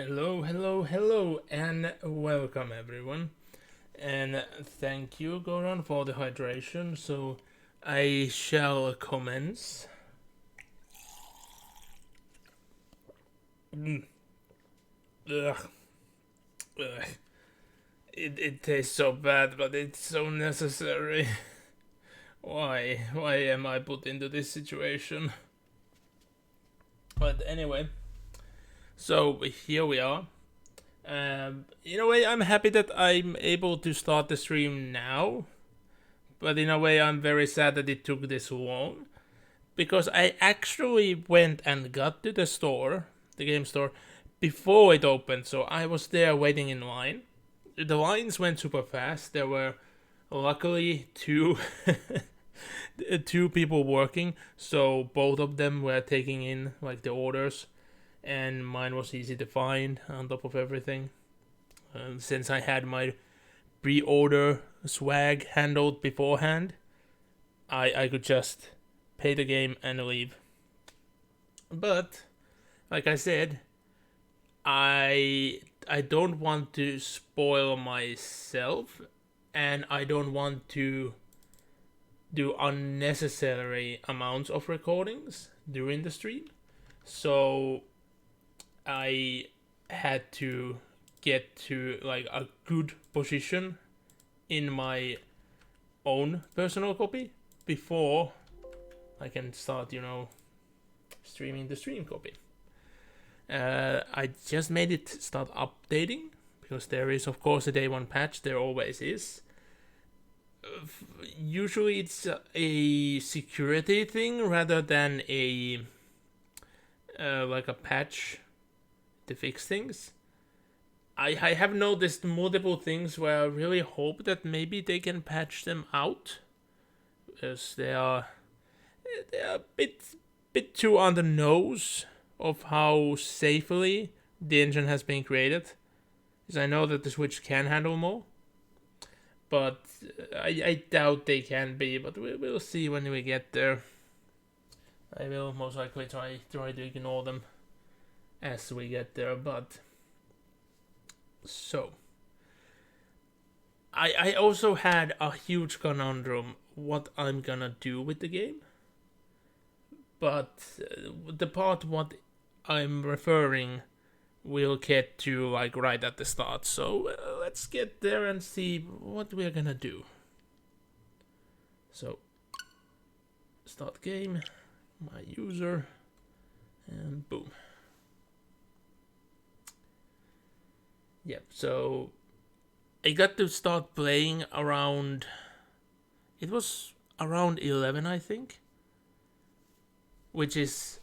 Hello, hello, hello, and welcome everyone. And thank you, Goran, for the hydration. So I shall commence. Mm. Ugh. Ugh. It tastes so bad, but it's so necessary. Why? Why am I put into this situation? But anyway, so here we are. In a way, I'm happy that I'm able to start the stream now. But in a way, I'm very sad that it took this long. Because I actually went and got to the store, the game store, before it opened. So I was there waiting in line. The lines went super fast. There were luckily two people working, so both of them were taking in like the orders, and mine was easy to find on top of everything. And since I had my pre-order swag handled beforehand, I could just pay the game and leave. But like I said, I don't want to spoil myself, and I don't want to do unnecessary amounts of recordings during the stream. So I had to get to like a good position in my own personal copy before I can start, streaming the stream copy. I just made it start updating because there is, of course, a day one patch. There always is. Usually, it's a security thing rather than a like a patch to fix things. I have noticed multiple things where I really hope that maybe they can patch them out because they are a bit too on the nose of how safely the engine has been created. Because I know that the Switch can handle more, but I doubt they can be. But we'll see when we get there. I will most likely try to ignore them as we get there. But so I also had a huge conundrum what I'm gonna do with the game. But the part what I'm referring we'll get to like right at the start. So let's get there and see what we're gonna do. So start game, my user, and boom. Yep. So I got to start playing around. It was around 11, I think, which is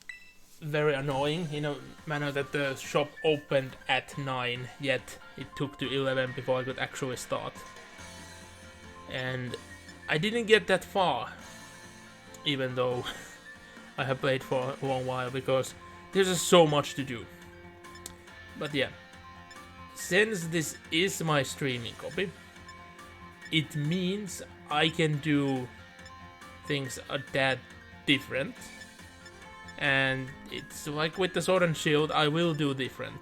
very annoying in a manner that the shop opened at 9, yet it took to 11 before I could actually start. And I didn't get that far, even though I have played for a long while, because there's just so much to do. But yeah, since this is my streaming copy, it means I can do things that different. And it's like with the sword and shield, I will do different.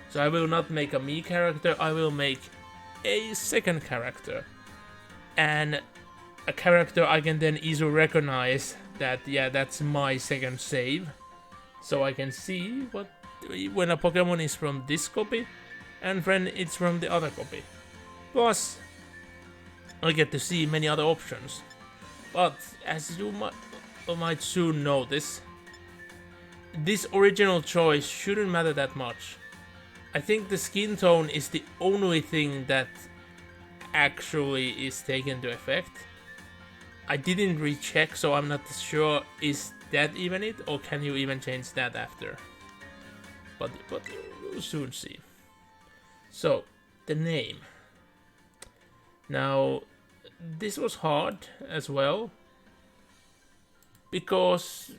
So I will not make a me character, I will make a second character. And a character I can then easily recognize that, yeah, that's my second save. So I can see when a Pokemon is from this copy and when it's from the other copy. Plus, I get to see many other options. But as you might soon notice, this original choice shouldn't matter that much. I think the skin tone is the only thing that actually is taken into effect. I didn't recheck, so I'm not sure is that even it, or can you even change that after? But we'll soon see. So, the name. Now, this was hard as well, because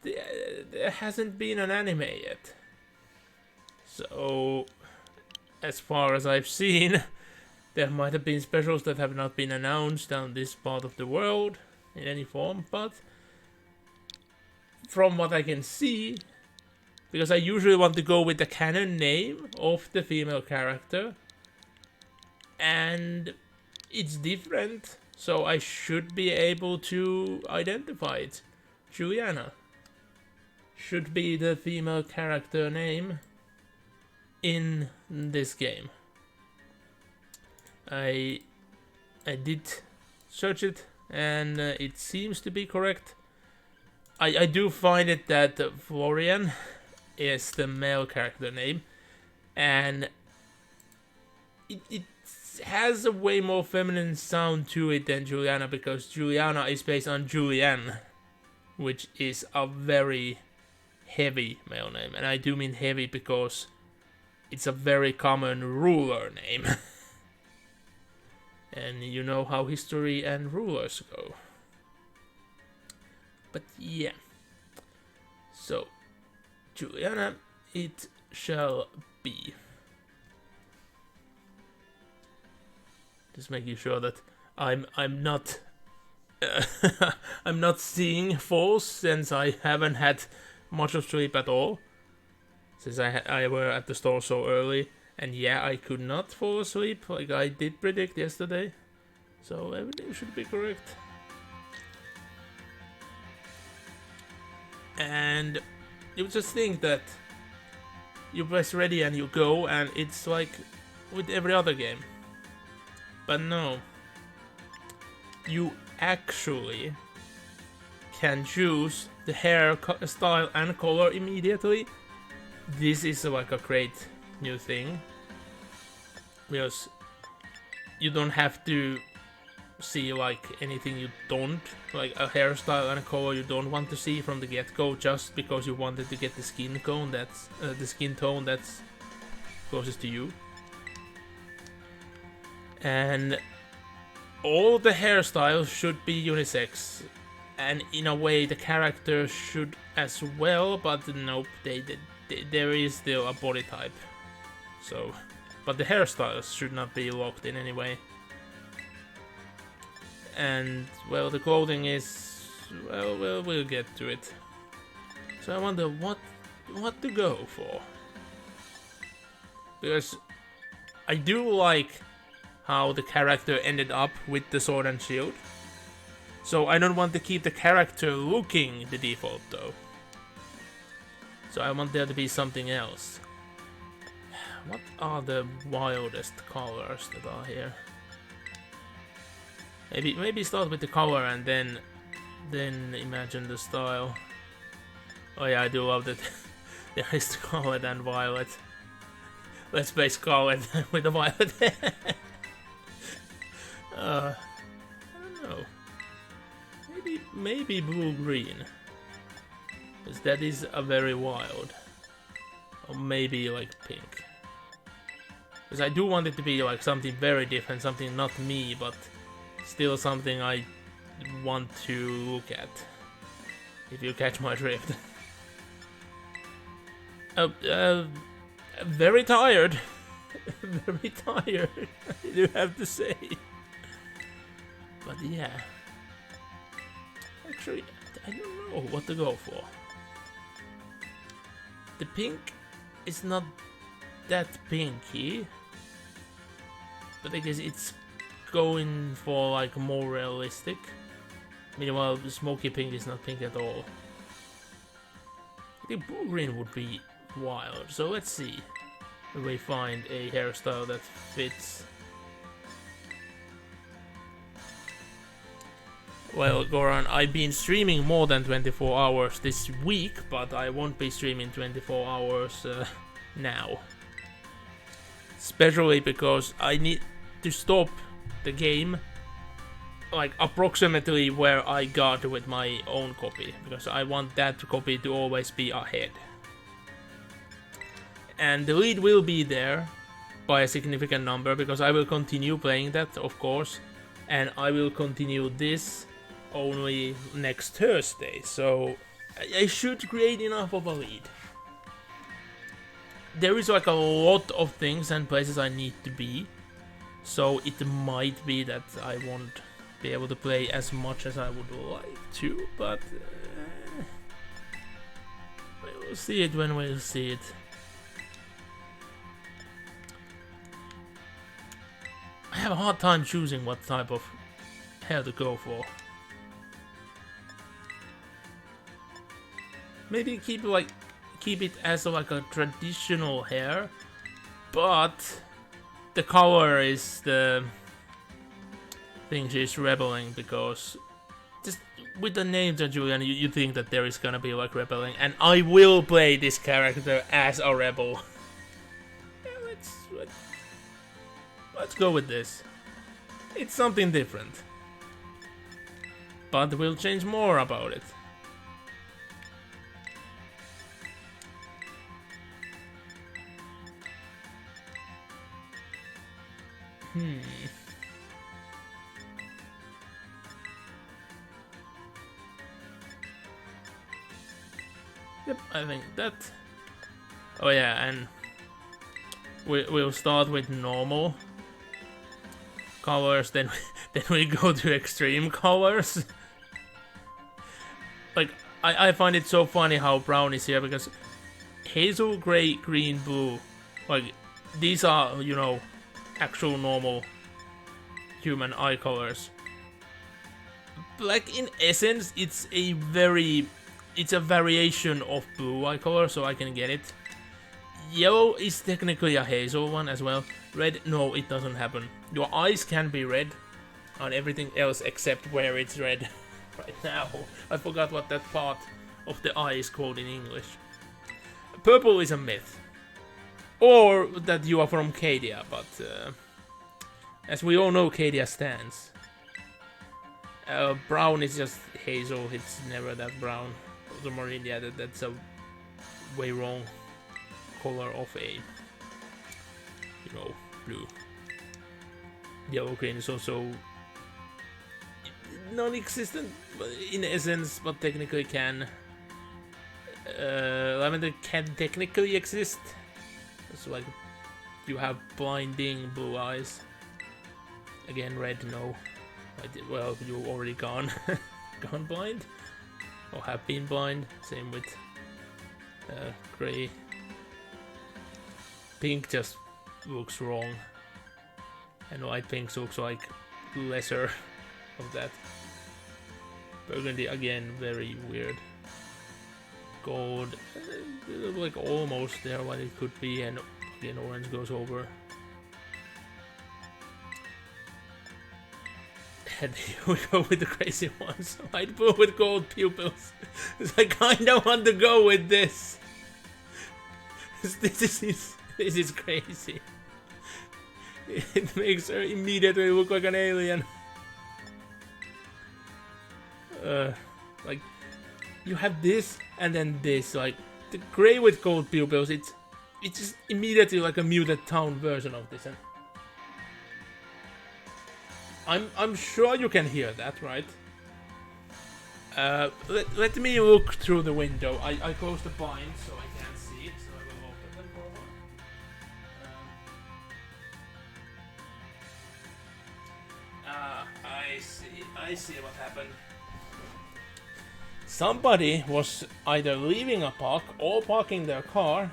there hasn't been an anime yet. So, as far as I've seen, there might have been specials that have not been announced on this part of the world in any form, but from what I can see, because I usually want to go with the canon name of the female character, and it's different, so I should be able to identify it. Juliana should be the female character name in this game. I did search it, and it seems to be correct. I do find it that Florian is the male character name, and it has a way more feminine sound to it than Juliana, because Juliana is based on Julianne, which is a very heavy male name. And I do mean heavy because it's a very common ruler name. And you know how history and rulers go. But yeah. So, Juliana, it shall be. Just making sure that I'm not I'm not seeing false, since I haven't had much of sleep at all. Since I were at the store so early, and yeah, I could not fall asleep like I did predict yesterday. So everything should be correct. And you just think that you press ready and you go, and it's like with every other game. But no, you actually can choose the hair style and color immediately. This is like a great new thing, because you don't have to see like anything you don't, like a hairstyle and a color you don't want to see from the get-go, just because you wanted to get the skin tone that's closest to you. And all the hairstyles should be unisex, and in a way the characters should as well, but nope, there is still a body type. So, but the hairstyles should not be locked in any way. And well, the clothing is, well, we'll get to it. So I wonder what to go for, because I do like how the character ended up with the sword and shield. So I don't want to keep the character looking the default though. So I want there to be something else. What are the wildest colors that are here? Maybe start with the color and then imagine the style. Oh yeah, I do love that there is Scarlet and Violet. Let's play Scarlet with the violet hair. I don't know. Maybe blue-green, because that is a very wild. Or maybe like pink, because I do want it to be like something very different, something not me, but still something I want to look at, if you catch my drift. Very tired. Very tired, I do have to say. But yeah. Actually, I don't know what to go for. The pink is not that pinky, but I guess it's going for like more realistic. Meanwhile, the smoky pink is not pink at all. I think blue green would be wild, so let's see if we find a hairstyle that fits. Well, Goran, I've been streaming more than 24 hours this week, but I won't be streaming 24 hours now. Especially because I need to stop the game like approximately where I got with my own copy, because I want that copy to always be ahead. And the lead will be there by a significant number, because I will continue playing that, of course, and I will continue this only next Thursday, so I should create enough of a lead. There is like a lot of things and places I need to be, so it might be that I won't be able to play as much as I would like to, but we'll see it when we'll see it. I have a hard time choosing what type of hair to go for. Maybe keep it as like a traditional hair, but the color is the thing she's rebelling, because just with the name Julian, you think that there is gonna be like rebelling, and I will play this character as a rebel. Yeah, let's go with this. It's something different, but we'll change more about it. Yep, I think that. Oh yeah, and we'll start with normal colors, then we go to extreme colors. Like I find it so funny how brown is here, because hazel, gray, green, blue, like these are, you know, actual normal human eye colors. Black in essence, it's a variation of blue eye color, so I can get it. Yellow is technically a hazel one as well. Red, no, it doesn't happen. Your eyes can be red on everything else except where it's red. Right now, I forgot what that part of the eye is called in English. Purple is a myth. Or that you are from Cadia, but as we all know, Cadia stands. Brown is just hazel, it's never that brown. Ultramarine, yeah, that's a way wrong color of a, you know, blue. Yellow green is also non-existent in essence, but technically can. Lavender can technically exist. It's like you have blinding blue eyes. Again, red, no. Well, you've already gone blind, or have been blind. Same with gray. Pink just looks wrong, and light pink looks like lesser of that. Burgundy, again, very weird. Gold, like almost there what it could be, and again orange goes over. And we go with the crazy ones. Light blue with gold pupils. I kinda want to go with this. This is crazy. It makes her immediately look like an alien. Like, you have this and then this. Like, the gray with gold pupils, it's just immediately like a muted town version of this. And I'm sure you can hear that, right? Let me look through the window. I closed the blinds so I can't see it, so I will open them for a while. I see what happened. Somebody was either leaving a park or parking their car,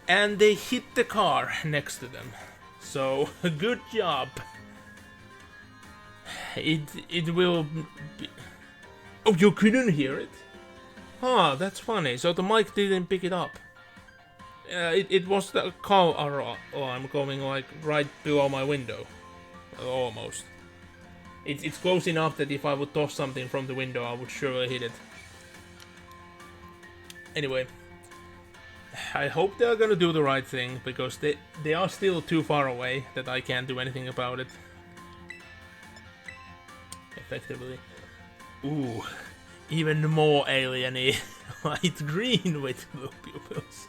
and they hit the car next to them. So, good job. It will be... Oh, you couldn't hear it? Huh, that's funny. So the mic didn't pick it up. It was the car alarm going like right below my window. Almost. It's close enough that if I would toss something from the window, I would surely hit it. Anyway, I hope they're gonna do the right thing, because they are still too far away that I can't do anything about it. Effectively. Ooh, even more alien-y. Light green with blue pupils.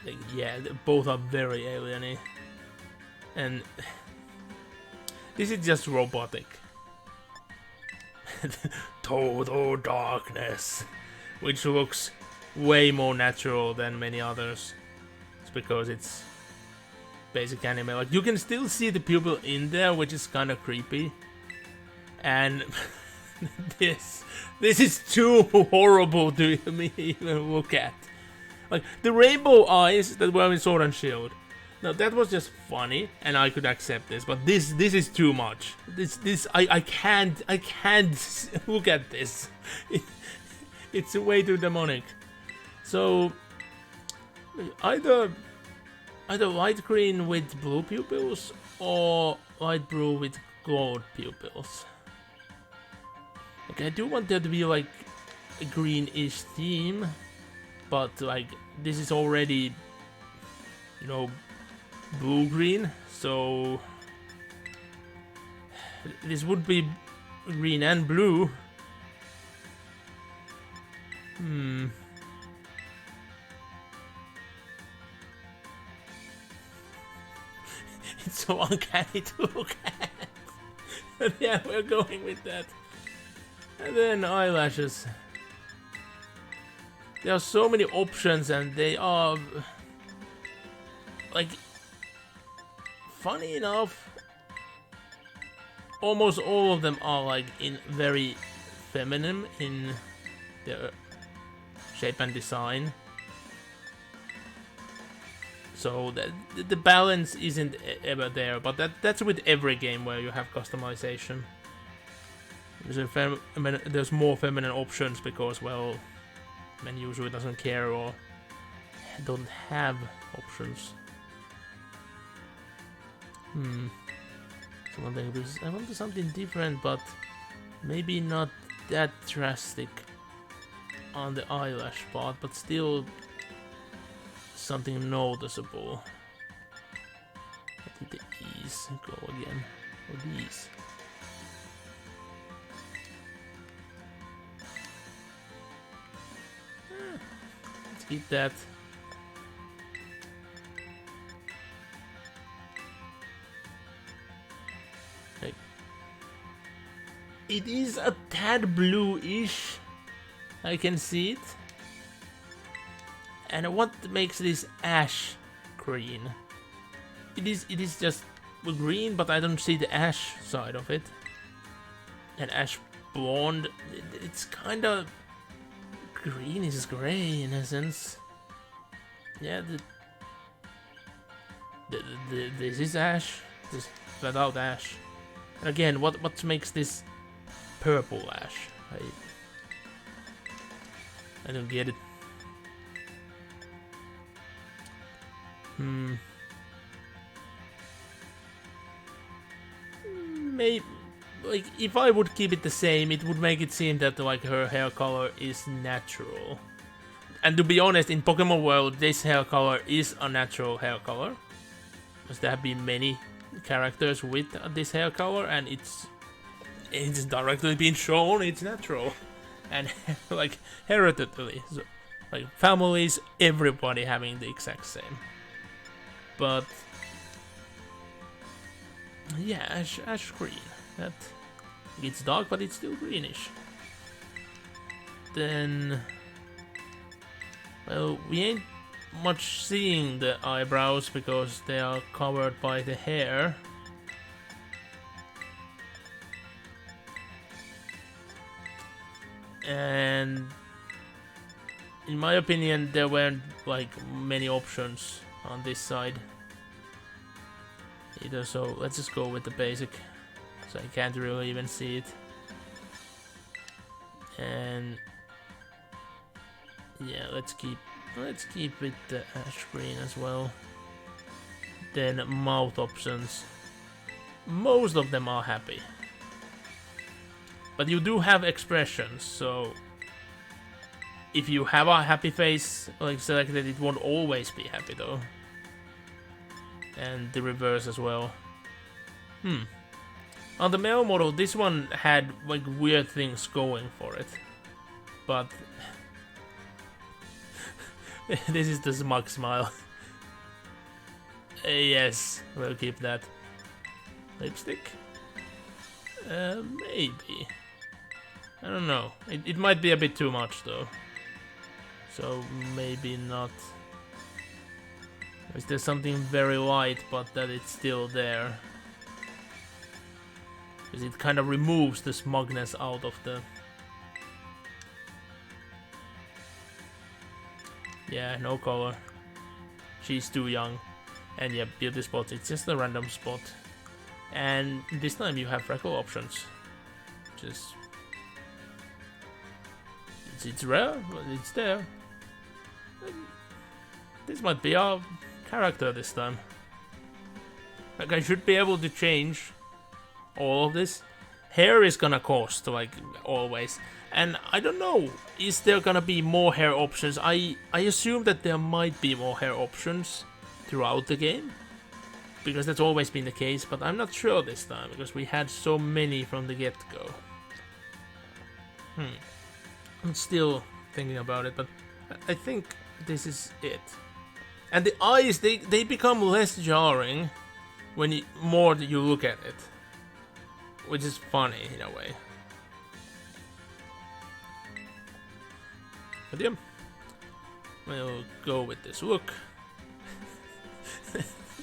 Like, yeah, both are very alien-y. And this is just robotic. Total darkness, which looks way more natural than many others. It's because it's basic anime. Like, you can still see the pupil in there, which is kind of creepy. And this is too horrible to me even look at. Like the rainbow eyes that were in Sword and Shield. Now that was just funny, and I could accept this. But this is too much. I can't look at this. It's way too demonic. So either light green with blue pupils or light blue with gold pupils. Like I do want there to be like a greenish theme, but like this is already, you know, blue-green, so this would be green and blue. It's so uncanny to look at. But yeah, we're going with that. And then eyelashes. There are so many options, and they are like, funny enough, almost all of them are like in very feminine in their shape and design. So the balance isn't ever there, but that's with every game where you have customization. There's more feminine options because, well, men usually doesn't care or don't have options. So I want to do something different, but maybe not that drastic on the eyelash part, but still something noticeable. What did the E's go again? Or these? Let's keep that. Like, it is a tad blue-ish. I can see it. And what makes this ash green? It is just green, but I don't see the ash side of it. And ash blonde, it's kind of greenish gray in essence. Yeah, this is ash, just flat out ash. And again, what makes this purple ash? I don't get it. Maybe, like, if I would keep it the same, it would make it seem that like her hair color is natural. And to be honest, in Pokemon World, this hair color is a natural hair color, because there have been many characters with this hair color, and it's directly been shown it's natural, and like hereditary, so, like families, everybody having the exact same. But yeah, ash green. That it's dark, but it's still greenish. Then, well, we ain't much seeing the eyebrows because they are covered by the hair. And in my opinion, there weren't like many options on this side either, so let's just go with the basic, so I can't really even see it. And yeah, let's keep it the ash green as well. Then mouth options, most of them are happy, but you do have expressions, so if you have a happy face like selected, it won't always be happy though. And the reverse as well. On the male model, this one had like weird things going for it, but this is the smug smile. Yes, we'll keep that. Lipstick? Maybe. I don't know. It might be a bit too much though. So maybe not. Is there something very light but that it's still there? because it kind of removes the smugness out of the... Yeah, no color. She's too young. And yeah, beauty spot, it's just a random spot. And this time you have freckle options. Just... It's rare, but it's there. This might be our character this time. Like, I should be able to change all of this. Hair is gonna cost, like, always. And I don't know, is there gonna be more hair options? I assume that there might be more hair options throughout the game, because that's always been the case, but I'm not sure this time, because we had so many from the get-go. I'm still thinking about it, but I think this is it. And the eyes, they become less jarring when more you look at it, which is funny in a way. But yeah, we'll go with this look.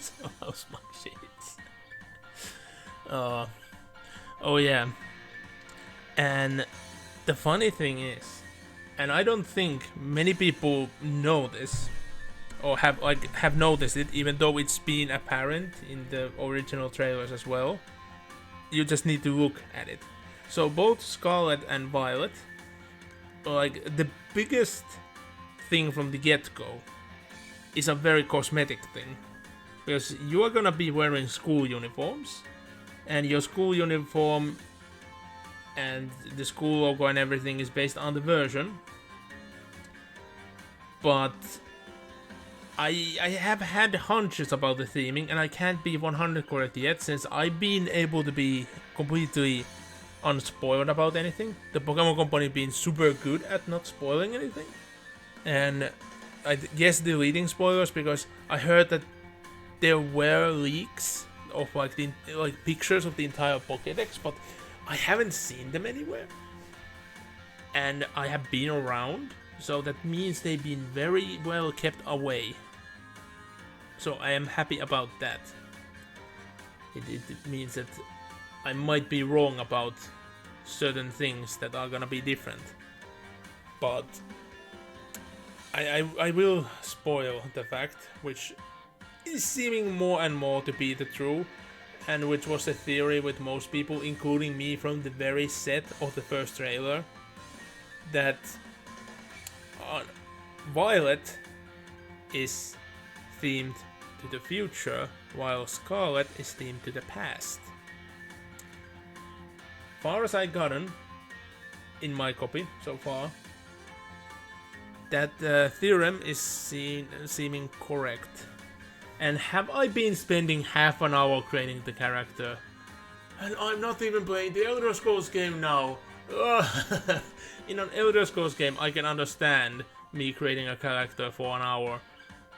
So how's my shades? Oh yeah. And the funny thing is, and I don't think many people know this, or have noticed it, even though it's been apparent in the original trailers as well. You just need to look at it. So both Scarlet and Violet, like, the biggest thing from the get-go is a very cosmetic thing, because you are gonna be wearing school uniforms, and your school uniform and the school logo and everything is based on the version. But I have had hunches about the theming, and I can't be 100 correct yet, since I've been able to be completely unspoiled about anything. The Pokemon Company being super good at not spoiling anything, and I guess deleting spoilers, because I heard that there were leaks of like pictures of the entire Pokédex, but I haven't seen them anywhere, and I have been around, so that means they've been very well kept away. So I am happy about that. It means that I might be wrong about certain things that are gonna be different, but I will spoil the fact, which is seeming more and more to be the true, and which was a theory with most people, including me, from the very set of the first trailer, that Violet is themed to the future, while Scarlet is themed to the past. Far as I gotten in my copy so far, that theorem is seeming correct. And have I been spending half an hour creating the character? And I'm not even playing the Elder Scrolls game now. In an Elder Scrolls game, I can understand me creating a character for an hour,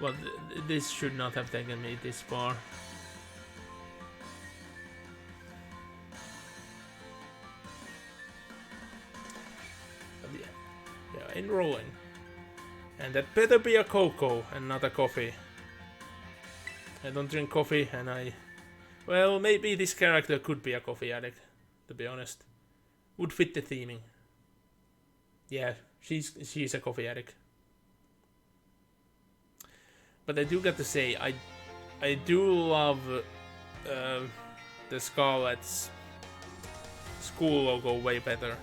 but this should not have taken me this far. But yeah, enrolling. And that better be a cocoa and not a coffee. I don't drink coffee, and well, maybe this character could be a coffee addict, to be honest. Would fit the theming. Yeah, she's a coffee addict. But I do got to say, I do love the Scarlet's school logo way better.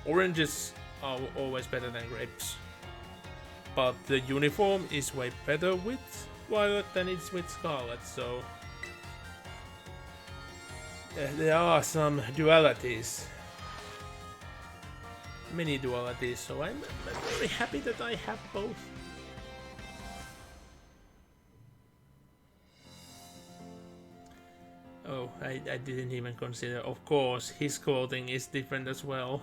Oranges are always better than grapes, but the uniform is way better with Violet than it's with Scarlet, so there are some dualities, many dualities, so I'm very happy that I have both. Oh, I didn't even consider, of course, his clothing is different as well.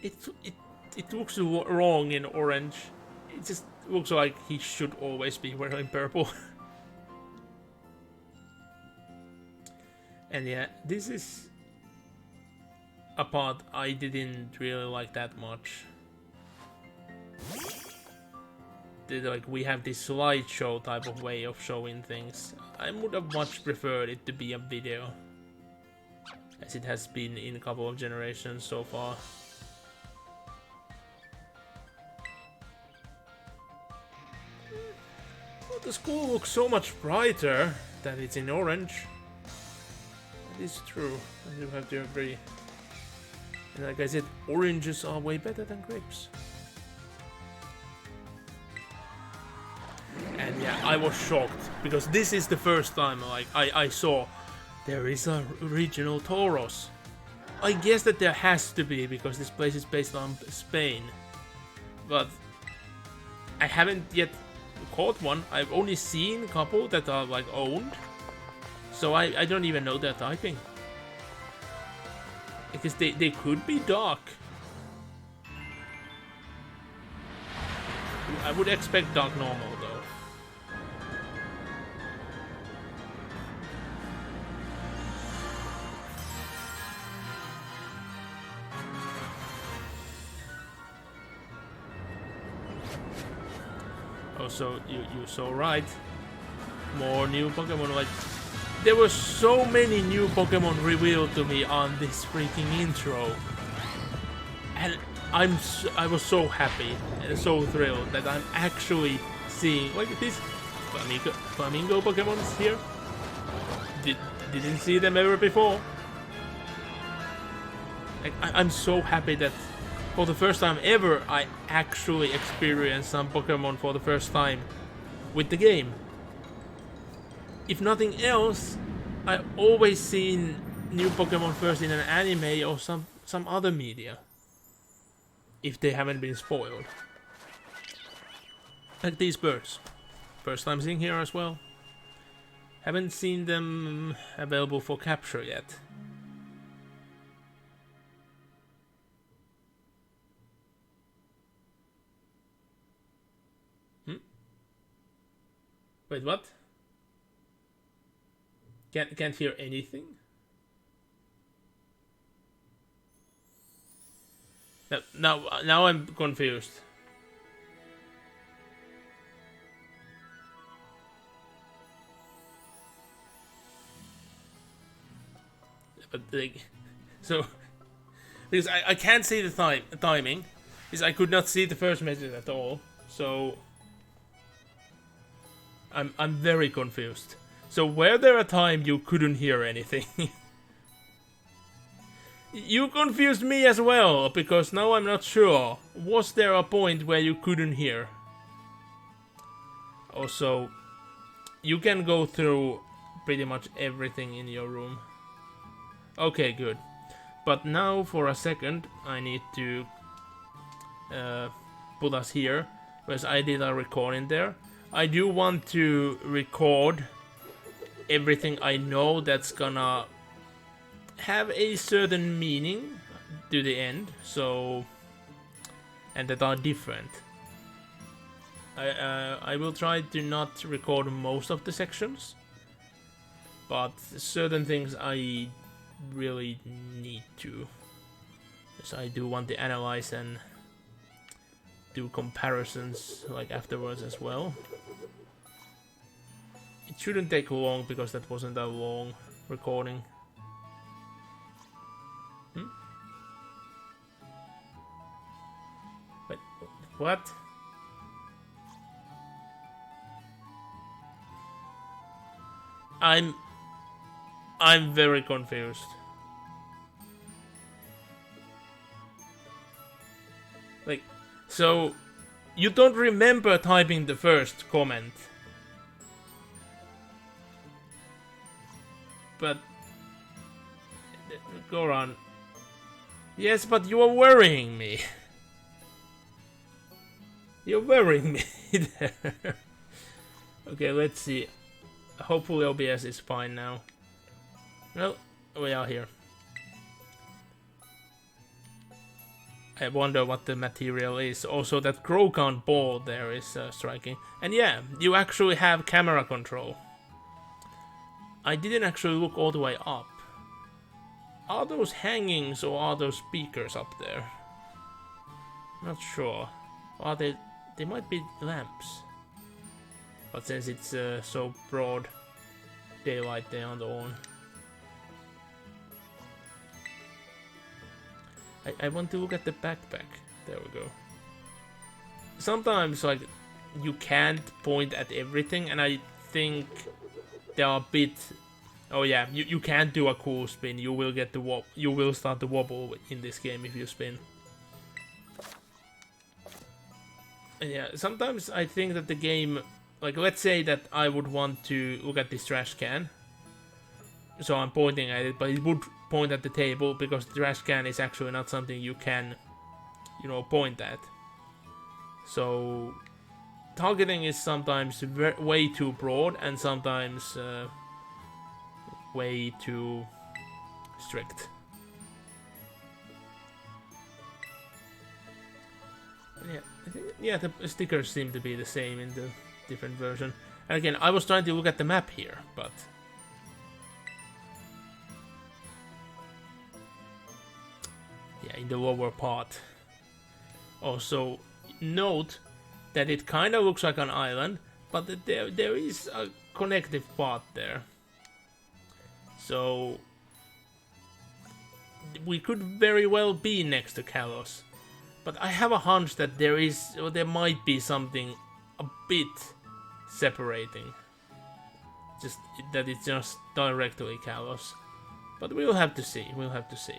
It looks wrong in orange. It just looks like he should always be wearing purple. And yeah, this is a part I didn't really like that much. Like, we have this slideshow type of way of showing things. I would have much preferred it to be a video. as it has been in a couple of generations so far. Well, the school looks so much brighter that it's in orange. That is true, I do have to agree. And like I said, oranges are way better than grapes. And yeah, I was shocked, because this is the first time like I saw there is a regional Tauros. I guess that there has to be, because this place is based on Spain. But I haven't yet caught one. I've only seen a couple that are like owned. So I don't even know their typing. Because they could be dark. I would expect dark normal though. Also, you're so right. More new Pokemon, like there were so many new Pokemon revealed to me on this freaking intro, and I was so happy and so thrilled that I'm actually seeing like these flamingo Pokemons here. Didn't see them ever before. Like, I'm so happy that for the first time ever I actually experienced some Pokemon for the first time with the game. If nothing else, I always seen new Pokemon first in an anime or some other media. If they haven't been spoiled. Like these birds. First time seeing here as well. Haven't seen them available for capture yet. Wait, what? Can't hear anything? Now I'm confused. But like, so because I can't see the timing, because I could not see the first message at all. So I'm very confused. So were there a time you couldn't hear anything? You confused me as well, because now I'm not sure. Was there a point where you couldn't hear? Also, you can go through pretty much everything in your room. Okay, good. But now for a second I need to put us here, because I did a recording there. I do want to record everything I know that's gonna have a certain meaning to the end, so, and that are different. I will try to not record most of the sections, but certain things I really need to, because I do want to analyze and do comparisons like afterwards as well. It shouldn't take long, because that wasn't a long recording. Wait, what? I'm very confused. Like, so you don't remember typing the first comment? But go on. Yes, but you are worrying me. You're worrying me there. Okay, let's see. Hopefully OBS is fine now. Well, we are here. I wonder what the material is. Also, that Grogan ball there is striking. And yeah, you actually have camera control. I didn't actually look all the way up. Are those hangings or are those speakers up there? Not sure. Are they? They might be lamps. But since it's so broad daylight, they aren't on. I want to look at the backpack. There we go. Sometimes, like, you can't point at everything, and I think they are a bit... Oh yeah, you can't do a cool spin. You will get the you will start the wobble in this game if you spin. And yeah, sometimes I think that the game... Like, let's say that I would want to look at this trash can. So I'm pointing at it, but it would point at the table, because the trash can is actually not something you can, you know, point at. So targeting is sometimes way too broad, and sometimes way too strict. Yeah, I think, yeah, the stickers seem to be the same in the different version. And again, I was trying to look at the map here, but yeah, in the lower part. Also, note that it kind of looks like an island, but that there is a connective part there. So we could very well be next to Kalos, but I have a hunch that there might be something a bit separating. Just that it's just directly Kalos. But we'll have to see. We'll have to see.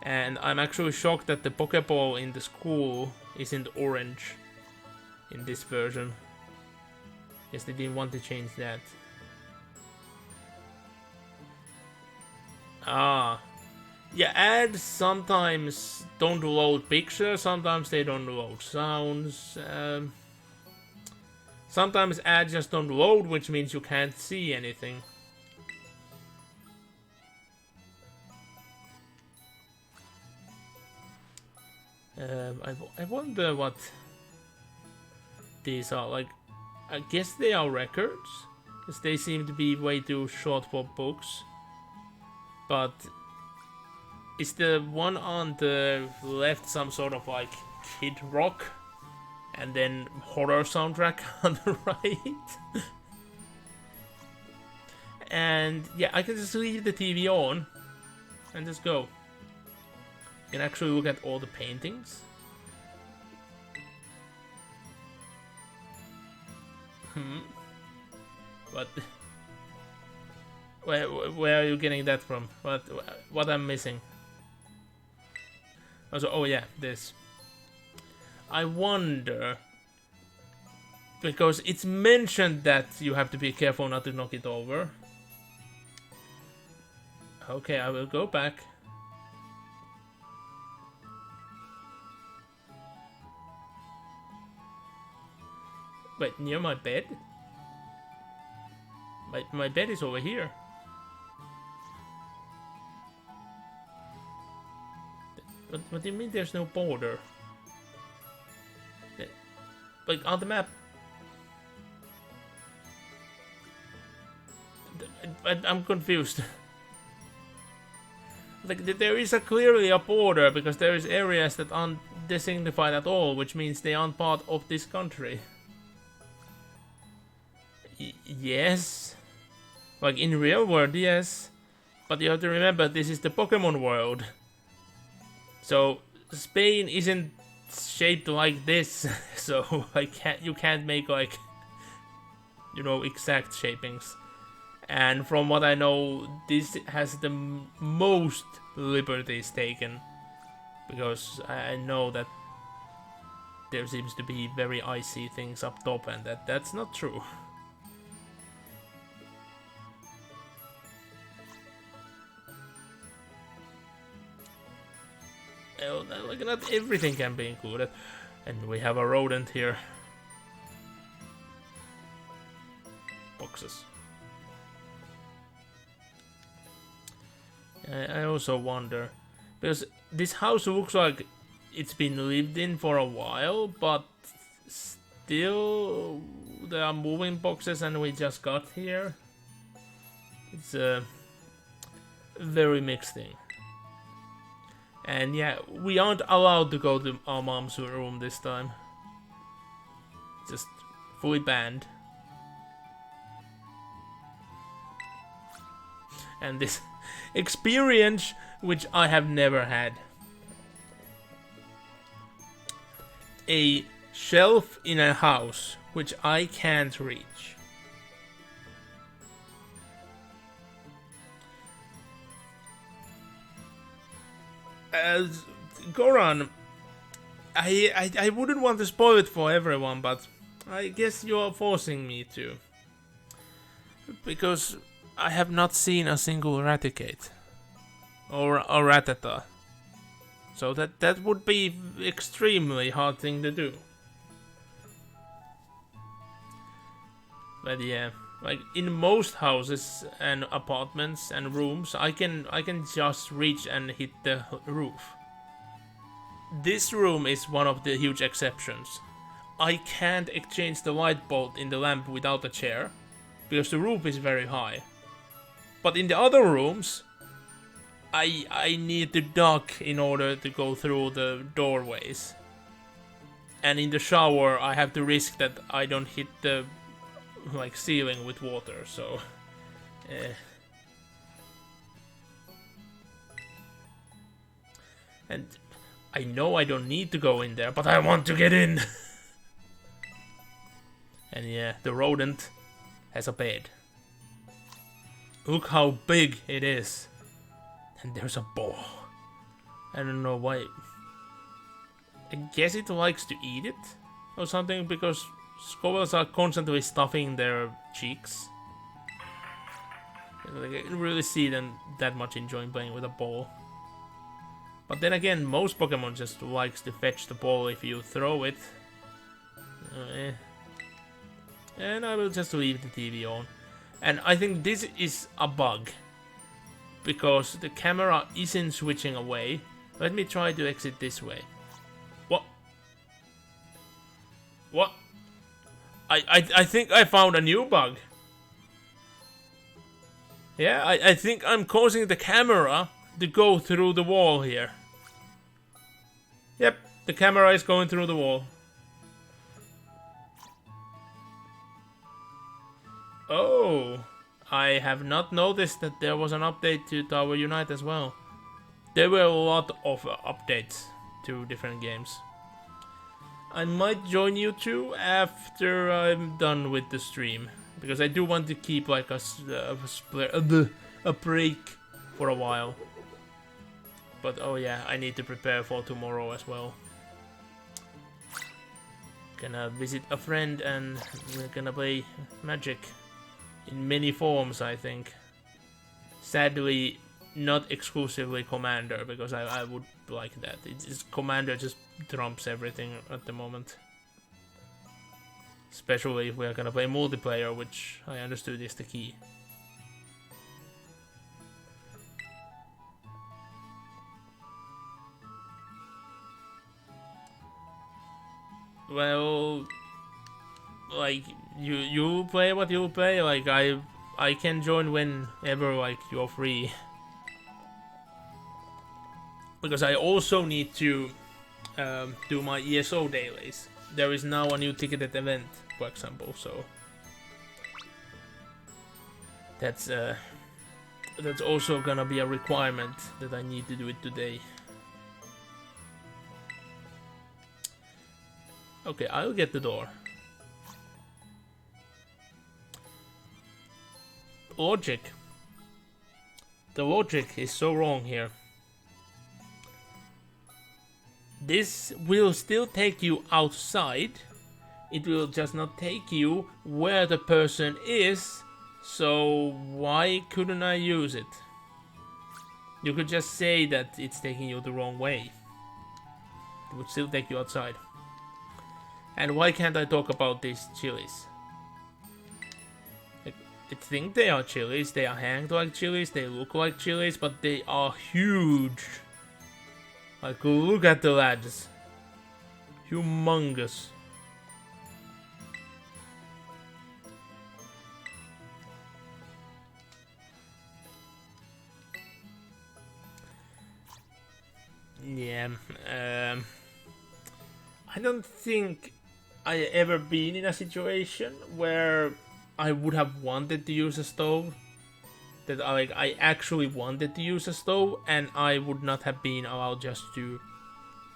And I'm actually shocked that the Pokeball in the school isn't orange in this version. Guess they didn't want to change that. Ah. Yeah, ads sometimes don't load pictures, sometimes they don't load sounds. Sometimes ads just don't load, which means you can't see anything. I wonder what these are. Like, I guess they are records, because they seem to be way too short for books. But is the one on the left some sort of like kid rock, and then horror soundtrack on the right? And yeah, I can just leave the TV on and just go. You can actually look at all the paintings. What? Where are you getting that from? What I'm missing? Also, oh yeah, this. I wonder, because it's mentioned that you have to be careful not to knock it over. Okay, I will go back. Wait, near my bed? My bed is over here. What do you mean there's no border? Like on the map. I'm confused. Like there is clearly a border, because there is areas that aren't designified at all, which means they aren't part of this country. Yes. Like in real world, yes. But you have to remember, this is the Pokemon world. So Spain isn't shaped like this, so you can't make like, you know, exact shapings. And from what I know, this has the most liberties taken, because I know that there seems to be very icy things up top, and that's not true. Like, not everything can be included. And we have a rodent here. Boxes. I also wonder, because this house looks like it's been lived in for a while, but still there are moving boxes and we just got here. It's a very mixed thing. And yeah, we aren't allowed to go to our mom's room this time. Just fully banned. and this experience which I have never had. A shelf in a house which I can't reach. Goran, I wouldn't want to spoil it for everyone, but I guess you're forcing me to. Because I have not seen a single Raticate. Or a Rattata. So that would be extremely hard thing to do. But yeah, like in most houses and apartments and rooms, I can just reach and hit the roof. This room is one of the huge exceptions. I can't exchange the light bulb in the lamp without a chair, because the roof is very high. But in the other rooms, I need to duck in order to go through the doorways. And in the shower, I have to risk that I don't hit the like ceiling with water, so and I know I don't need to go in there, but I want to get in. And yeah, the rodent has a bed. Look how big it is. And there's a ball. I don't know why. I guess it likes to eat it or something, because squirrels are constantly stuffing their cheeks. Like, I can really see them that much enjoying playing with a ball. But then again, most Pokemon just likes to fetch the ball if you throw it. And I will just leave the TV on. And I think this is a bug, because the camera isn't switching away. Let me try to exit this way. What? What? I think I found a new bug. Yeah, I think I'm causing the camera to go through the wall here. Yep, the camera is going through the wall. Oh, I have not noticed that there was an update to Tower Unite as well. There were a lot of updates to different games. I might join you two after I'm done with the stream, because I do want to keep like a break for a while. But oh yeah, I need to prepare for tomorrow as well. Gonna visit a friend and we're gonna play Magic in many forms, I think. Sadly, not exclusively Commander, because I would like that. It's Commander just trumps everything at the moment. Especially if we're gonna play multiplayer, which I understood is the key. Well, like you play what you play. Like I can join whenever like you're free. Because I also need to do my ESO dailies. There is now a new ticketed event, for example, so that's also gonna be a requirement that I need to do it today. Okay, I'll get the door. Logic. The logic is so wrong here. This will still take you outside. It will just not take you where the person is. So why couldn't I use it? You could just say that it's taking you the wrong way. It would still take you outside. And why can't I talk about these chilies? I think they are chilies. They are hanged like chilies. They look like chilies, but they are huge. Like, look at the lads. Humongous. Yeah, I don't think I ever been in a situation where I would have wanted to use a stove. that I actually wanted to use a stove, and I would not have been allowed just to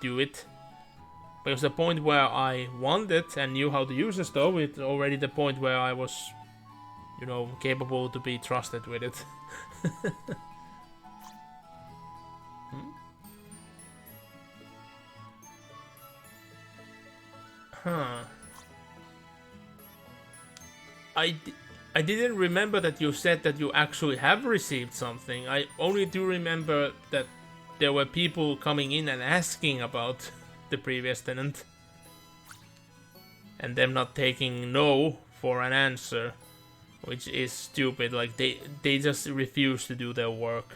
do it. Because the point where I wanted and knew how to use a stove, it's already the point where I was, you know, capable to be trusted with it. Huh. I didn't remember that you said that you actually have received something. I only do remember that there were people coming in and asking about the previous tenant. And them not taking no for an answer. Which is stupid. Like, they just refuse to do their work.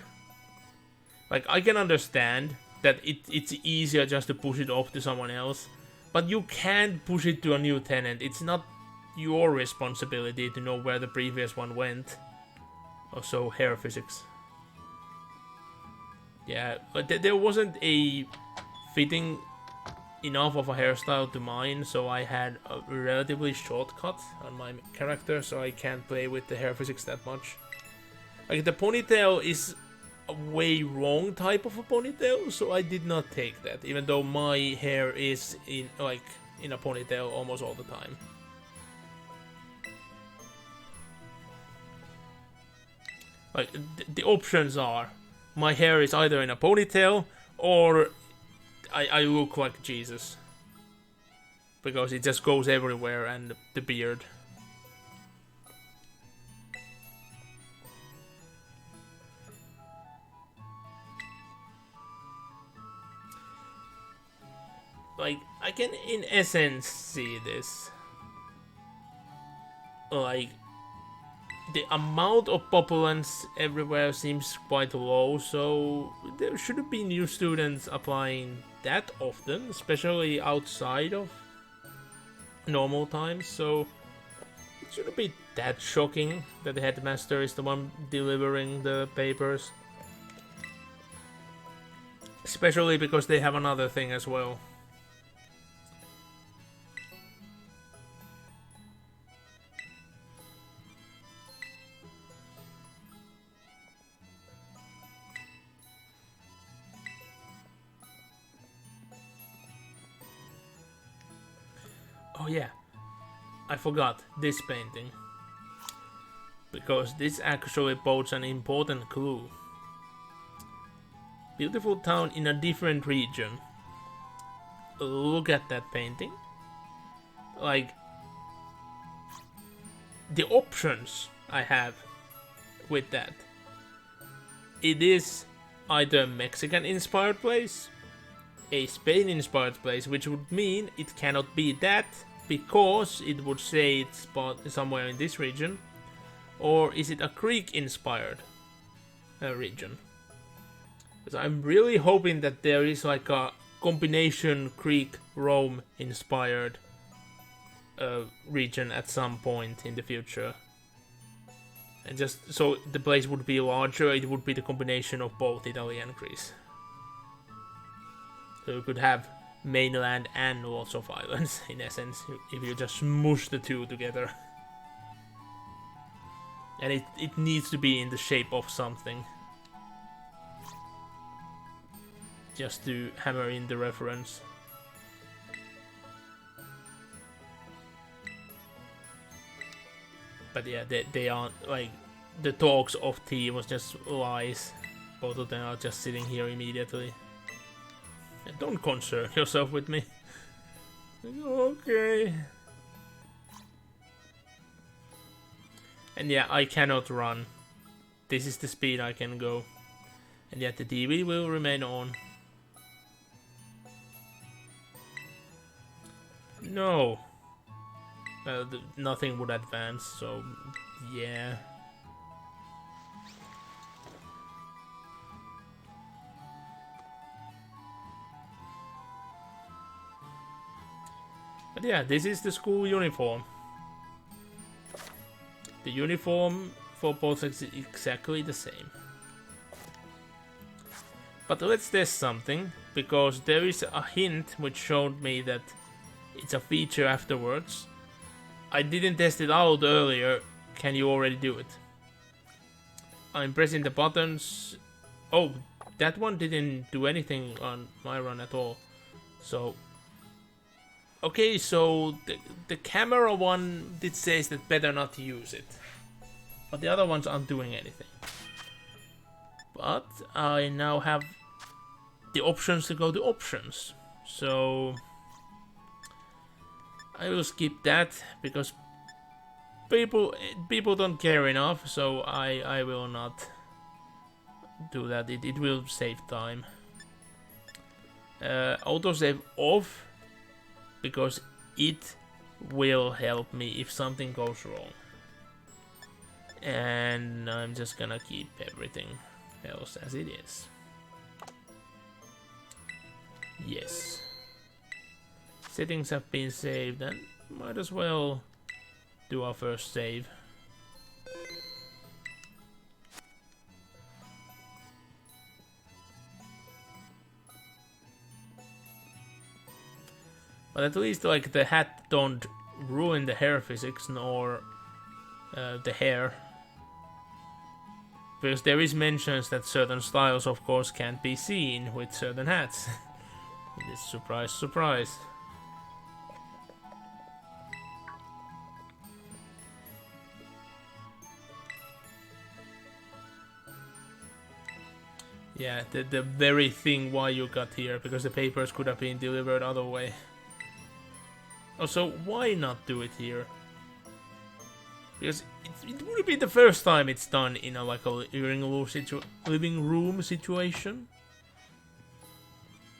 Like, I can understand that it's easier just to push it off to someone else. But you can't push it to a new tenant. It's not your responsibility to know where the previous one went. Also, hair physics. Yeah, but there wasn't a fitting enough of a hairstyle to mine, so I had a relatively short cut on my character, so I can't play with the hair physics that much. Like, the ponytail is a way wrong type of a ponytail, so I did not take that, even though my hair is in a ponytail almost all the time. Like, the options are, my hair is either in a ponytail, or I look like Jesus. Because it just goes everywhere, and the beard. Like, I can in essence see this. Like, the amount of populace everywhere seems quite low, so there shouldn't be new students applying that often, especially outside of normal times, so it shouldn't be that shocking that the headmaster is the one delivering the papers. Especially because they have another thing as well. Oh yeah, I forgot this painting. Because this actually bodes an important clue. Beautiful town in a different region. Look at that painting. Like, the options I have with that. It is either Mexican inspired place, a Spain inspired place, which would mean it cannot be that, because it would say it's somewhere in this region. Or is it a Greek inspired region? Because I'm really hoping that there is like a combination Greek Rome inspired region at some point in the future. And just so the place would be larger, it would be the combination of both Italy and Greece. So you could have mainland and lots of islands, in essence, if you just smush the two together. And it needs to be in the shape of something. Just to hammer in the reference. But yeah, they aren't, like, the talks of tea was just lies. Both of them are just sitting here immediately. And don't concern yourself with me. Okay. And yeah, I cannot run. This is the speed I can go. And yet the TV will remain on. No. Nothing would advance, so yeah. But yeah, this is the school uniform. The uniform for both is exactly the same. But let's test something, because there is a hint which showed me that it's a feature afterwards. I didn't test it out earlier. Can you already do it? I'm pressing the buttons. Oh, that one didn't do anything on my run at all. So, okay, so the camera one did say that better not to use it. But the other ones aren't doing anything. But I now have the options to go to options. So I will skip that because people don't care enough, so I will not do that. It will save time. Autosave off because it will help me if something goes wrong. And I'm just gonna keep everything else as it is. Yes. Settings have been saved, and might as well do our first save. But at least like the hat don't ruin the hair physics nor the hair. Because there is mentions that certain styles of course can't be seen with certain hats. It is surprise, surprise. Yeah, the very thing why you got here, because the papers could have been delivered other way. Also, why not do it here? Because it would be the first time it's done in a like a living room situation.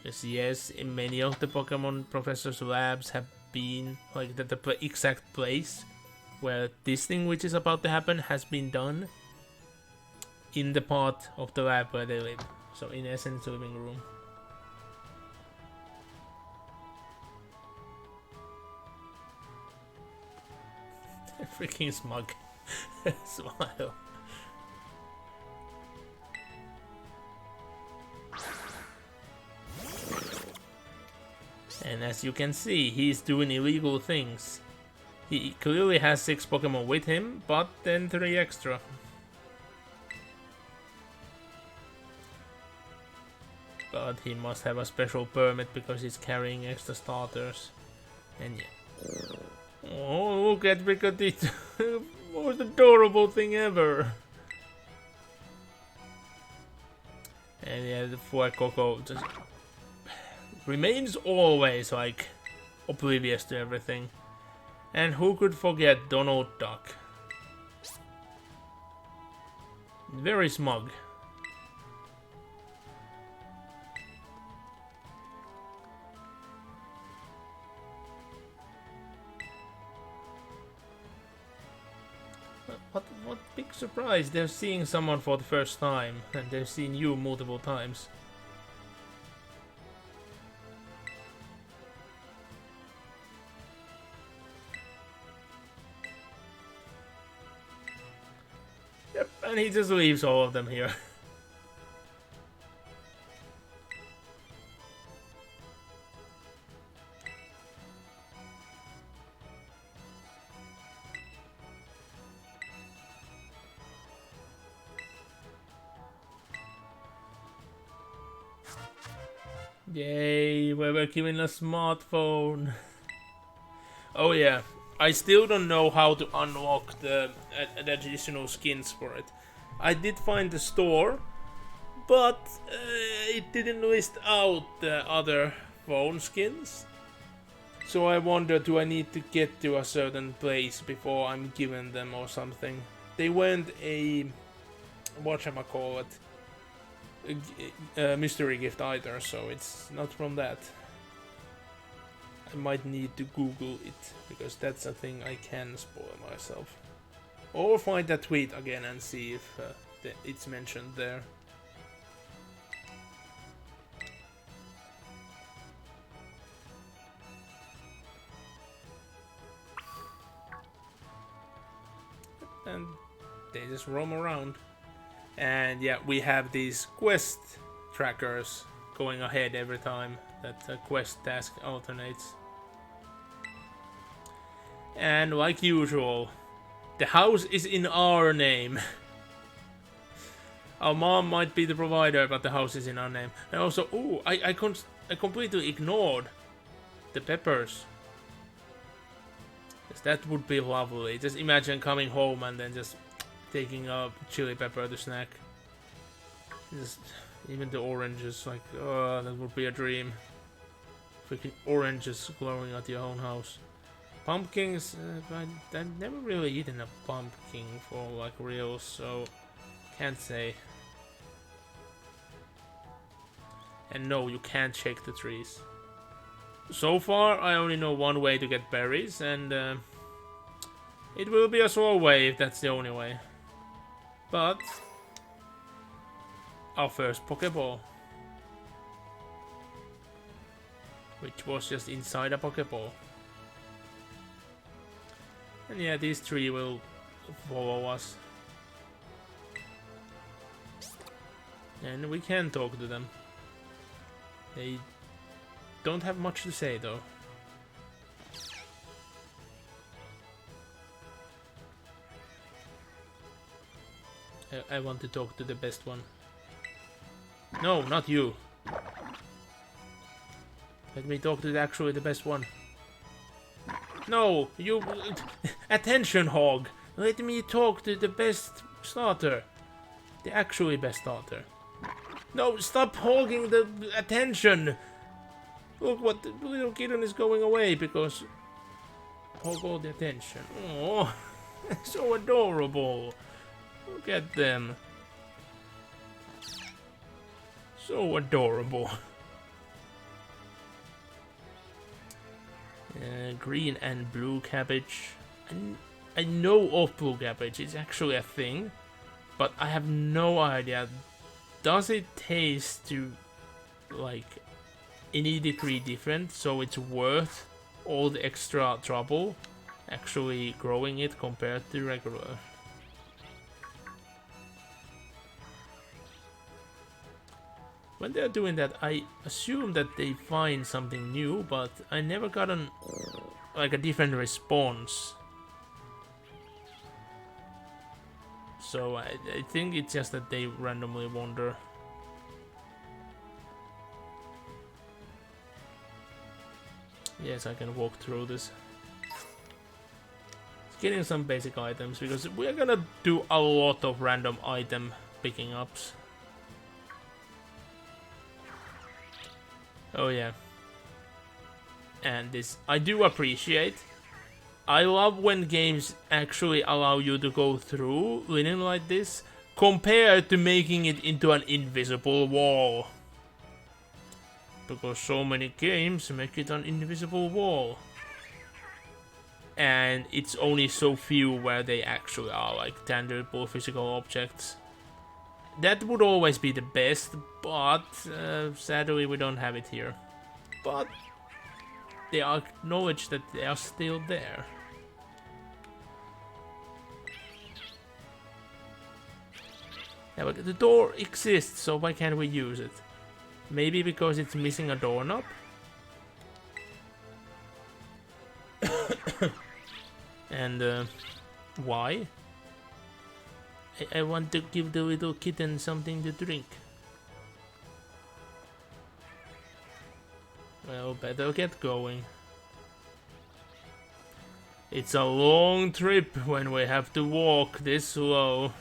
Yes, in many of the Pokemon Professor's labs have been like the exact place where this thing which is about to happen has been done in the part of the lab where they live. So in essence, living room. Freaking smug. Smile. And as you can see, he's doing illegal things. He clearly has 6 Pokemon with him, but then 3 extra. But he must have a special permit because he's carrying extra starters. And yeah. Oh, look at Ricardito. Most adorable thing ever. And yeah, the Fuecoco just remains always like oblivious to everything. And who could forget Donald Duck? Very smug. What big surprise, they're seeing someone for the first time, and they've seen you multiple times. Yep, and he just leaves all of them here. Yay, we were given a smartphone. Oh yeah, I still don't know how to unlock the additional skins for it. I did find the store, but it didn't list out the other phone skins. So I wonder, do I need to get to a certain place before I'm given them or something? They weren't a... whatchamacallit... mystery gift either, so it's not from that. I might need to Google it, because that's a thing I can spoil myself. Or find that tweet again and see if it's mentioned there. And they just roam around. And yeah, we have these quest trackers going ahead every time that a quest task alternates. And like usual, the house is in our name. Our mom might be the provider, but the house is in our name. And also, ooh, I completely ignored the peppers. Yes, that would be lovely. Just imagine coming home and then just taking a chili pepper to snack. Just even the oranges, like, oh, that would be a dream. Freaking oranges glowing at your own house. Pumpkins, I've never really eaten a pumpkin for like real, so can't say. And no, you can't shake the trees. So far, I only know one way to get berries, and it will be a slow way if that's the only way. But our first Pokeball, which was just inside a Pokeball. And yeah, these three will follow us. And we can talk to them. They don't have much to say though. I want to talk to the best one. No, not you. Let me talk to actually the best one. No, you... Attention, hog! Let me talk to the best starter. The actually best starter. No, stop hogging the attention! Look what the little kitten is going away because... Hog all the attention. Oh, so adorable. Look at them. So adorable. Green and blue cabbage. I know of blue cabbage, it's actually a thing, but I have no idea. Does it taste to like any degree different, so it's worth all the extra trouble actually growing it compared to regular? When they're doing that, I assume that they find something new, but I never got like a different response. So I think it's just that they randomly wander. Yes, I can walk through this. Getting some basic items, because we're gonna do a lot of random item picking ups. Oh yeah. And this I do appreciate. I love when games actually allow you to go through linen like this, compared to making it into an invisible wall. Because so many games make it an invisible wall. And it's only so few where they actually are like tangible physical objects. That would always be the best, but sadly we don't have it here. But they acknowledge that they are still there. Yeah, but the door exists, so why can't we use it? Maybe because it's missing a doorknob? And why? I want to give the little kitten something to drink. Well, better get going. It's a long trip when we have to walk this slow.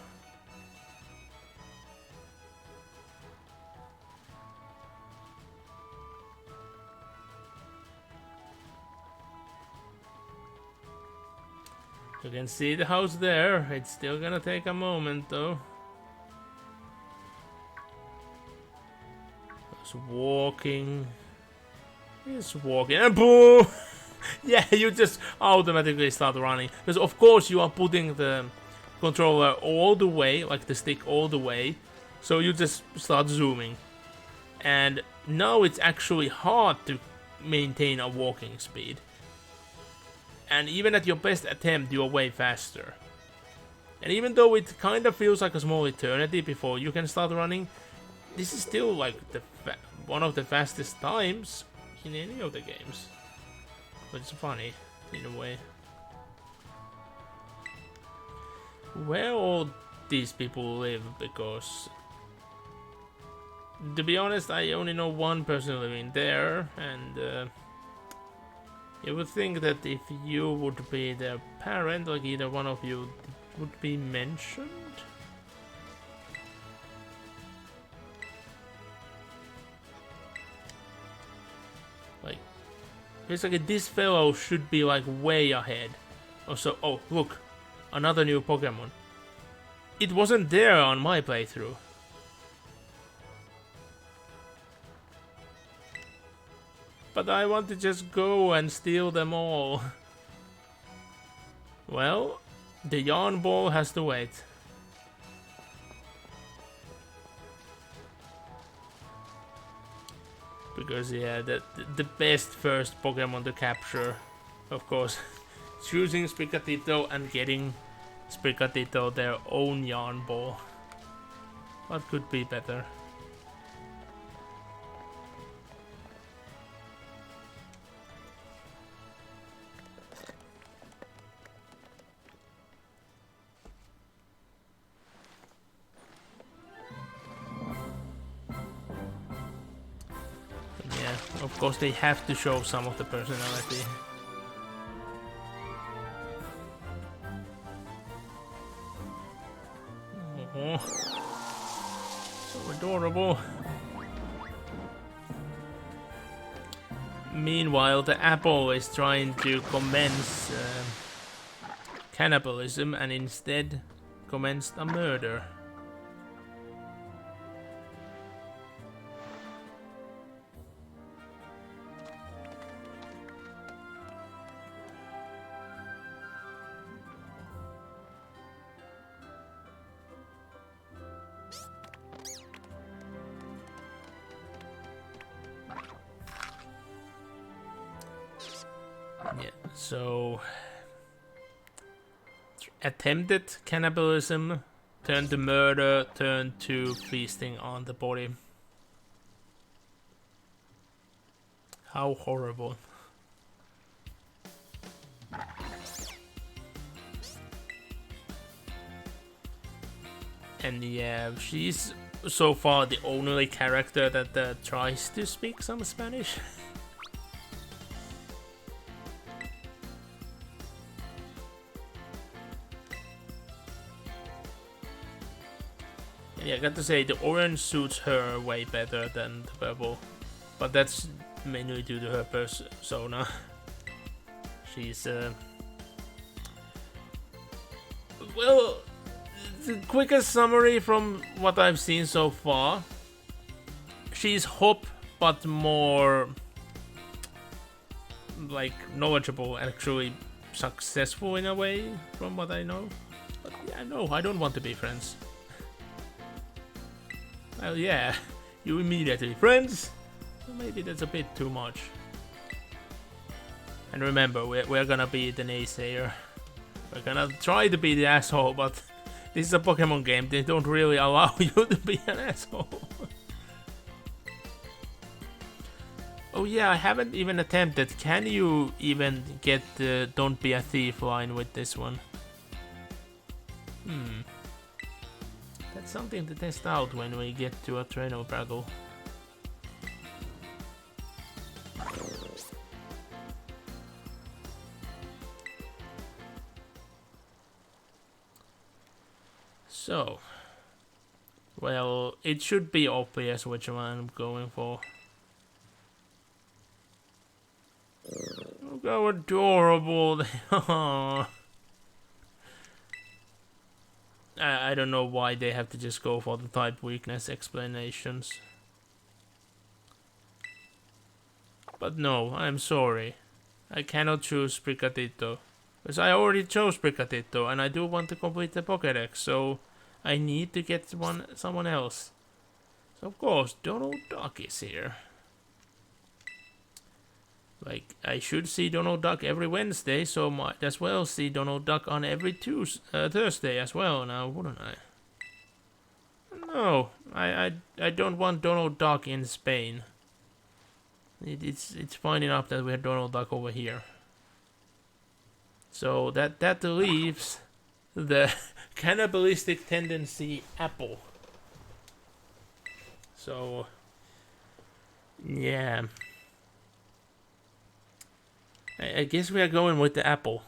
You can see the house there. It's still gonna take a moment though. Just walking. Just walking. And boom! Yeah, you just automatically start running. Because of course you are putting the controller all the way, like the stick all the way. So you just start zooming. And now it's actually hard to maintain a walking speed. And even at your best attempt, you're way faster. And even though it kind of feels like a small eternity before you can start running, this is still like one of the fastest times in any of the games. But it's funny, in a way. Where all these people live, because to be honest, I only know one person living there, and you would think that if you would be their parent, like either one of you, it would be mentioned. Like, it's like this fellow should be like way ahead. Also, oh look, another new Pokemon. It wasn't there on my playthrough. But I want to just go and steal them all. Well, the yarn ball has to wait. Because yeah, the best first Pokemon to capture, of course, choosing Sprigatito and getting Sprigatito their own yarn ball. What could be better? Of course, they have to show some of the personality. Oh, so adorable. Meanwhile, the apple is trying to commence cannibalism and instead commenced a murder. So, attempted cannibalism turned to murder, turned to feasting on the body. How horrible. And yeah, she's so far the only character that tries to speak some Spanish. Yeah, I got to say, the orange suits her way better than the purple. But that's mainly due to her persona. She's, well, the quickest summary from what I've seen so far. She's Hop, but more, like, knowledgeable, actually successful in a way, from what I know. But yeah, no, I don't want to be friends. Well, yeah, you immediately friends. Maybe that's a bit too much. And remember, we're gonna be the naysayer. We're gonna try to be the asshole, but this is a Pokemon game. They don't really allow you to be an asshole. Oh yeah, I haven't even attempted. Can you even get the "Don't be a thief" line with this one? That's something to test out when we get to a Trainer battle. So, well, it should be obvious which one I'm going for. Look how adorable they are. I don't know why they have to just go for the type weakness explanations. But no, I'm sorry. I cannot choose Sprigatito. Because I already chose Sprigatito and I do want to complete the Pokédex, so I need to get someone else. So of course, Donald Duck is here. Like, I should see Donald Duck every Wednesday, so might as well see Donald Duck on every Thursday as well now, wouldn't I? No, I don't want Donald Duck in Spain. It's fine enough that we have Donald Duck over here. So that leaves the cannibalistic tendency apple. So, yeah. I guess we are going with the apple.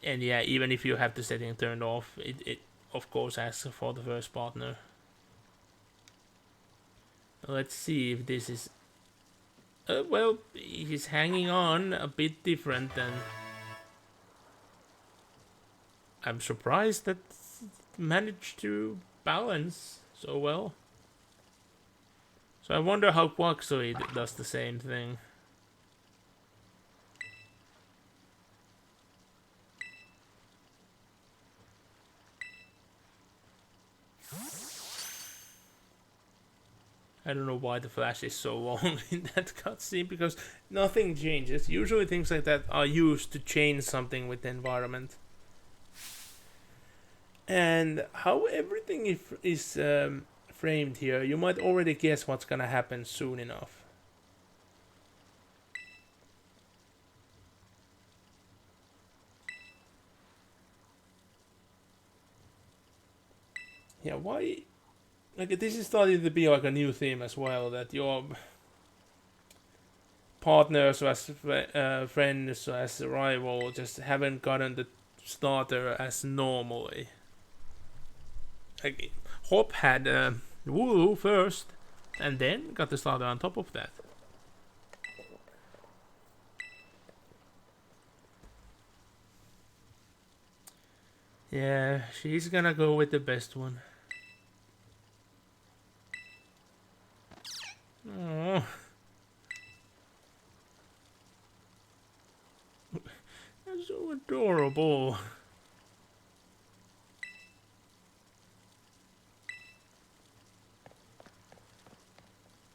And yeah, even if you have the setting turned off, it of course asks for the first partner. Let's see if this is... well, he's hanging on a bit different than... I'm surprised that it managed to balance so well. So I wonder how Quaxoid does the same thing. I don't know why the flash is so long in that cutscene, because nothing changes. Usually things like that are used to change something with the environment. And how everything is framed here, you might already guess what's gonna happen soon enough. Yeah, why... Like, this is starting to be like a new theme as well, that your partners as friends as a rival just haven't gotten the starter as normally. Like, Hop had WHOO first, and then got the starter on top of that. Yeah, she's gonna go with the best one. Oh. That's so adorable.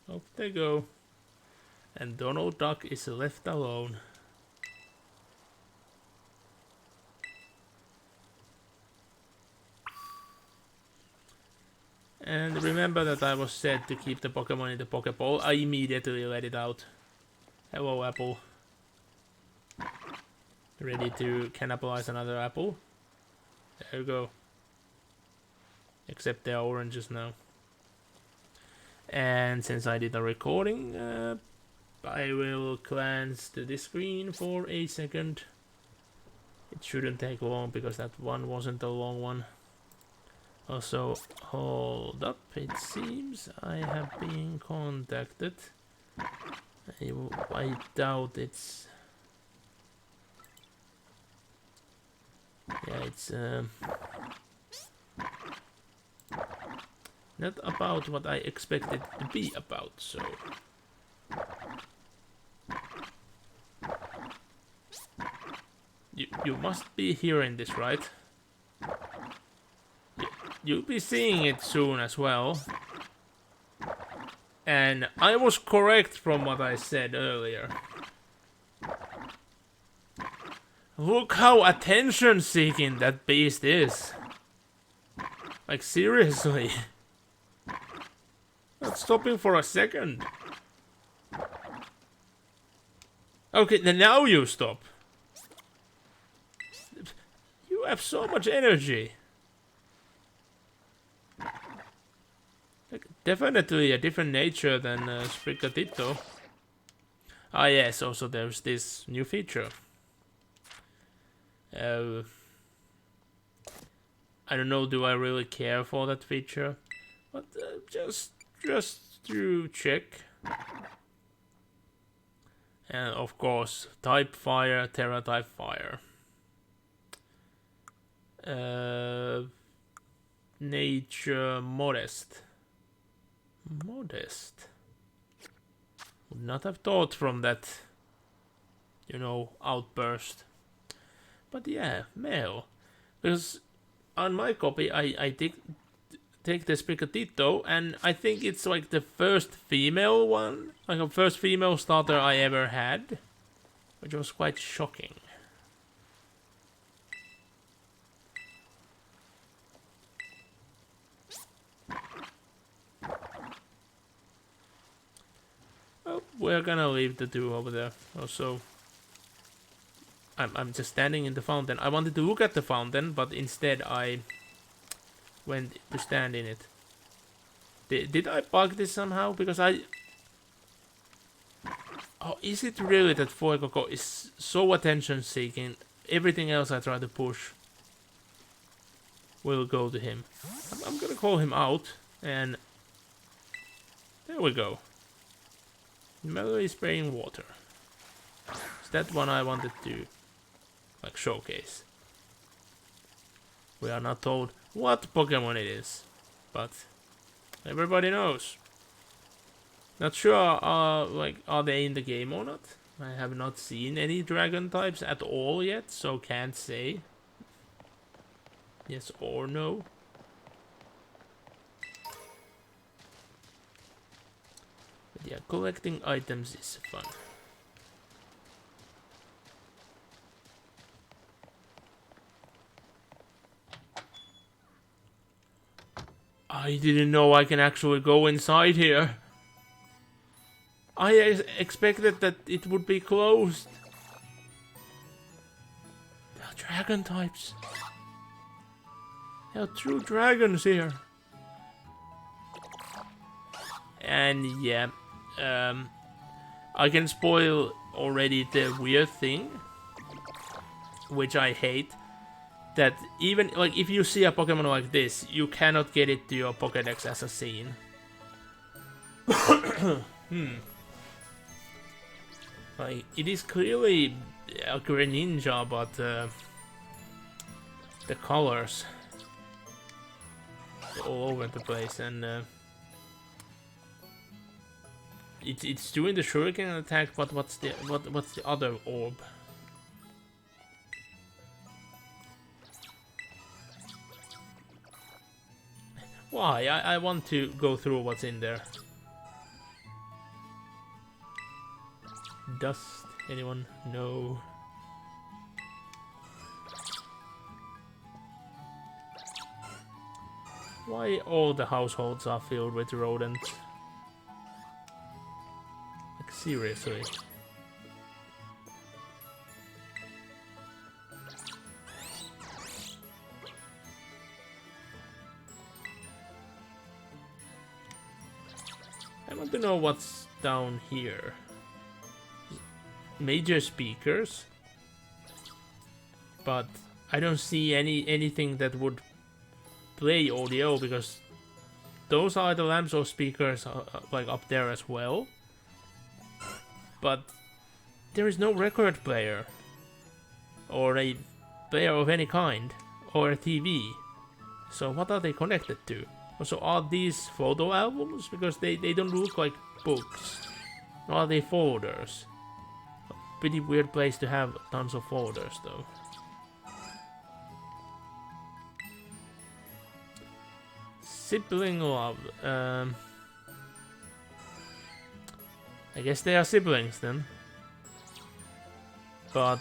Off they go. And Donald Duck is left alone. And remember that I was said to keep the Pokemon in the Pokeball. I immediately let it out. Hello, Apple. Ready to cannibalize another apple? There you go. Except they're oranges now. And since I did a recording, I will glance to this screen for a second. It shouldn't take long because that one wasn't a long one. Also, hold up, it seems I have been contacted. I doubt it's... Yeah, it's not about what I expected it to be about, so... You must be hearing this, right? You'll be seeing it soon as well. And I was correct from what I said earlier. Look how attention-seeking that beast is. Like, seriously. Not stopping for a second. Okay, then now you stop. You have so much energy. Like, definitely a different nature than Sprigatito. Ah yes, also there's this new feature. I don't know, do I really care for that feature? But just to check. And of course, type fire, Terra type fire. Nature modest. Modest. Would not have thought from that, you know, outburst. But yeah, male. Because on my copy, I take the Sprigatito, and I think it's like the first female one, like the first female starter I ever had, which was quite shocking. Well, we're gonna leave the two over there. Also, I'm just standing in the fountain. I wanted to look at the fountain, but instead I went to stand in it. Did I bug this somehow? Because I... Oh, is it really that Fuecoco is so attention-seeking? Everything else I try to push will go to him. I'm gonna call him out, and... There we go. Melody spraying water. Is that one I wanted to, like, showcase? We are not told what Pokemon it is, but everybody knows. Not sure, like, are they in the game or not? I have not seen any dragon types at all yet, so can't say yes or no. But yeah, collecting items is fun. I didn't know I can actually go inside here. I expected that it would be closed. There are dragon types. There are true dragons here. And yeah, I can spoil already the weird thing, which I hate. That even, like, if you see a Pokemon like this, you cannot get it to your Pokédex as a scene. Like, it is clearly a Greninja, but the colors are all over the place, and it's doing the Shuriken attack. But what's the other orb? Why? I want to go through what's in there. Dust? Anyone? No. Why all the households are filled with rodents? Like, seriously. I want to know what's down here. Major speakers, but I don't see anything that would play audio, because those are the lamps or speakers like up there as well. But there is no record player or a player of any kind or a TV. So what are they connected to? Also, are these photo albums? Because they don't look like books. Or are they folders? Pretty weird place to have tons of folders, though. Sibling love. I guess they are siblings then. But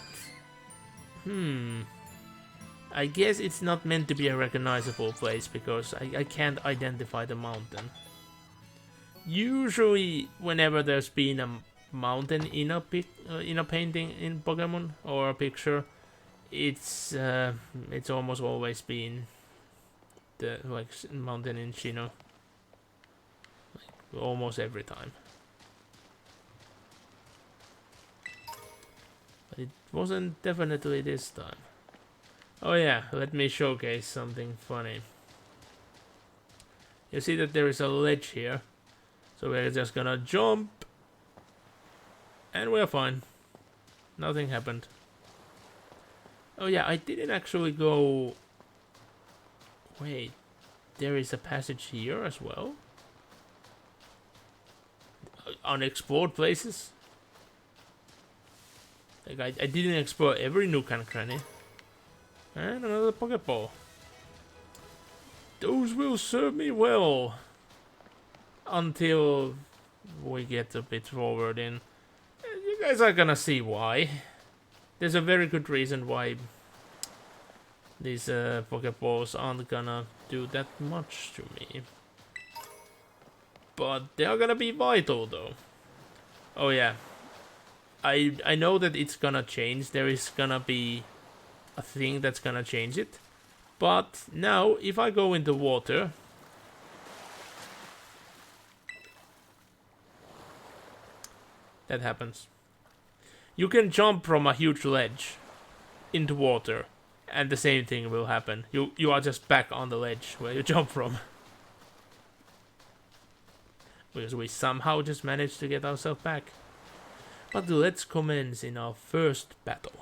I guess it's not meant to be a recognizable place, because I can't identify the mountain. Usually, whenever there's been a mountain in a painting in Pokemon or a picture, it's almost always been the mountain in Shino, like, almost every time. But it wasn't definitely this time. Oh yeah, let me showcase something funny. You see that there is a ledge here, so we're just gonna jump. And we're fine. Nothing happened. Oh yeah, I didn't actually go... Wait, there is a passage here as well? Unexplored places? Like, I didn't explore every nook and cranny. And another Pokeball. Those will serve me well. Until we get a bit forward in. You guys are gonna see why. There's a very good reason why these Pokeballs aren't gonna do that much to me. But they are gonna be vital, though. Oh yeah. I know that it's gonna change. There is gonna be a thing that's gonna change it. But now, if I go into water, that happens. You can jump from a huge ledge into water, and the same thing will happen. You are just back on the ledge where you jump from. Because we somehow just managed to get ourselves back. But let's commence in our first battle.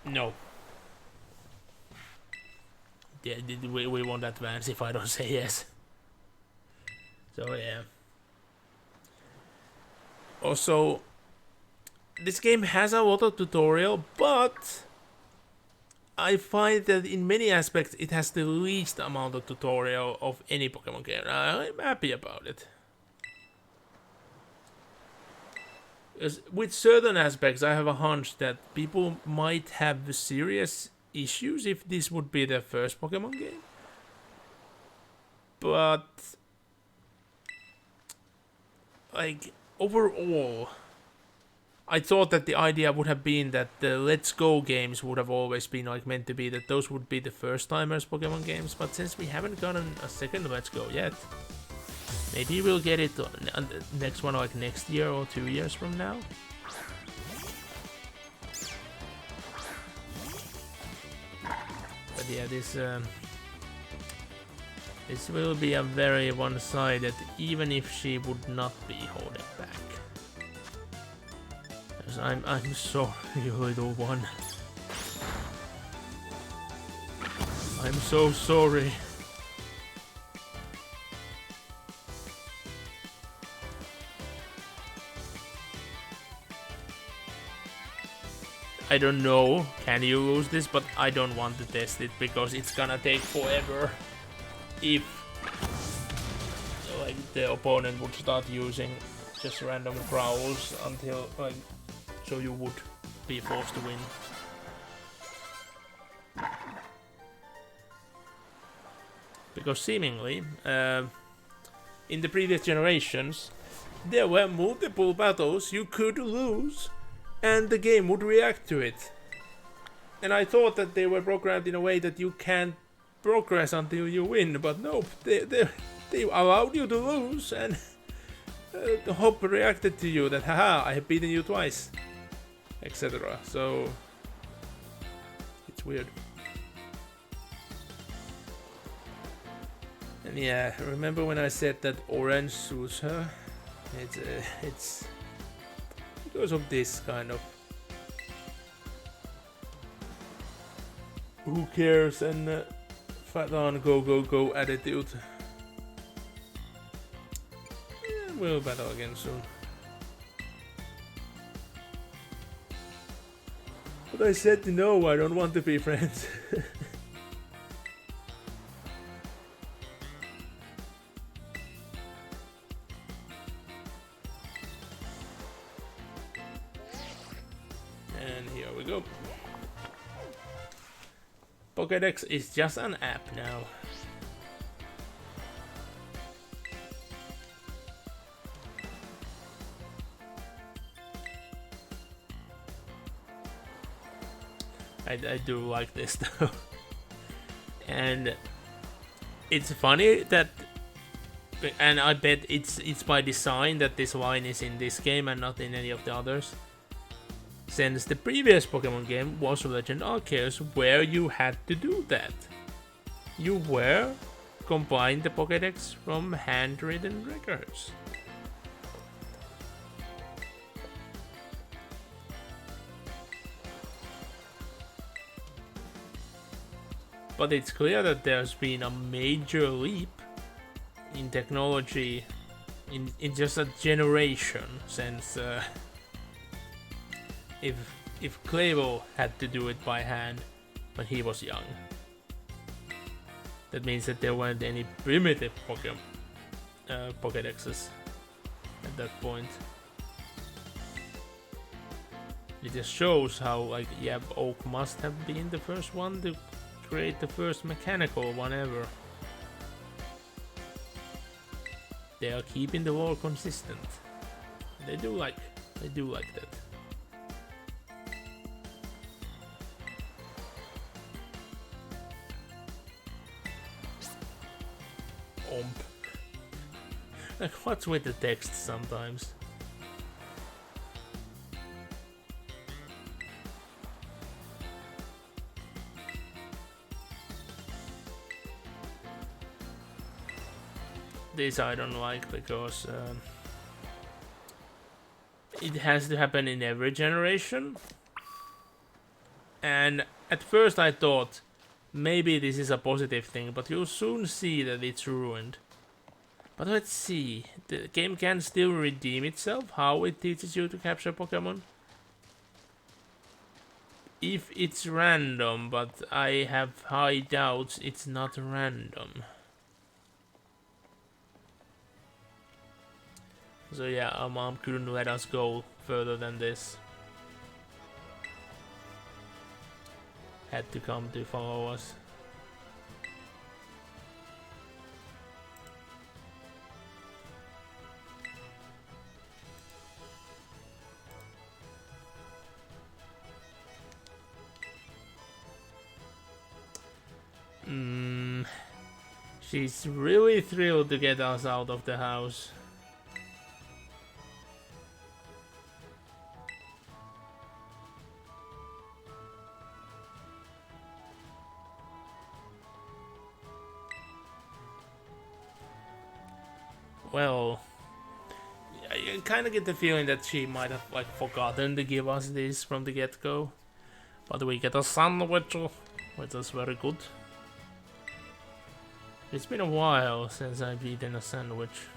No. Yeah, we won't advance if I don't say yes. So yeah. Also, this game has a lot of tutorial, but I find that in many aspects it has the least amount of tutorial of any Pokemon game. I'm happy about it. With certain aspects, I have a hunch that people might have serious issues if this would be their first Pokemon game. But, like, overall, I thought that the idea would have been that the Let's Go games would have always been like meant to be, that those would be the first timers Pokemon games. But since we haven't gotten a second Let's Go yet, maybe we'll get it on the next one like next year or 2 years from now. But yeah, this will be a very one-sided, even if she would not be holding back. Because I'm sorry, you little one. I'm so sorry. I don't know, can you lose this, but I don't want to test it because it's gonna take forever if like the opponent would start using just random growls until like so you would be forced to win. Because seemingly in the previous generations there were multiple battles you could lose and the game would react to it. And I thought that they were programmed in a way that you can't progress until you win, but nope, they allowed you to lose, and the Hop reacted to you that, haha, I have beaten you twice, etc. So, it's weird. And yeah, remember when I said that orange suits her? It's because of this kind of who cares and fat on go attitude. Yeah, we'll battle again soon. But I said no, I don't want to be friends. Pokédex is just an app now. I do like this though. And it's funny that, and I bet it's by design that this line is in this game and not in any of the others. Since the previous Pokemon game was Legend Arceus, where you had to do that. You were combine the Pokédex from handwritten records. But it's clear that there's been a major leap in technology in just a generation since if Clavo had to do it by hand when he was young, that means that there weren't any primitive Pokédexes at that point. It just shows how, like, yeah, Oak must have been the first one to create the first mechanical one ever. they are keeping the lore consistent. They do like that. Like, what's with the text sometimes? This I don't like because it has to happen in every generation. And at first I thought maybe this is a positive thing, but you'll soon see that it's ruined. But let's see, the game can still redeem itself, how it teaches you to capture Pokemon. If it's random, but I have high doubts it's not random. So yeah, our mom couldn't let us go further than this. Had to come to follow us. She's really thrilled to get us out of the house. Well, I kind of get the feeling that she might have like forgotten to give us this from the get-go. But we get a sandwich, which is very good. It's been a while since I've eaten a sandwich.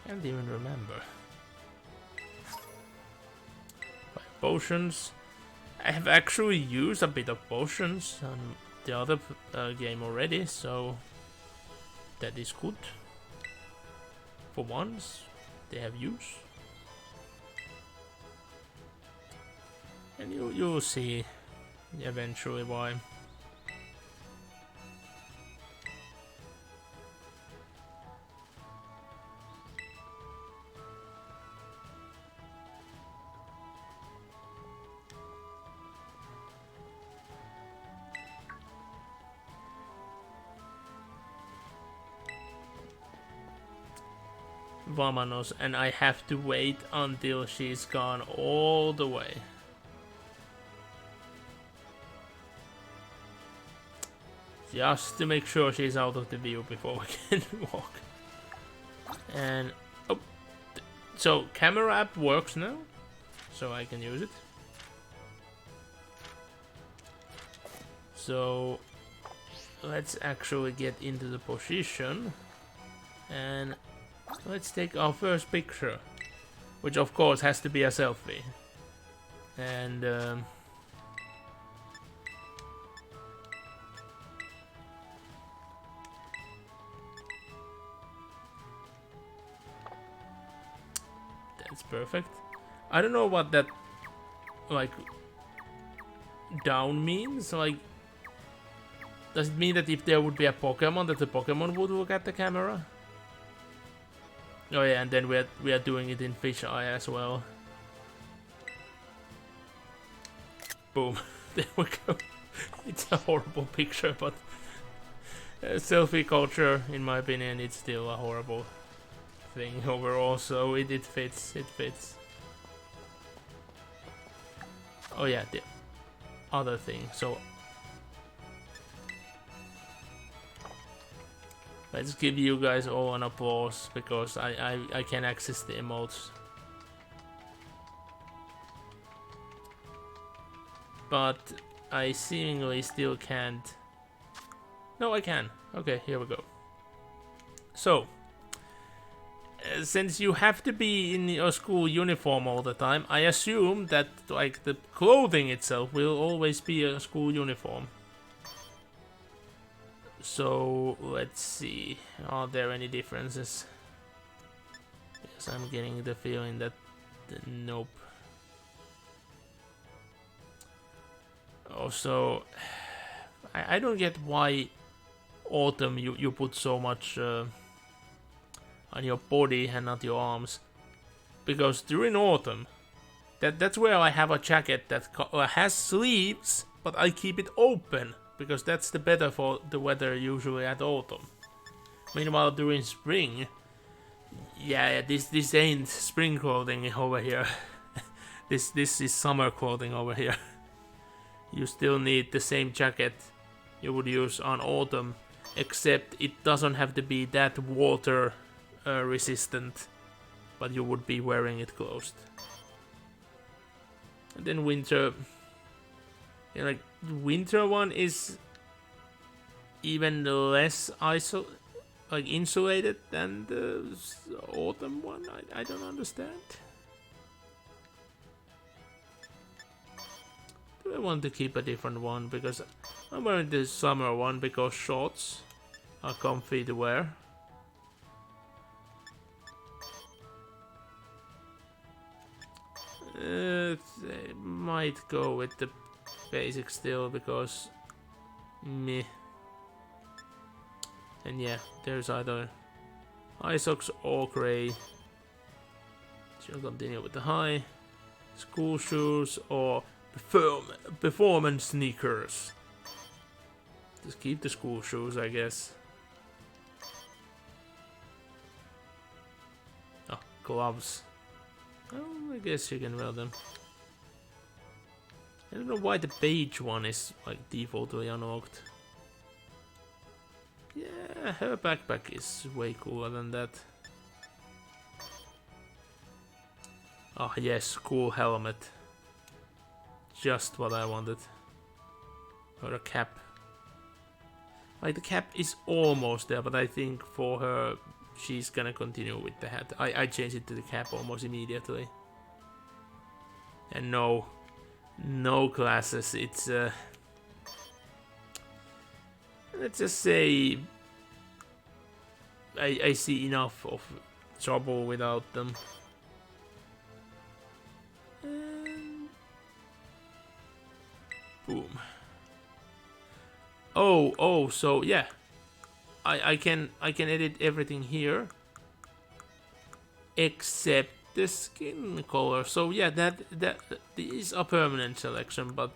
Can't even remember. 5 potions. I have actually used a bit of potions on the other game already, so that is good. For once, they have use. And you'll see eventually why. Vamanos, and I have to wait until she's gone all the way. Just to make sure she's out of the view before we can walk. And oh, so camera app works now, so I can use it. So let's actually get into the position and let's take our first picture, which of course has to be a selfie. And that's perfect. I don't know what that like down means. Like, does it mean that if there would be a Pokemon, that the Pokemon would look at the camera? Oh yeah, and then we are doing it in fisheye as well. Boom. There we go. It's a horrible picture, but selfie culture, in my opinion, it's still a horrible thing overall, so it fits. It fits. Oh yeah, the other thing. So let's give you guys all an applause because I can access the emotes. But I seemingly still can't. No, I can. Okay, here we go. So, since you have to be in your school uniform all the time, I assume that like the clothing itself will always be a school uniform. So let's see, are there any differences? Yes, I'm getting the feeling that nope. Also, I don't get why Autumn you put so much on your body and not your arms. Because during autumn, that's where I have a jacket that has sleeves, but I keep it open because that's the better for the weather usually at autumn. Meanwhile, during spring, yeah, this ain't spring clothing over here. This is summer clothing over here. You still need the same jacket you would use on autumn, except it doesn't have to be that water resistant, but you would be wearing it closed. And then winter, yeah, like winter one is even less insulated than the autumn one. I don't understand. Do I want to keep a different one? Because I'm wearing the summer one because shorts are comfy to wear. I might go with the basic still because meh. And yeah, there's either high socks or grey. Shall continue with the high. School shoes or performance sneakers. Just keep the school shoes, I guess. Oh, gloves. Oh, I guess you can wear them. I don't know why the beige one is like defaultly unlocked. Yeah, her backpack is way cooler than that. Oh yes, cool helmet. Just what I wanted. Or a cap. Like the cap is almost there, but I think for her she's gonna continue with the hat. I changed it to the cap almost immediately. And no glasses. It's let's just say I see enough of trouble without them. And boom. Oh, so yeah. I can edit everything here except the skin color. So yeah, that is a permanent selection, but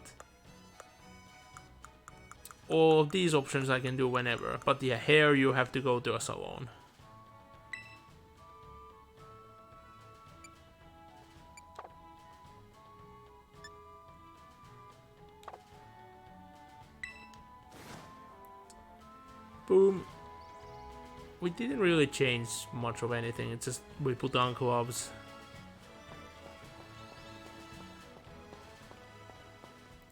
all of these options I can do whenever. But yeah, hair you have to go to a salon. Boom. We didn't really change much of anything, it's just we put on gloves.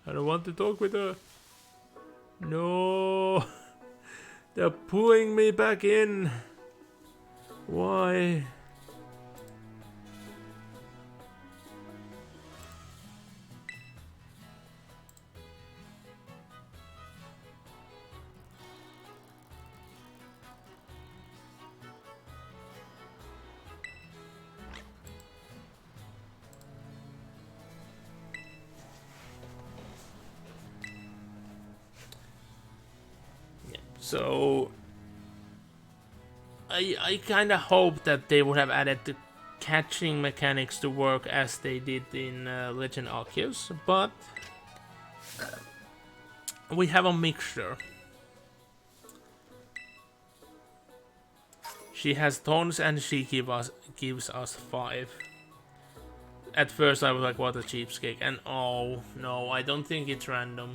I don't want to talk with her. No. They're pulling me back in. Why? So I kind of hope that they would have added the catching mechanics to work as they did in Legend Arceus, but we have a mixture. She has tons and she gives us 5. At first I was like, what a cheapskate, and oh no, I don't think it's random.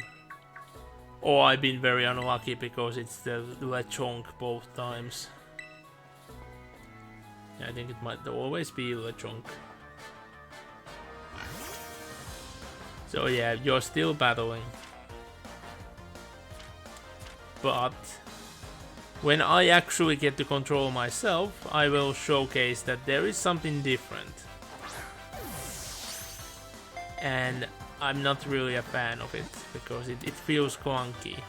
Or I've been very unlucky because it's the Lechonk both times. I think it might always be Lechonk. So yeah, you're still battling. But when I actually get to control myself, I will showcase that there is something different. And I'm not really a fan of it, because it feels clunky.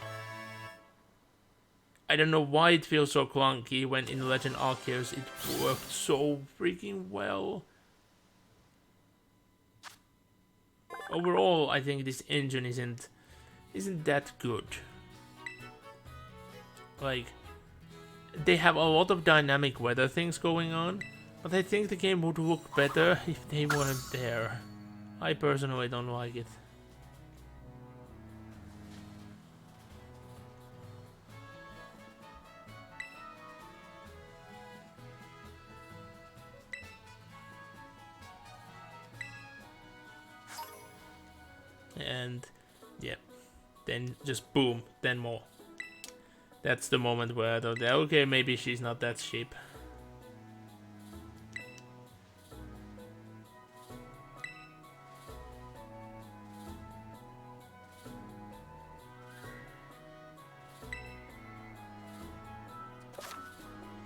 I don't know why it feels so clunky when in Legend Arceus it worked so freaking well. Overall, I think this engine isn't that good. Like, they have a lot of dynamic weather things going on, but I think the game would look better if they weren't there. I personally don't like it. And yeah, then just boom, 10 more. That's the moment where I thought, okay, maybe she's not that cheap.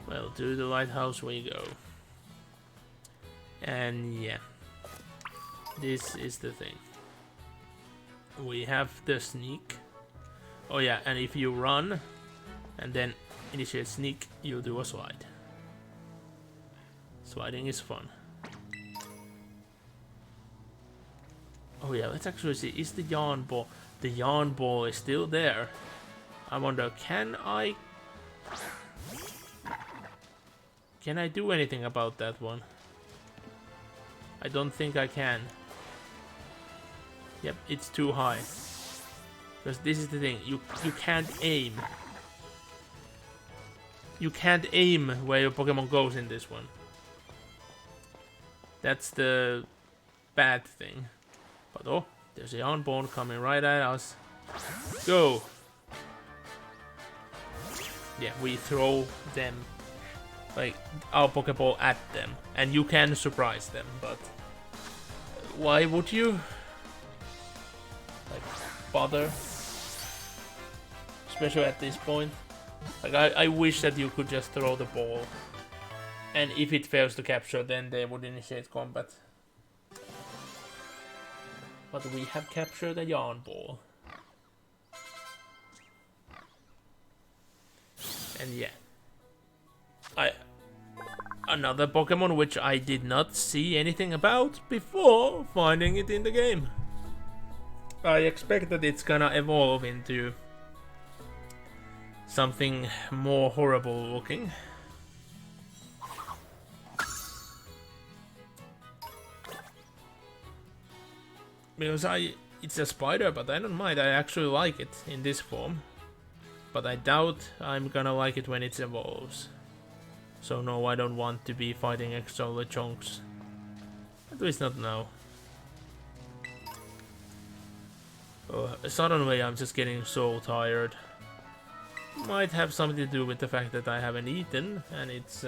Well, to the lighthouse we go. And yeah, this is the thing. We have the sneak. Oh yeah, and if you run and then initiate sneak, you do a slide. Sliding is fun. Oh yeah, let's actually see. Is the yarn ball? The yarn ball is still there. I wonder, can I do anything about that one? I don't think I can. Yep, it's too high. Because this is the thing, you can't aim. You can't aim where your Pokemon goes in this one. That's the bad thing. But oh, there's a Yarnborn coming right at us. Go! Yeah, we throw them, like, our Pokeball at them. And you can surprise them, but why would you? Like, bother? Especially at this point. Like, I wish that you could just throw the ball. And if it fails to capture, then they would initiate combat. But we have captured a yarn ball. And yeah. Another Pokemon which I did not see anything about before finding it in the game. I expect that it's gonna evolve into something more horrible looking. Because it's a spider, but I don't mind. I actually like it in this form. But I doubt I'm gonna like it when it evolves. So no, I don't want to be fighting extra Lechonks. At least not now. Oh, suddenly I'm just getting so tired. Might have something to do with the fact that I haven't eaten, and it's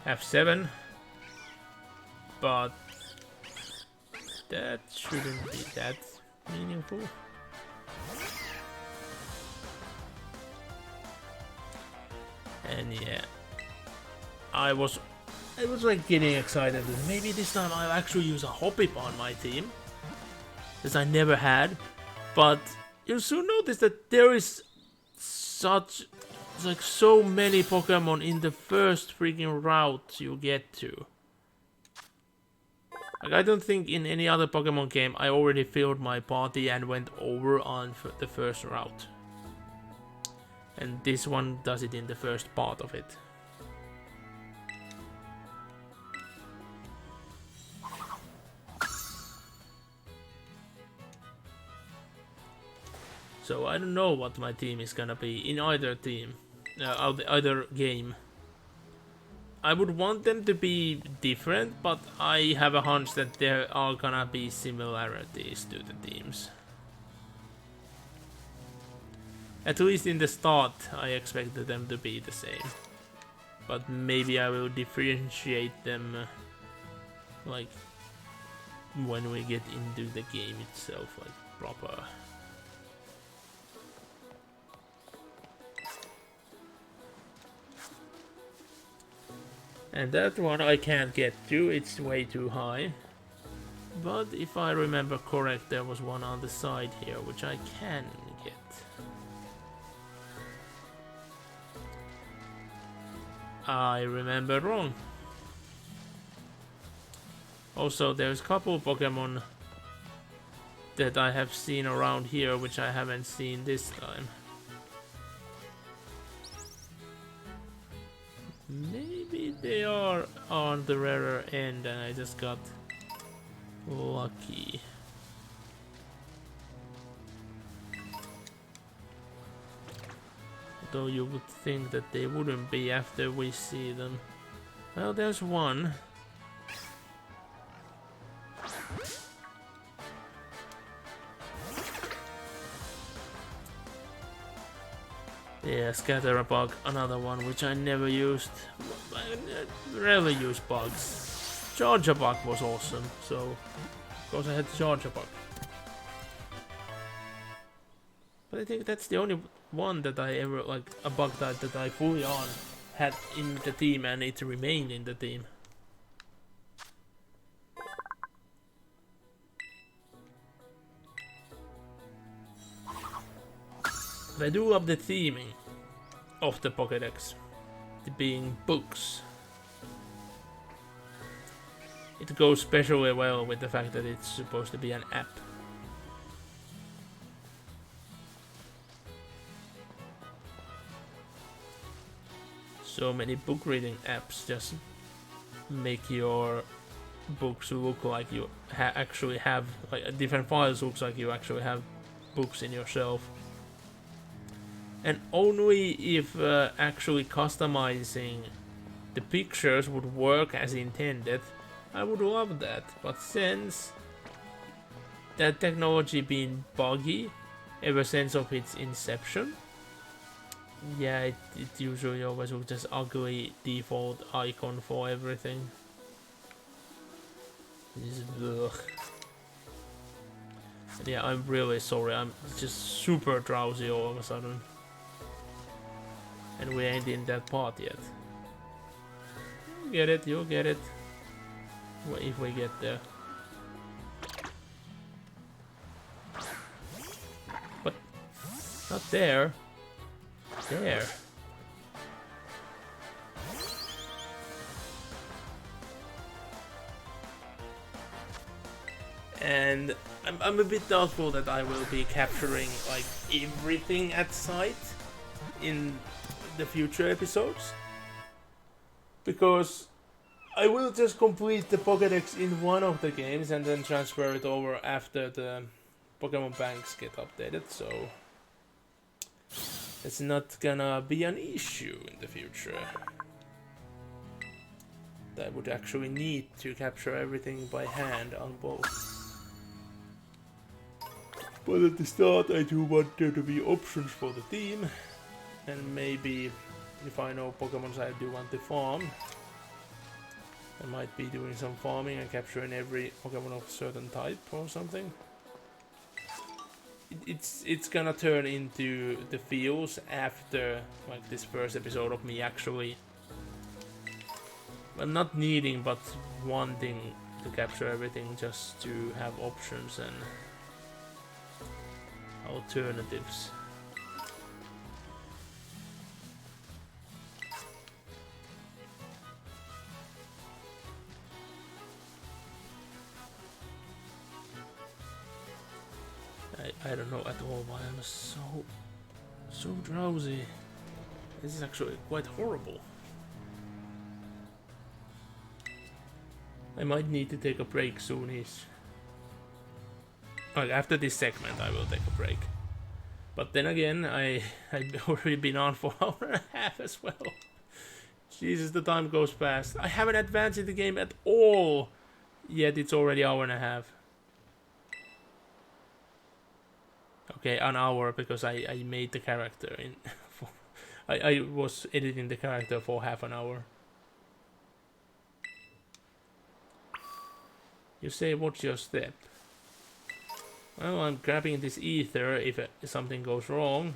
half 7. But that shouldn't be that meaningful. And yeah, I was like getting excited that maybe this time I'll actually use a Hoppip on my team, as I never had. But you'll soon notice that there is like so many Pokemon in the first freaking route you get to. Like, I don't think in any other Pokemon game I already filled my party and went over on the first route. And this one does it in the first part of it. So I don't know what my team is gonna be in either team, either game. I would want them to be different, but I have a hunch that there are gonna be similarities to the teams. At least in the start, I expected them to be the same. But maybe I will differentiate them, like, when we get into the game itself, like, proper. And that one I can't get to, it's way too high. But if I remember correct, there was one on the side here, which I can get. I remember wrong. Also, there's a couple Pokemon that I have seen around here, which I haven't seen this time. Maybe they are on the rarer end and I just got lucky. Though you would think that they wouldn't be after we see them. Well, there's one. Yeah, scatter bug, another one which I never used. I rarely use bugs. Charger bug was awesome, so of course I had charger bug. But I think that's the only one that I ever, like, a bug type that I fully on had in the team and it remained in the team. But I do love the theming of the Pokédex, it being books. It goes especially well with the fact that it's supposed to be an app. So many book reading apps just make your books look like you actually have, like different files looks like you actually have books in your shelf. And only if actually customizing the pictures would work as intended, I would love that. But since that technology been buggy ever since of its inception, yeah, it usually always looks just ugly default icon for everything. Ugh. Yeah, I'm really sorry, I'm just super drowsy all of a sudden. And we ain't in that part yet. You'll get it. If we get there. But not there. There. And I'm a bit doubtful that I will be capturing like everything at sight in the future episodes, because I will just complete the Pokédex in one of the games and then transfer it over after the Pokemon banks get updated, so it's not gonna be an issue in the future. I would actually need to capture everything by hand on both. But at the start I do want there to be options for the team. And maybe if I know Pokemons I do want to farm, I might be doing some farming and capturing every Pokemon of a certain type or something. It's gonna turn into the feels after like this first episode of me actually, well, not needing but wanting to capture everything just to have options and alternatives. I don't know at all why I'm so drowsy. This is actually quite horrible. I might need to take a break soonish. Like after this segment I will take a break. But then again, I've already been on for an hour and a half as well. Jesus, the time goes fast. I haven't advanced in the game at all, yet it's already an hour and a half. Okay, an hour because I made the character in. I was editing the character for half an hour. You say, what's your step? Well, I'm grabbing this ether if something goes wrong.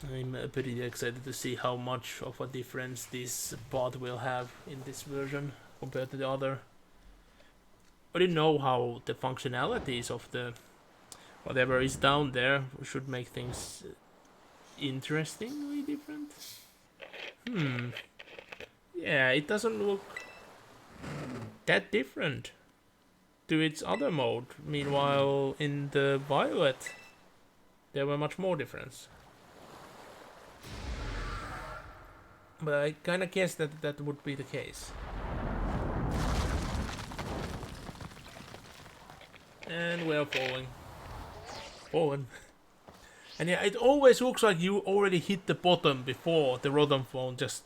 I'm pretty excited to see how much of a difference this pod will have in this version compared to the other. I didn't know how the functionalities of the whatever is down there should make things interestingly different. Yeah, it doesn't look that different, to its other mode. Meanwhile, in the Violet, there were much more difference. But I kind of guessed that that would be the case. And we're falling. Fallen. And yeah, it always looks like you already hit the bottom before the Rotom Phone just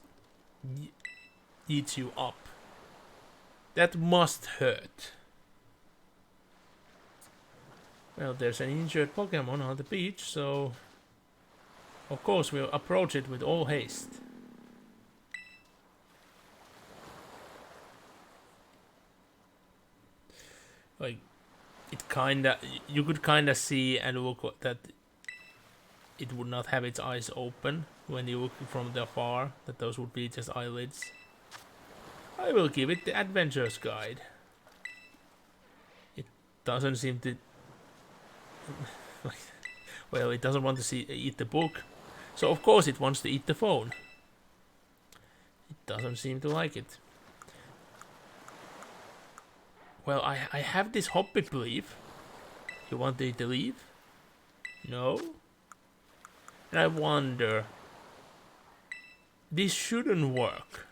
eats you up. That must hurt. Well, there's an injured Pokemon on the beach, so of course we'll approach it with all haste. Like, it kinda, you could kinda see and look that it would not have its eyes open when you look from the far, that those would be just eyelids. I will give it the Adventurer's Guide. It doesn't seem to... well, it doesn't want to eat the book, so of course it wants to eat the phone. It doesn't seem to like it. Well, I have this Hoppip leaf. You want it to leave? No? And I wonder... this shouldn't work.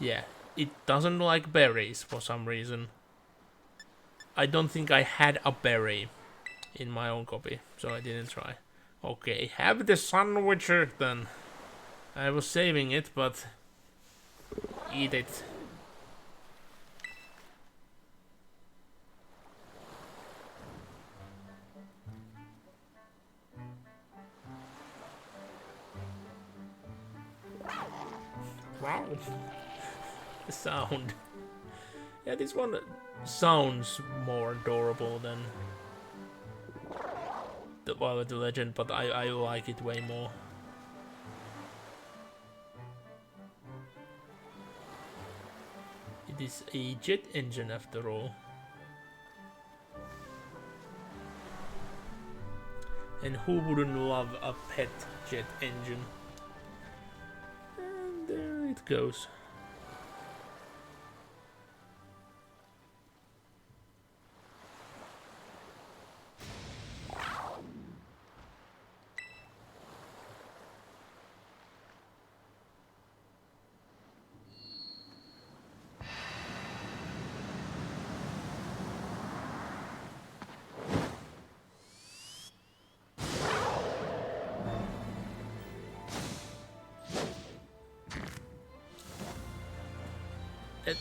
Yeah, it doesn't like berries for some reason. I don't think I had a berry in my own copy, so I didn't try. Okay, have the Sandwicher then. I was saving it, but... eat it. Wow. The sound. Yeah, this one sounds more adorable than the Violet Legend, but I like it way more. It is a jet engine after all. And who wouldn't love a pet jet engine? And there it goes.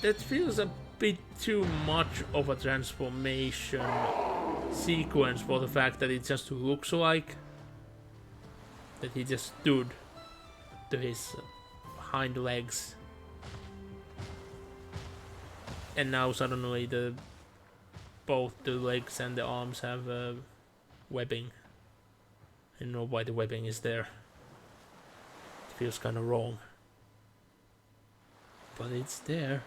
That feels a bit too much of a transformation sequence for the fact that it just looks like that he just stood to his hind legs and now suddenly both the legs and the arms have webbing. I don't know why the webbing is there. It feels kind of wrong, but it's there.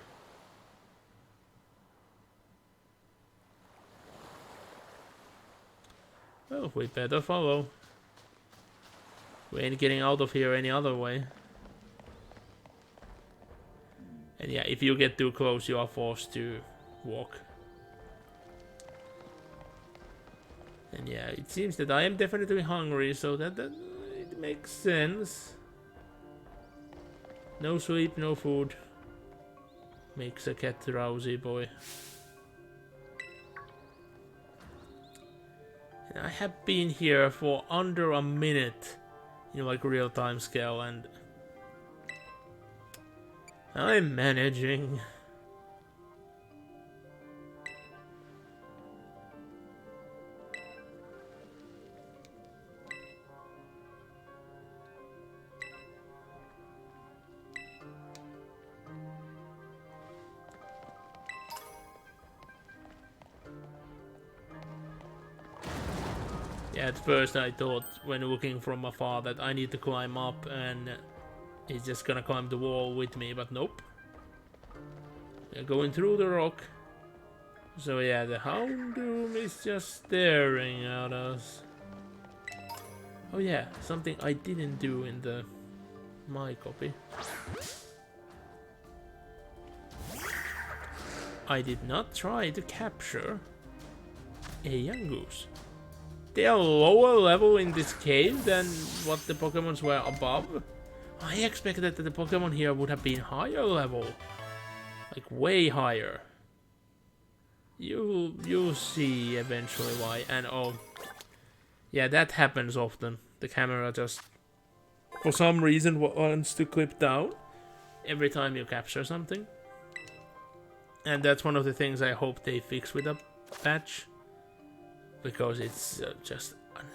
Well, we better follow. We ain't getting out of here any other way. And yeah, if you get too close, you are forced to walk. And yeah, it seems that I am definitely hungry, so that it makes sense. No sleep, no food. Makes a cat drowsy, boy. I have been here for under a minute in like real time scale, and I'm managing. At first I thought when looking from afar that I need to climb up and he's just gonna climb the wall with me, but nope. We're going through the rock. So yeah, the Houndoom is just staring at us. Oh yeah, something I didn't do in my copy. I did not try to capture a Yangoose. They are lower level in this cave than what the Pokemons were above. I expected that the Pokemon here would have been higher level. Like way higher. You'll see eventually why. And oh, yeah, that happens often. The camera just, for some reason, wants to clip down every time you capture something. And that's one of the things I hope they fix with a patch. Because it's just annoying.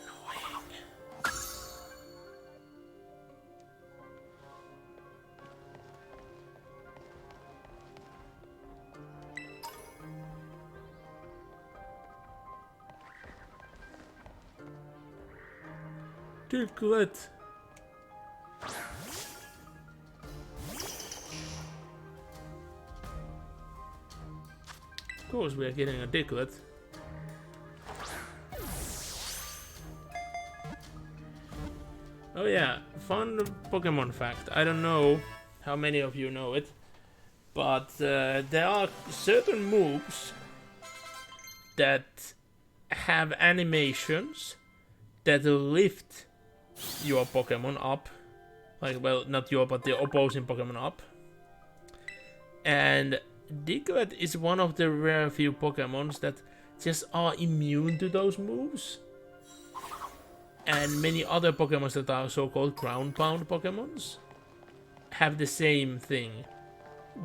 Diglett. Of course we are getting a Diglett. Oh yeah, fun Pokemon fact. I don't know how many of you know it, but there are certain moves that have animations that lift your Pokemon up. Like, well, not your, but the opposing Pokemon up. And Diglett is one of the rare few Pokemons that just are immune to those moves. And many other Pokemons that are so-called ground pound Pokemons have the same thing.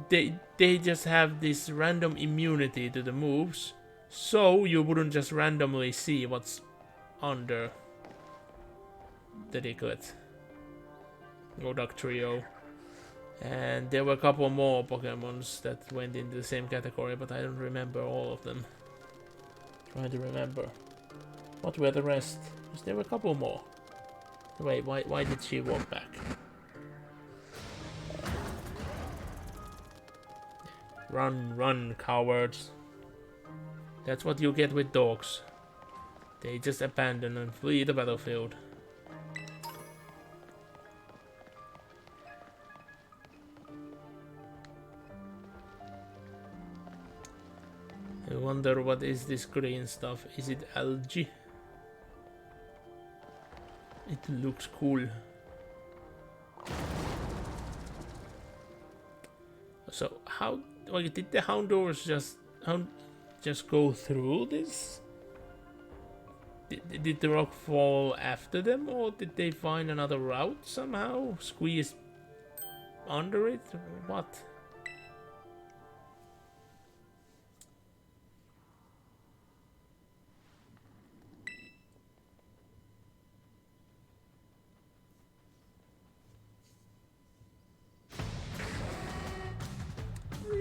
They just have this random immunity to the moves, so you wouldn't just randomly see what's under the Diglett. Golduck Trio. And there were a couple more Pokemons that went into the same category, but I don't remember all of them. Trying to remember. What were the rest? There were a couple more. Wait, why did she walk back? Run, cowards. That's what you get with dogs. They just abandon and flee the battlefield. I wonder what is this green stuff. Is it algae? It looks cool. So how, like, did the Houndours just go through this? Did the rock fall after them, or did they find another route somehow? Squeeze under it? What?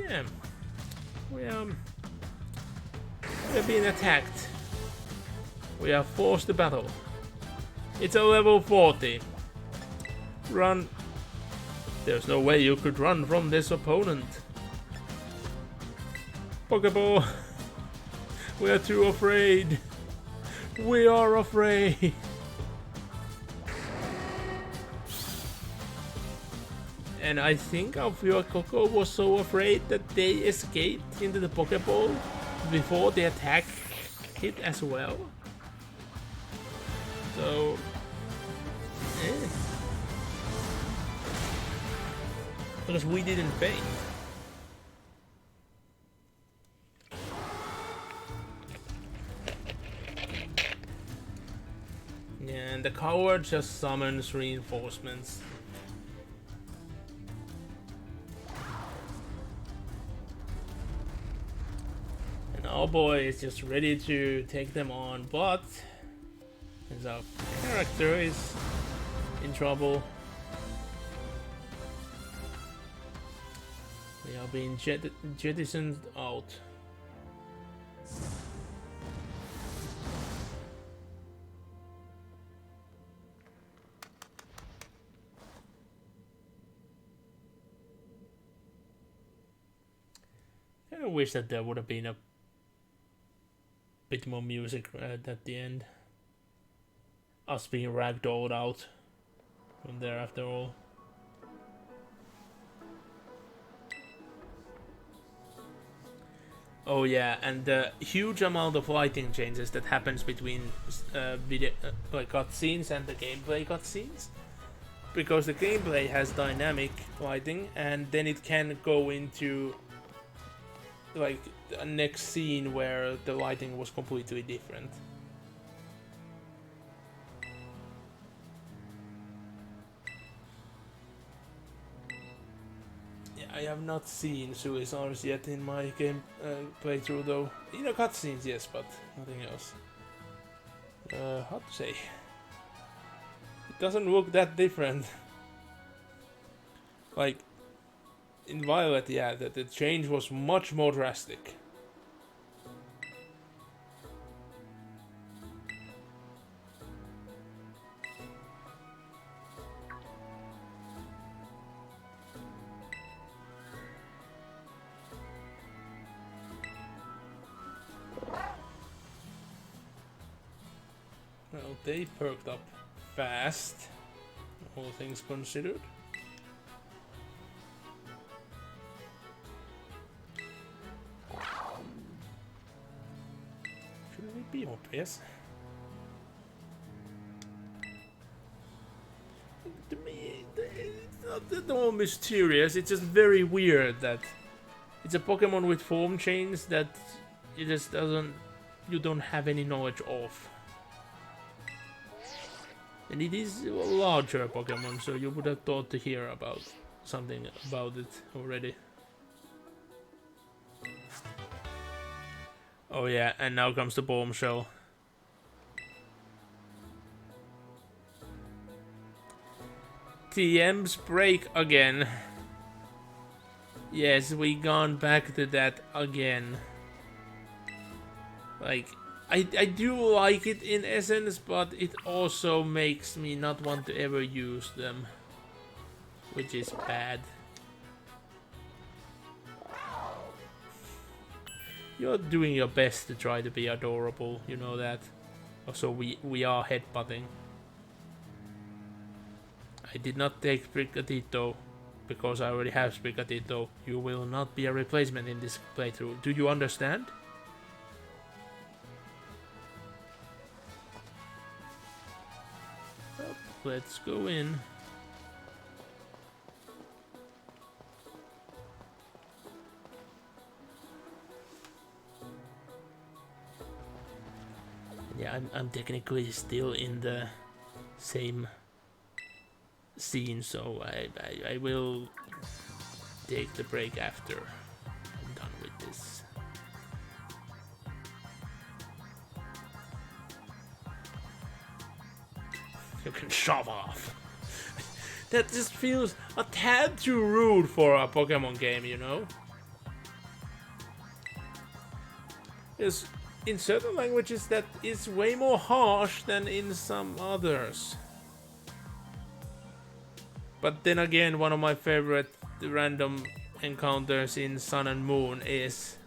Yeah. We're being attacked. We are forced to battle. It's a level 40. Run. There's no way you could run from this opponent. Pokeball. We are too afraid. We are afraid. And I think Alfio Coco was so afraid that they escaped into the Pokeball before the attack hit as well. So, because we didn't faint. Yeah, and the coward just summons reinforcements. Our boy is just ready to take them on, but since our character is in trouble, we are being jettisoned out. I wish that there would have been a bit more music at the end. Us being ragdolled out from there after all. Oh yeah, and the huge amount of lighting changes that happens between video cutscenes and the gameplay cutscenes, because the gameplay has dynamic lighting, and then it can go into like a next scene where the lighting was completely different. I have not seen suicides yet in my game playthrough though. In the cutscenes, yes, but nothing else. How to say? It doesn't look that different. Like, in Violet, yeah, the change was much more drastic. Well, they perked up fast, all things considered. Shouldn't it be obvious? To me, it's not at all mysterious, it's just very weird that it's a Pokemon with form change that it just doesn't, you don't have any knowledge of. And it is a larger Pokemon, so you would have thought to hear about something about it already. Oh yeah, and now comes the bombshell. TM's break again. Yes, we gone back to that again. Like, I do like it in essence, but it also makes me not want to ever use them, which is bad. You're doing your best to try to be adorable, you know that. Also, we are headbutting. I did not take Sprigatito because I already have Sprigatito. You will not be a replacement in this playthrough. Do you understand? Let's go in. Yeah, I'm technically still in the same scene, so I will take the break after I'm done with this. You can shove off. That just feels a tad too rude for a Pokemon game, you know? Because in certain languages that is way more harsh than in some others. But then again, one of my favorite random encounters in Sun and Moon is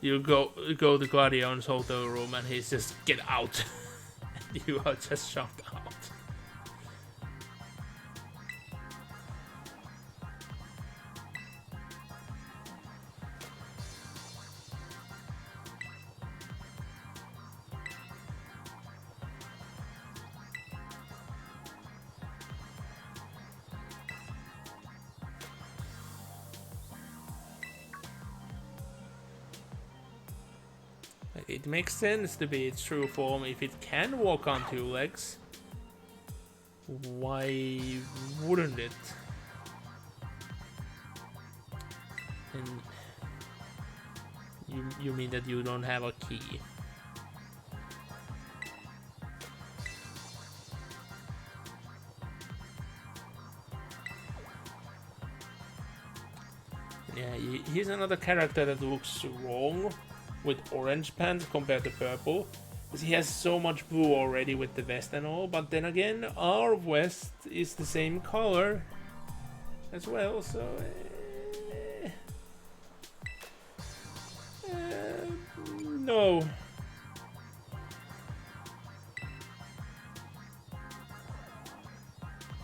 you go to Gladion's hotel room and he's just, get out. And you are just shoved out. It makes sense to be its true form if it can walk on two legs. Why wouldn't it? And you mean that you don't have a key? Yeah, he's another character that looks wrong with orange pants compared to purple, because he has so much blue already with the vest and all. But then again, our vest is the same color as well, so no.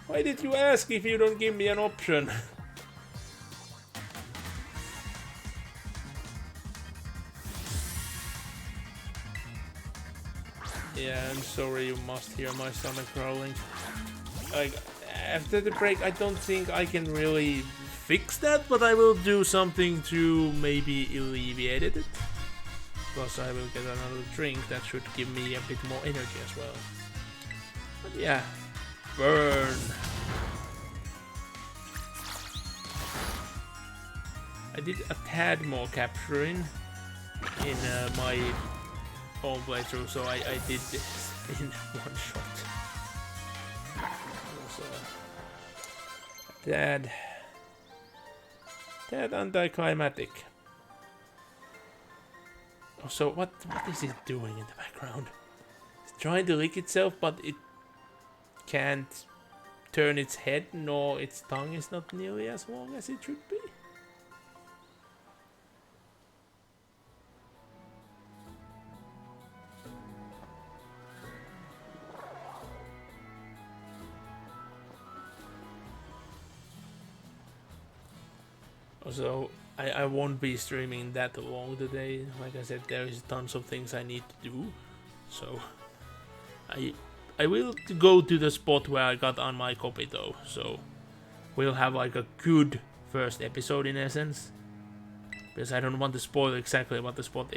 Why did you ask if you don't give me an option? Yeah, I'm sorry, you must hear my stomach growling. Like, after the break, I don't think I can really fix that, but I will do something to maybe alleviate it. Plus, I will get another drink that should give me a bit more energy as well. But yeah, burn. I did a tad more capturing in my own playthrough, so I did this in one shot. So, tad anticlimactic. So what is it doing in the background? It's trying to lick itself, but it can't turn its head, nor its tongue is not nearly as long as it should be. Also, I won't be streaming that long today. Like I said, there is tons of things I need to do. So I will go to the spot where I got on my copy though. So we'll have like a good first episode in essence. Because I don't want to spoil exactly what the spot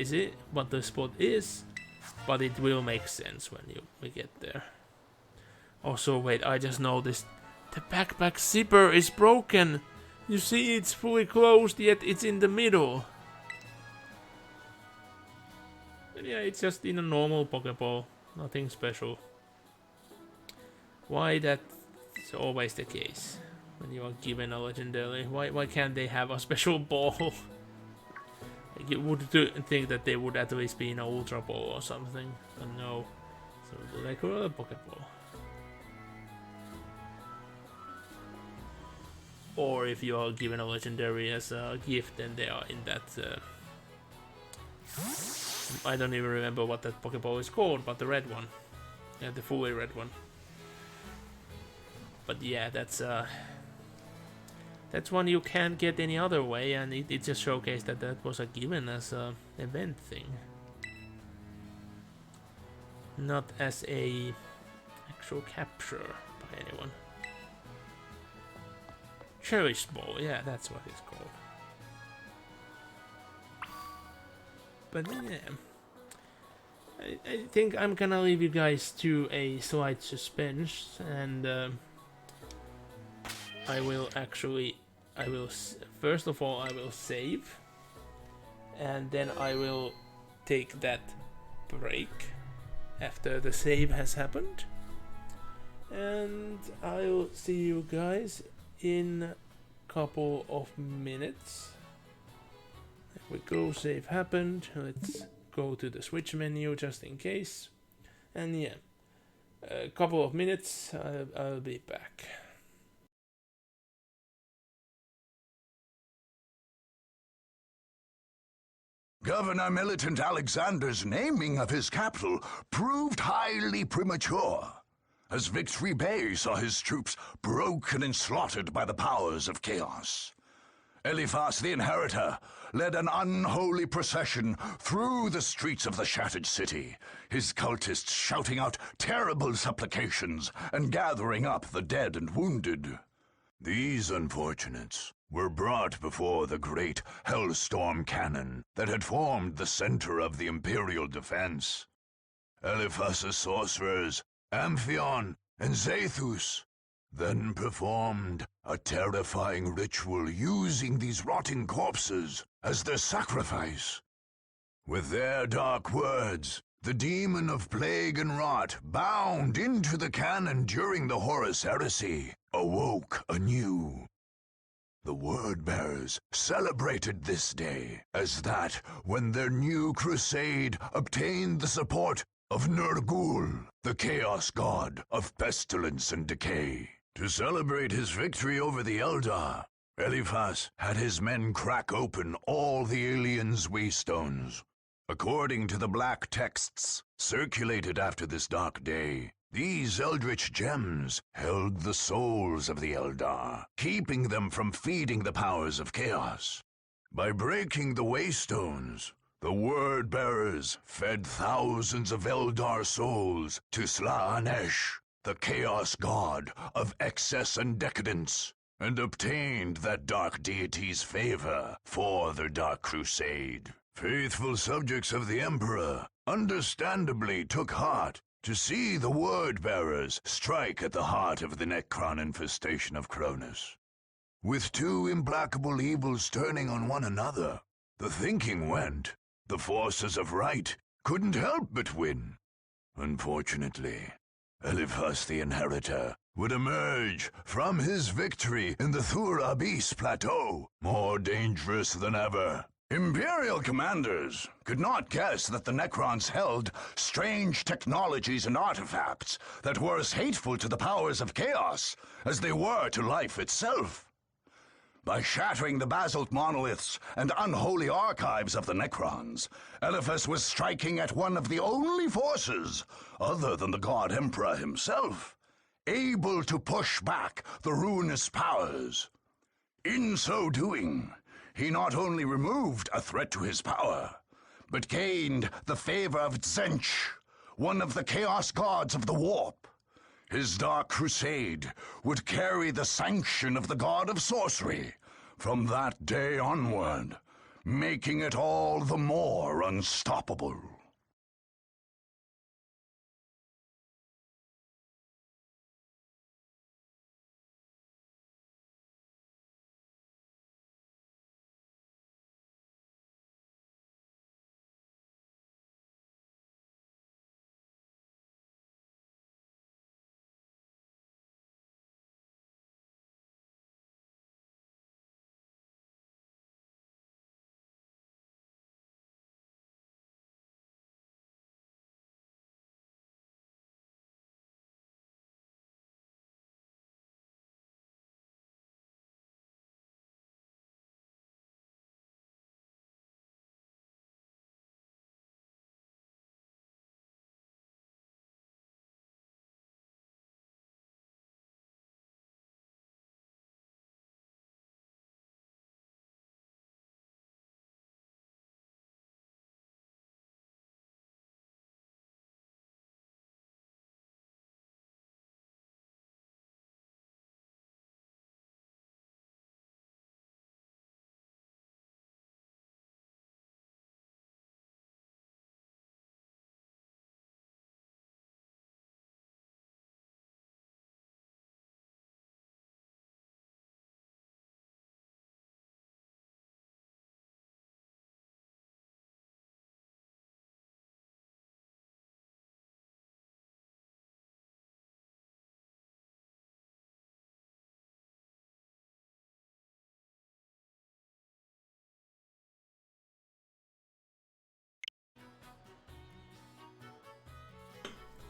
is, but it will make sense when we get there. Also, wait, I just noticed the backpack zipper is broken. You see, it's fully closed, yet it's in the middle. But yeah, it's just in a normal Pokeball. Nothing special. Why that's always the case when you are given a legendary? Why can't they have a special ball? Like you would think that they would at least be in an Ultra Ball or something. But no. So the regular Pokeball. Or if you are given a legendary as a gift, then they are in that. I don't even remember what that Pokeball is called, but the red one. Yeah, the fully red one. But yeah, that's one you can't get any other way, and it just showcased that was a given as a event thing. Not as a actual capture by anyone. Cherish Ball, yeah, that's what it's called. But yeah, I think I'm gonna leave you guys to a slight suspense, and first of all, I will save, and then I will take that break after the save has happened, and I'll see you guys in a couple of minutes. There we go, save happened. Let's go to the Switch menu just in case. And yeah, a couple of minutes, I'll be back. Governor Militant Alexander's naming of his capital proved highly premature, as Victory Bay saw his troops broken and slaughtered by the powers of chaos. Eliphas the Inheritor led an unholy procession through the streets of the shattered city, his cultists shouting out terrible supplications and gathering up the dead and wounded. These unfortunates were brought before the great Hellstorm cannon that had formed the center of the Imperial defense. Eliphas's sorcerers, Amphion and Zethus, then performed a terrifying ritual using these rotting corpses as their sacrifice. With their dark words, the demon of plague and rot, bound into the cannon during the Horus Heresy, awoke anew. The word-bearers celebrated this day as that when their new crusade obtained the support of Ner'gul, the Chaos God of pestilence and decay. To celebrate his victory over the Eldar, Eliphas had his men crack open all the aliens' waystones. According to the black texts circulated after this dark day, these eldritch gems held the souls of the Eldar, keeping them from feeding the powers of chaos. By breaking the waystones, The word-bearers fed thousands of Eldar souls to Slaanesh, the chaos god of excess and decadence, and obtained that dark deity's favor for their dark crusade. Faithful subjects of the Emperor understandably took heart to see the word-bearers strike at the heart of the Necron infestation of Cronus. With two implacable evils turning on one another, the thinking went, the forces of right couldn't help but win. Unfortunately, Eliphas the Inheritor would emerge from his victory in the Thur Abyss Plateau more dangerous than ever. Imperial commanders could not guess that the Necrons held strange technologies and artifacts that were as hateful to the powers of chaos as they were to life itself. By shattering the basalt monoliths and unholy archives of the Necrons, Eliphas was striking at one of the only forces, other than the God Emperor himself, able to push back the ruinous powers. In so doing, he not only removed a threat to his power, but gained the favor of Tzeentch, one of the chaos gods of the warp. His dark crusade would carry the sanction of the god of sorcery from that day onward, making it all the more unstoppable.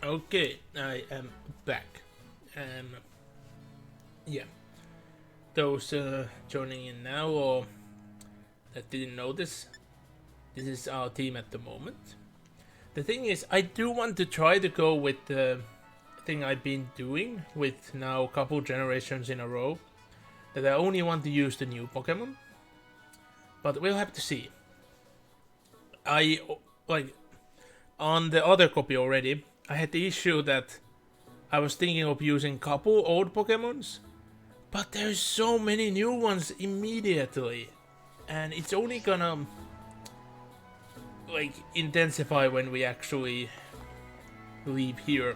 Okay, I am back. Um, yeah, those joining in now or that didn't notice, this is our team at the moment. The thing is, I do want to try to go with the thing I've been doing with now a couple generations in a row, that I only want to use the new Pokemon, but we'll have to see. I, like, on the other copy already, I had the issue that I was thinking of using couple old Pokemons, but there's so many new ones immediately, and it's only gonna like intensify when we actually leave here.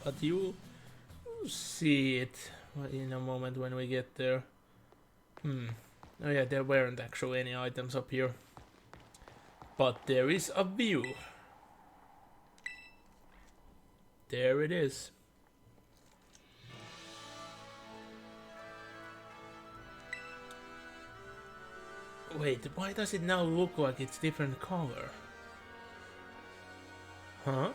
But you'll see it in a moment when we get there. Oh yeah, there weren't actually any items up here, but there is a view. There it is. Wait, why does it now look like it's different color? Huh?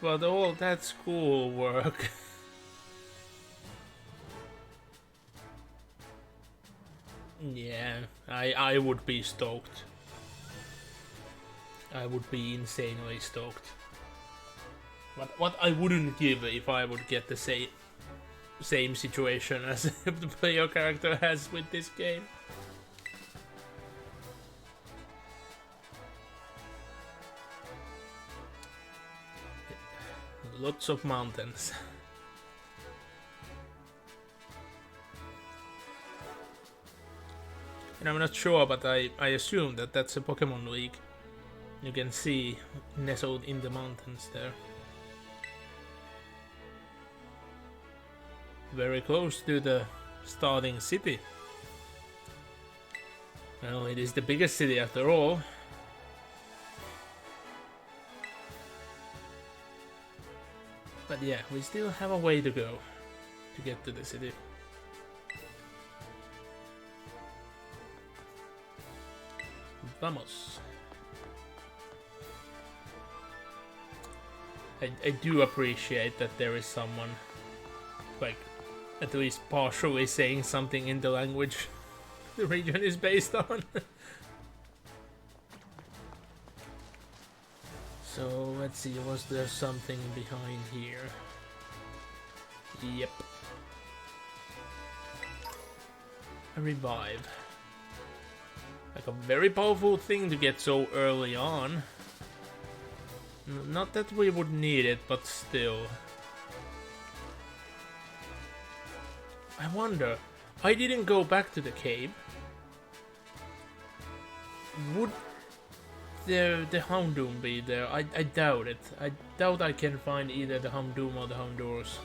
But all that school work. Yeah, I would be stoked. I would be insanely stoked. What I wouldn't give if I would get the same situation as the player character has with this game. lots of mountains. And I'm not sure, but I assume that that's a Pokemon League. You can see nestled in the mountains there. Very close to the starting city. Well, it is the biggest city after all. But yeah, we still have a way to go to get to the city. Vamos. I do appreciate that there is someone, like, at least partially saying something in the language the region is based on. So let's see, was there something behind here? Yep. A revive. Like a very powerful thing to get so early on. Not that we would need it, but still. I wonder, I didn't go back to the cave. Would the Houndoom be there? I doubt it. I doubt I can find either the Houndoom or the Houndours.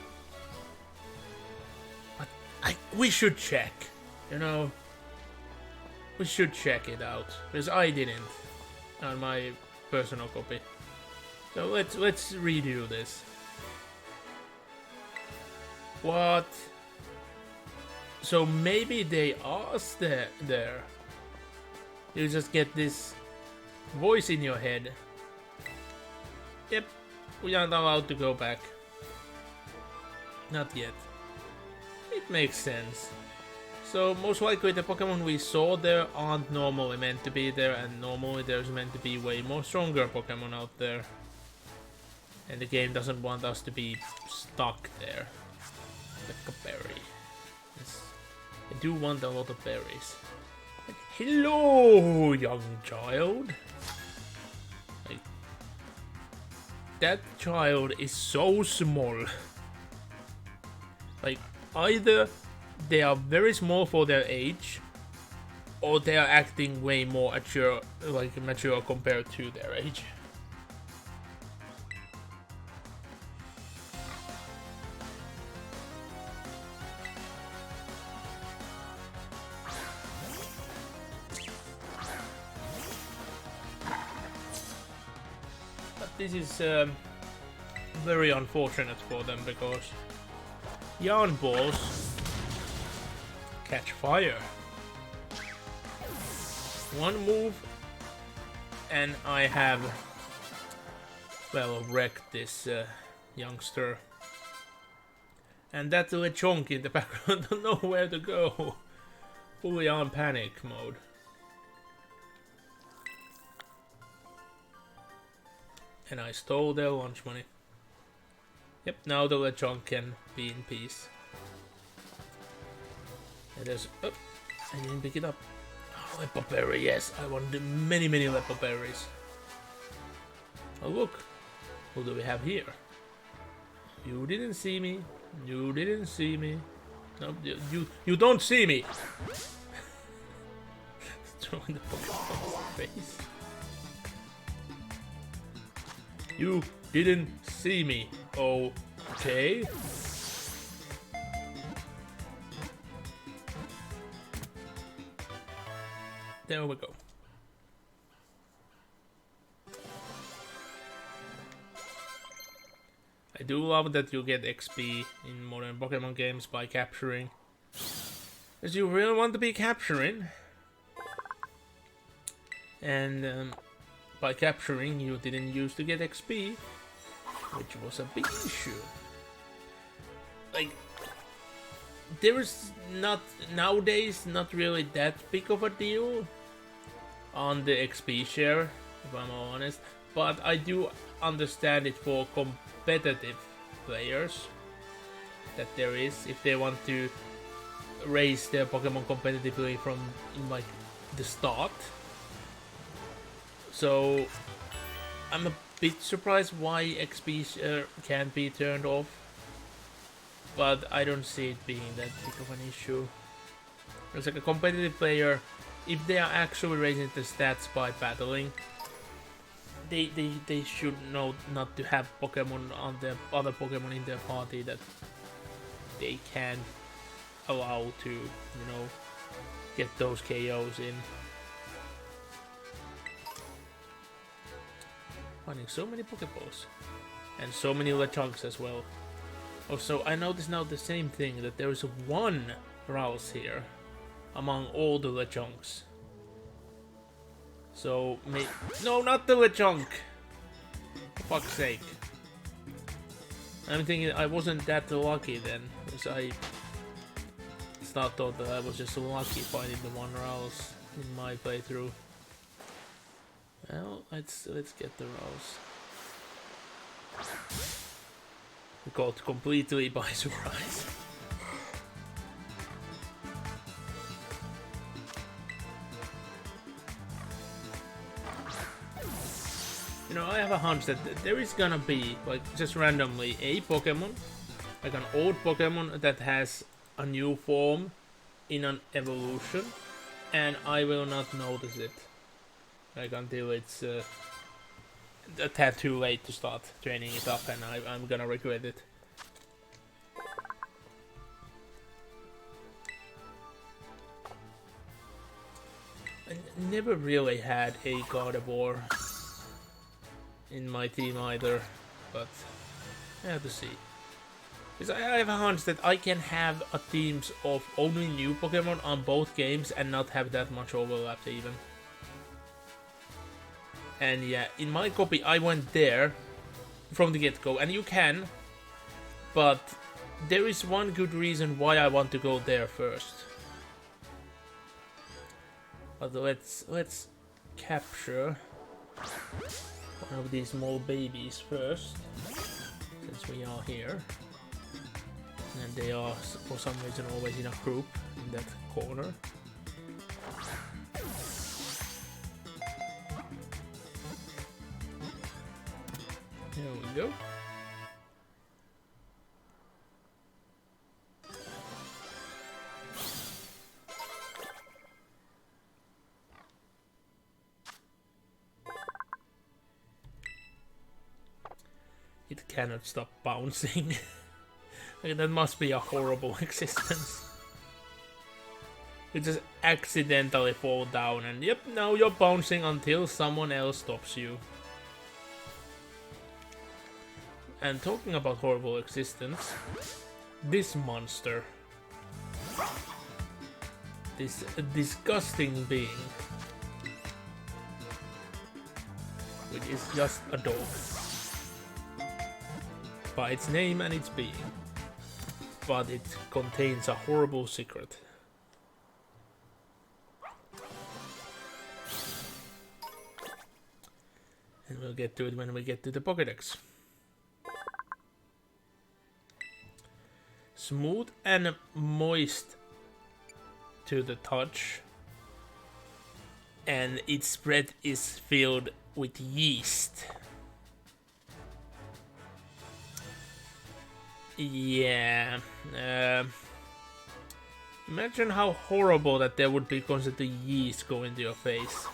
But we should check, you know. We should check it out, because I didn't on my personal copy. So let's redo this. What? So maybe they are there. You just get this voice in your head. Yep, we aren't allowed to go back. Not yet. It makes sense. So most likely the Pokemon we saw there aren't normally meant to be there, and normally there's meant to be way more stronger Pokemon out there. And the game doesn't want us to be stuck there. Like a berry. Yes. I do want a lot of berries. Like, hello, young child. Like, that child is so small. Like, either they are very small for their age, or they are acting way more mature compared to their age. But this is very unfortunate for them, because yarn balls catch fire. One move and I have, well, wrecked this youngster. And that Lechonk in the background don't know where to go. Fully on panic mode. And I stole their lunch money. Yep, now the Lechonk can be in peace. And there's... Oh, I didn't pick it up. Oh, Leppa Berry, yes. I want many Leppa Berries. Oh, look. What do we have here? You didn't see me. You didn't see me. No, you don't see me. Throwing the Pokemon's face. You didn't see me. Okay. There we go. I do love that you get XP in modern Pokemon games by capturing. Because you really want to be capturing. And by capturing you didn't used to get XP, which was a big issue. Like, there is not, nowadays, not really that big of a deal on the XP share, if I'm honest, but I do understand it for competitive players, that there is, if they want to raise their Pokemon competitively from like the start. So I'm a bit surprised why XP can't be turned off, but I don't see it being that big of an issue. It's like a competitive player, if they are actually raising the stats by battling, they should know not to have Pokemon on their other Pokemon in their party that they can allow to, you know, get those KOs in. Finding so many Pokeballs and so many Lechonks as well. Also, I noticed now the same thing, that there is one Rouse here among all the Lechonks. So, no, not the Lechonk! For fuck's sake. I'm thinking I wasn't that lucky then, because I thought that I was just lucky finding the one Rouse in my playthrough. Well, let's get the Rouse. We got completely by surprise. You know, I have a hunch that there is gonna be, like, just randomly, a Pokemon, like an old Pokemon that has a new form in an evolution, and I will not notice it. Like, until it's a tad too late to start training it up, and I'm gonna regret it. I never really had a Gardevoir in my team either, but I have to see. Because I have a hunch that I can have a teams of only new Pokemon on both games and not have that much overlap even. And yeah, in my copy I went there from the get-go, and you can, but there is one good reason why I want to go there first. But let's capture one of these small babies first, since we are here. And they are, for some reason, always in a group in that corner. There we go. It cannot stop bouncing. Like, that must be a horrible existence. You just accidentally fall down and yep, now you're bouncing until someone else stops you. And talking about horrible existence, this monster, this disgusting being, which is just a dog, by its name and its being, but it contains a horrible secret. And we'll get to it when we get to the Pokédex. Smooth and moist to the touch, and its breath is filled with yeast. Yeah, imagine how horrible that there would be constantly yeast going into your face.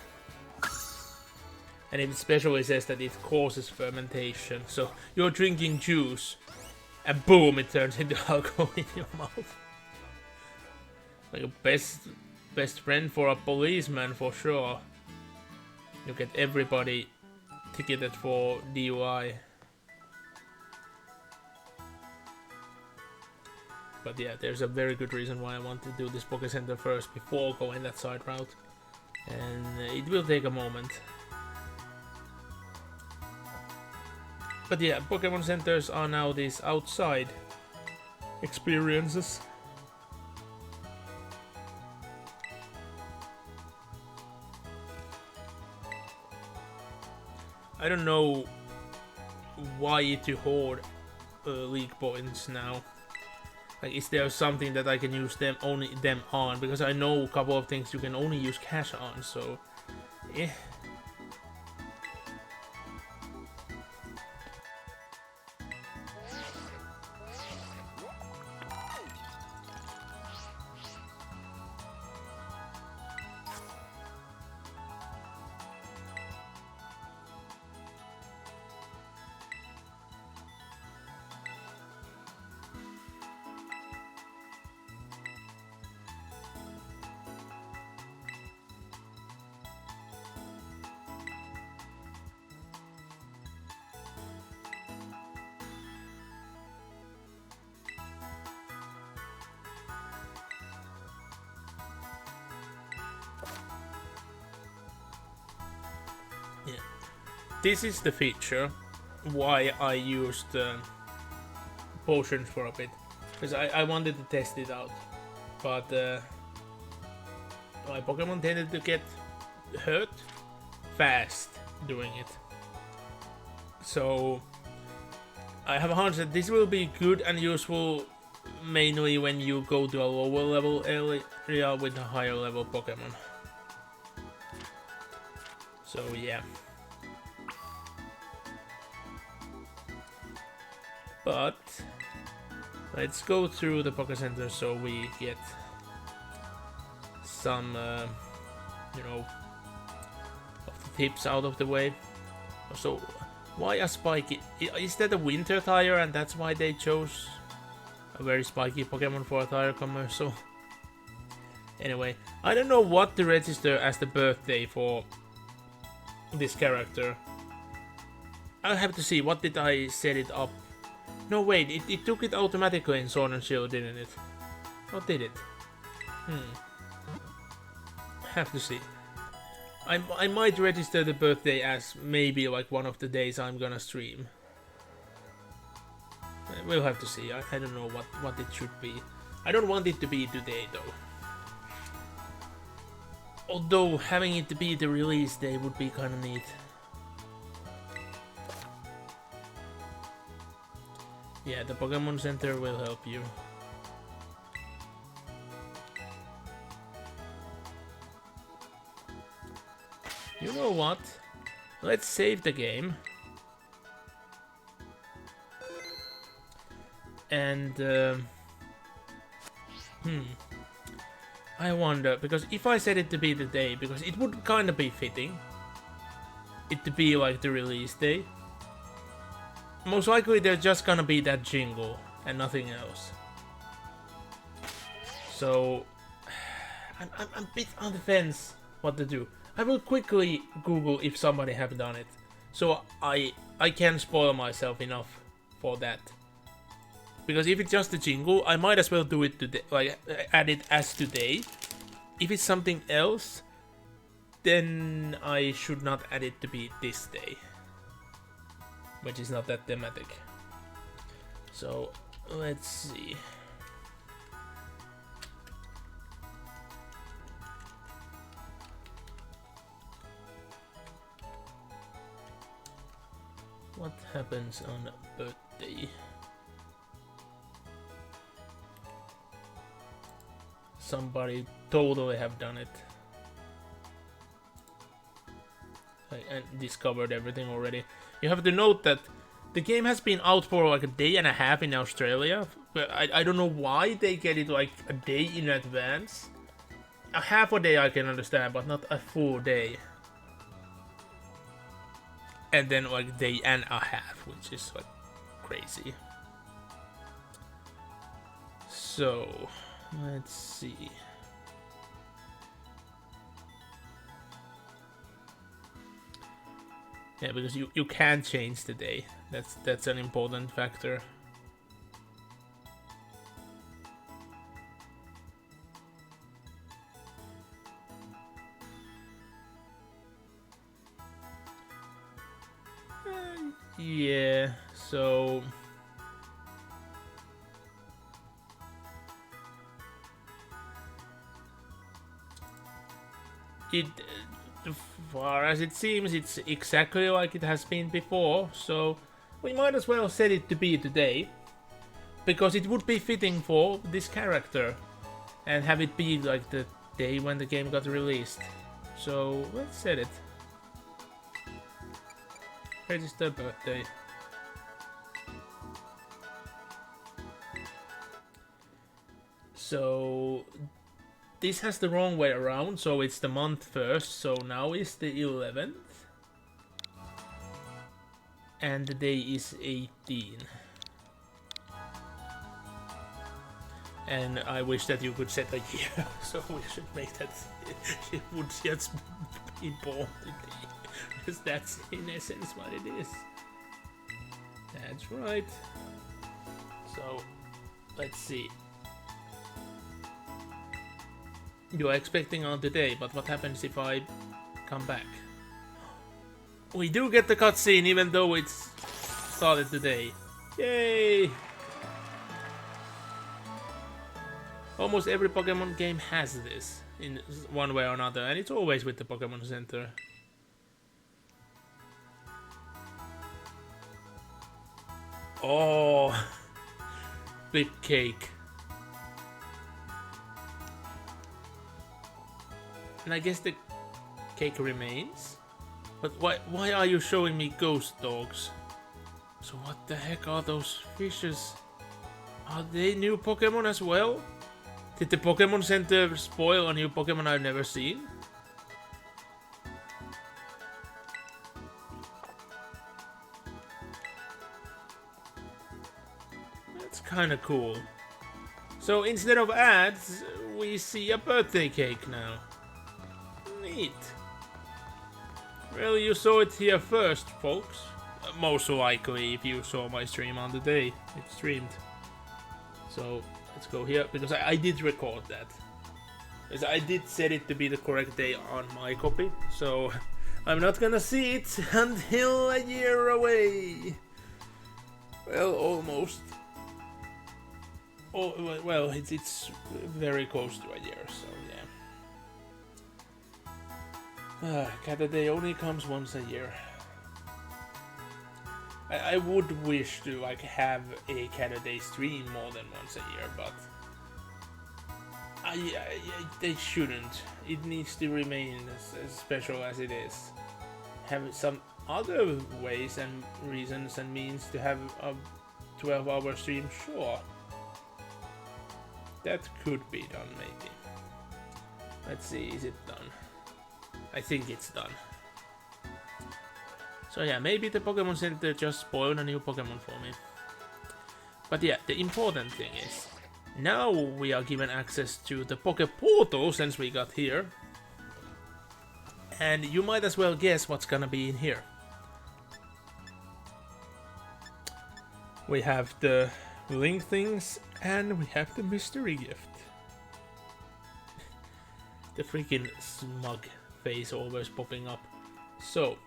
And it especially says that it causes fermentation, so you're drinking juice and boom, it turns into alcohol in your mouth. Like a best friend for a policeman for sure. You get everybody ticketed for DUI. But yeah, there's a very good reason why I want to do this Poké Center first before going that side route. And it will take a moment. But yeah, Pokemon Centers are now these outside experiences. I don't know why to hoard league points now. Like, is there something that I can use them on? Because I know a couple of things you can only use cash on, so yeah. Yeah. This is the feature why I used potions for a bit. Because I wanted to test it out. But my Pokemon tended to get hurt fast doing it. So I have a hunch that this will be good and useful mainly when you go to a lower level area with a higher level Pokemon. So yeah. But let's go through the Poké Center so we get some, you know, of the tips out of the way. So, why a spiky? Is that a winter tire and that's why they chose a very spiky Pokemon for a tire commercial? Anyway, I don't know what to register as the birthday for this character. I'll have to see. What did I set it up? No, wait, it took it automatically in Sword and Shield, didn't it? Or did it? Have to see. I might register the birthday as maybe like one of the days I'm gonna stream. We'll have to see. I don't know what it should be. I don't want it to be today though. Although having it to be the release day would be kinda neat. Yeah, the Pokemon Center will help you. You know what? Let's save the game. And, I wonder, because if I set it to be the day, because it would kind of be fitting it to be like the release day. Most likely there's just gonna be that jingle and nothing else. So, I'm a bit on the fence what to do. I will quickly Google if somebody have done it, so I can spoil myself enough for that. Because if it's just a jingle, I might as well do it today, like add it as today. If it's something else, then I should not add it to be this day, which is not that thematic. So let's see. What happens on birthday? Somebody totally have done it. And discovered everything already. You have to note that the game has been out for like a day and a half in Australia. But I don't know why they get it like a day in advance. A half a day I can understand, but not a full day. And then like day and a half, which is like crazy. So let's see. Yeah, because you can change the day. That's an important factor. Yeah, so it, as far as it seems, it's exactly like it has been before, so we might as well set it to be today, because it would be fitting for this character, and have it be like the day when the game got released. So let's set it. Register birthday. So this has the wrong way around, so it's the month first, so now is the 11th. And the day is 18. And I wish that you could set a year, so we should make that it would just be born today. Because that's in essence what it is. That's right. So, let's see. You are expecting on today, but what happens if I come back? we do get the cutscene even though it's started today. Yay! Almost every Pokemon game has this in one way or another, and it's always with the Pokemon Center. Oh, big cake. And I guess the cake remains. But why are you showing me ghost dogs? So what the heck are those fishes? Are they new Pokemon as well? Did the Pokemon Center spoil a new Pokemon I've never seen? That's kinda cool. So instead of ads, we see a birthday cake now. Neat. Well, you saw it here first, folks. Most likely, if you saw my stream on the day it streamed. So let's go here, because I did record that. Because I did set it to be the correct day on my copy, so I'm not gonna see it until a year away. Well, almost. Oh, well, it's very close to a year, so yeah. Cat Day only comes once a year. I would wish to like have a Cat Day stream more than once a year, but they shouldn't. It needs to remain as special as it is. Have some other ways and reasons and means to have a 12-hour stream, sure. That could be done, maybe. Let's see, is it done? I think it's done. So yeah, maybe the Pokemon Center just spoiled a new Pokemon for me. But yeah, the important thing is, now we are given access to the Poke Portal since we got here. And you might as well guess what's gonna be in here. We have the link things and we have the mystery gift. The freaking smug face always popping up. So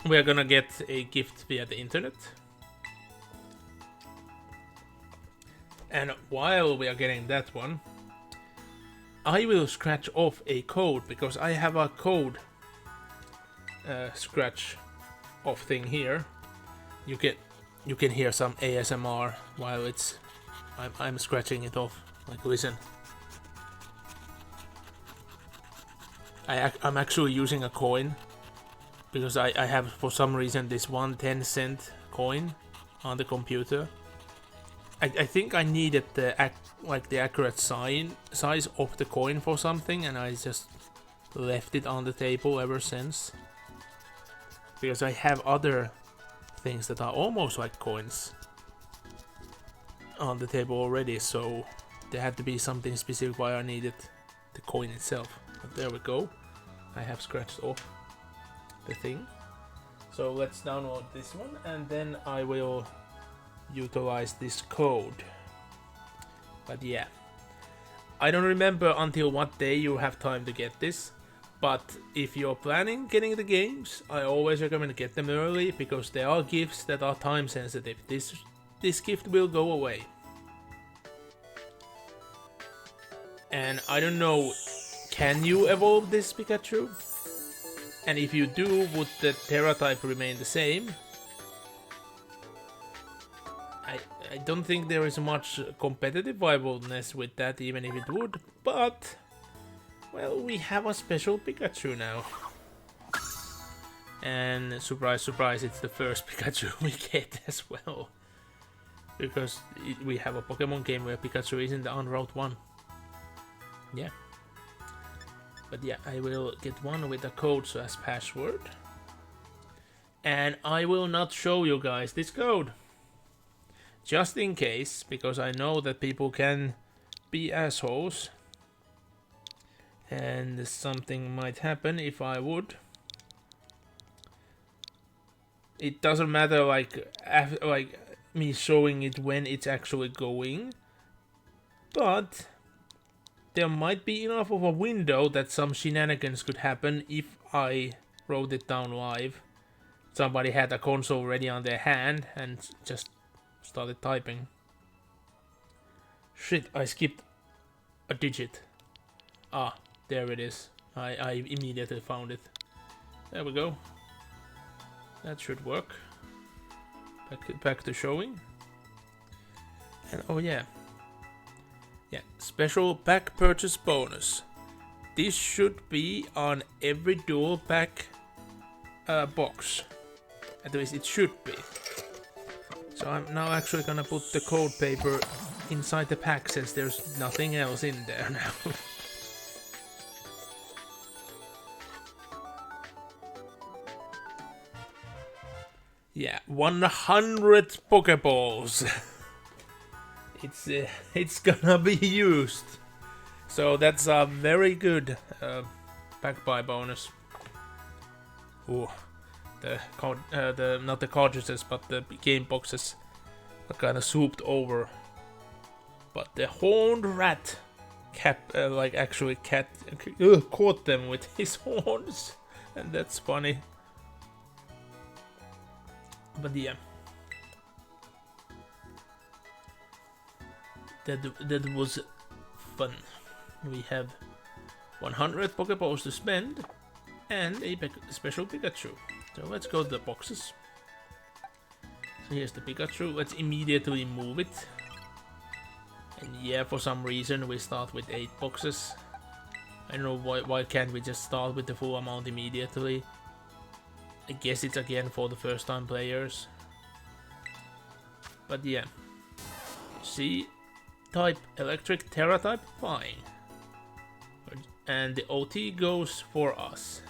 we are gonna get a gift via the internet. And while we are getting that one, I will scratch off a code, because I have a code scratch off thing here. You can hear some ASMR while I'm scratching it off. Like, listen. I'm actually using a coin, because I have for some reason this 1 10-cent coin on the computer. I think I needed the accurate size of the coin for something, and I just left it on the table ever since. Because I have other things that are almost like coins on the table already, so there had to be something specific why I needed the coin itself. But there we go. I have scratched off the thing. So let's download this one, and then I will utilize this code. But yeah, I don't remember until what day you have time to get this, but if you're planning getting the games, I always recommend get them early, because there are gifts that are time sensitive. This gift will go away. And I don't know, can you evolve this Pikachu? And if you do, would the Terra type remain the same? I don't think there is much competitive viableness with that, even if it would, but well, we have a special Pikachu now. And surprise, surprise, it's the first Pikachu we get as well. Because we have a Pokemon game where Pikachu isn't on Route 1. Yeah. But yeah, I will get one with a code so as password. And I will not show you guys this code. Just in case, because I know that people can be assholes. And something might happen if I would. It doesn't matter like me showing it when it's actually going. But there might be enough of a window that some shenanigans could happen if I wrote it down live. Somebody had a console ready on their hand and just started typing. Shit, I skipped a digit. Ah, there it is. I immediately found it. There we go. That should work. Back to showing. And oh yeah. Yeah, special pack purchase bonus. This should be on every dual pack box. At least it should be. So I'm now actually gonna put the code paper inside the pack since there's nothing else in there now. Yeah, 100 Pokeballs. It's gonna be used. So that's a very good pack buy bonus. Ooh, the not the cartridges, but the game boxes are kind of souped over. But the horned rat actually caught them with his horns, and that's funny. But yeah, that was fun. We have 100 Pokeballs to spend and a special Pikachu. So let's go to the boxes. So here's the Pikachu. Let's immediately move it. And yeah, for some reason we start with 8 boxes. I don't know why can't we just start with the full amount immediately. I guess it's again for the first time players. But yeah. See, type electric, Terra type, fine. And the OT goes for us.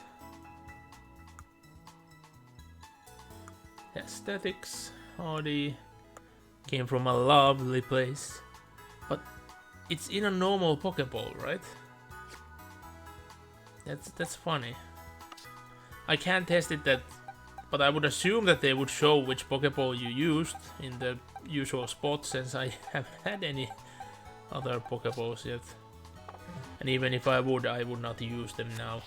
Aesthetics, Hardy, came from a lovely place. But it's in a normal Pokeball, right? That's funny. I can't test it but I would assume that they would show which Pokeball you used in the usual spot, since I haven't had any other Pokeballs yet. And even if I would not use them now.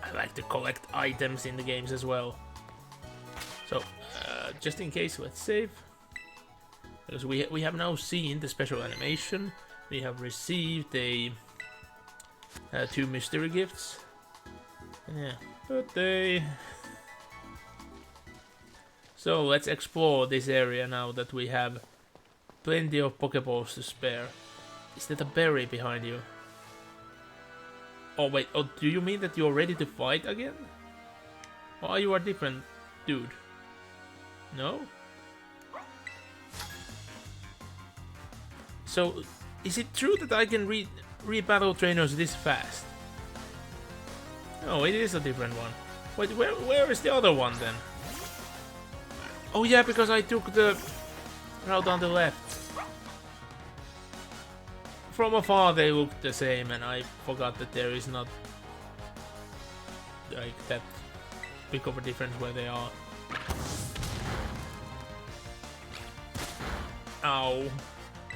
I like to collect items in the games as well. So, just in case, let's save. Because we have now seen the special animation. We have received 2 mystery gifts. Yeah, birthday. So let's explore this area now that we have plenty of Pokeballs to spare. Is that a berry behind you? Oh wait, oh, do you mean that you're ready to fight again? Or are you a different dude? No? So, is it true that I can re-battle trainers this fast? Oh, it is a different one. Wait, where is the other one then? Oh yeah, because I took the route on the left. From afar they look the same, and I forgot that there is not like that big of a difference where they are. Ow.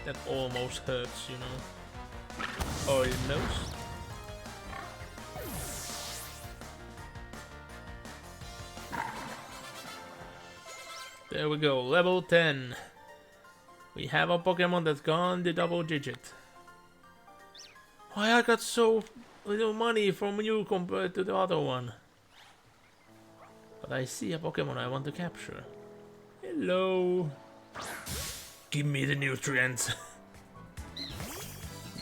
That almost hurts, you know. Almost. There we go, level 10. We have a Pokemon that's gone the double digit. Why I got so little money from you compared to the other one? But I see a Pokemon I want to capture. Hello. Give me the nutrients.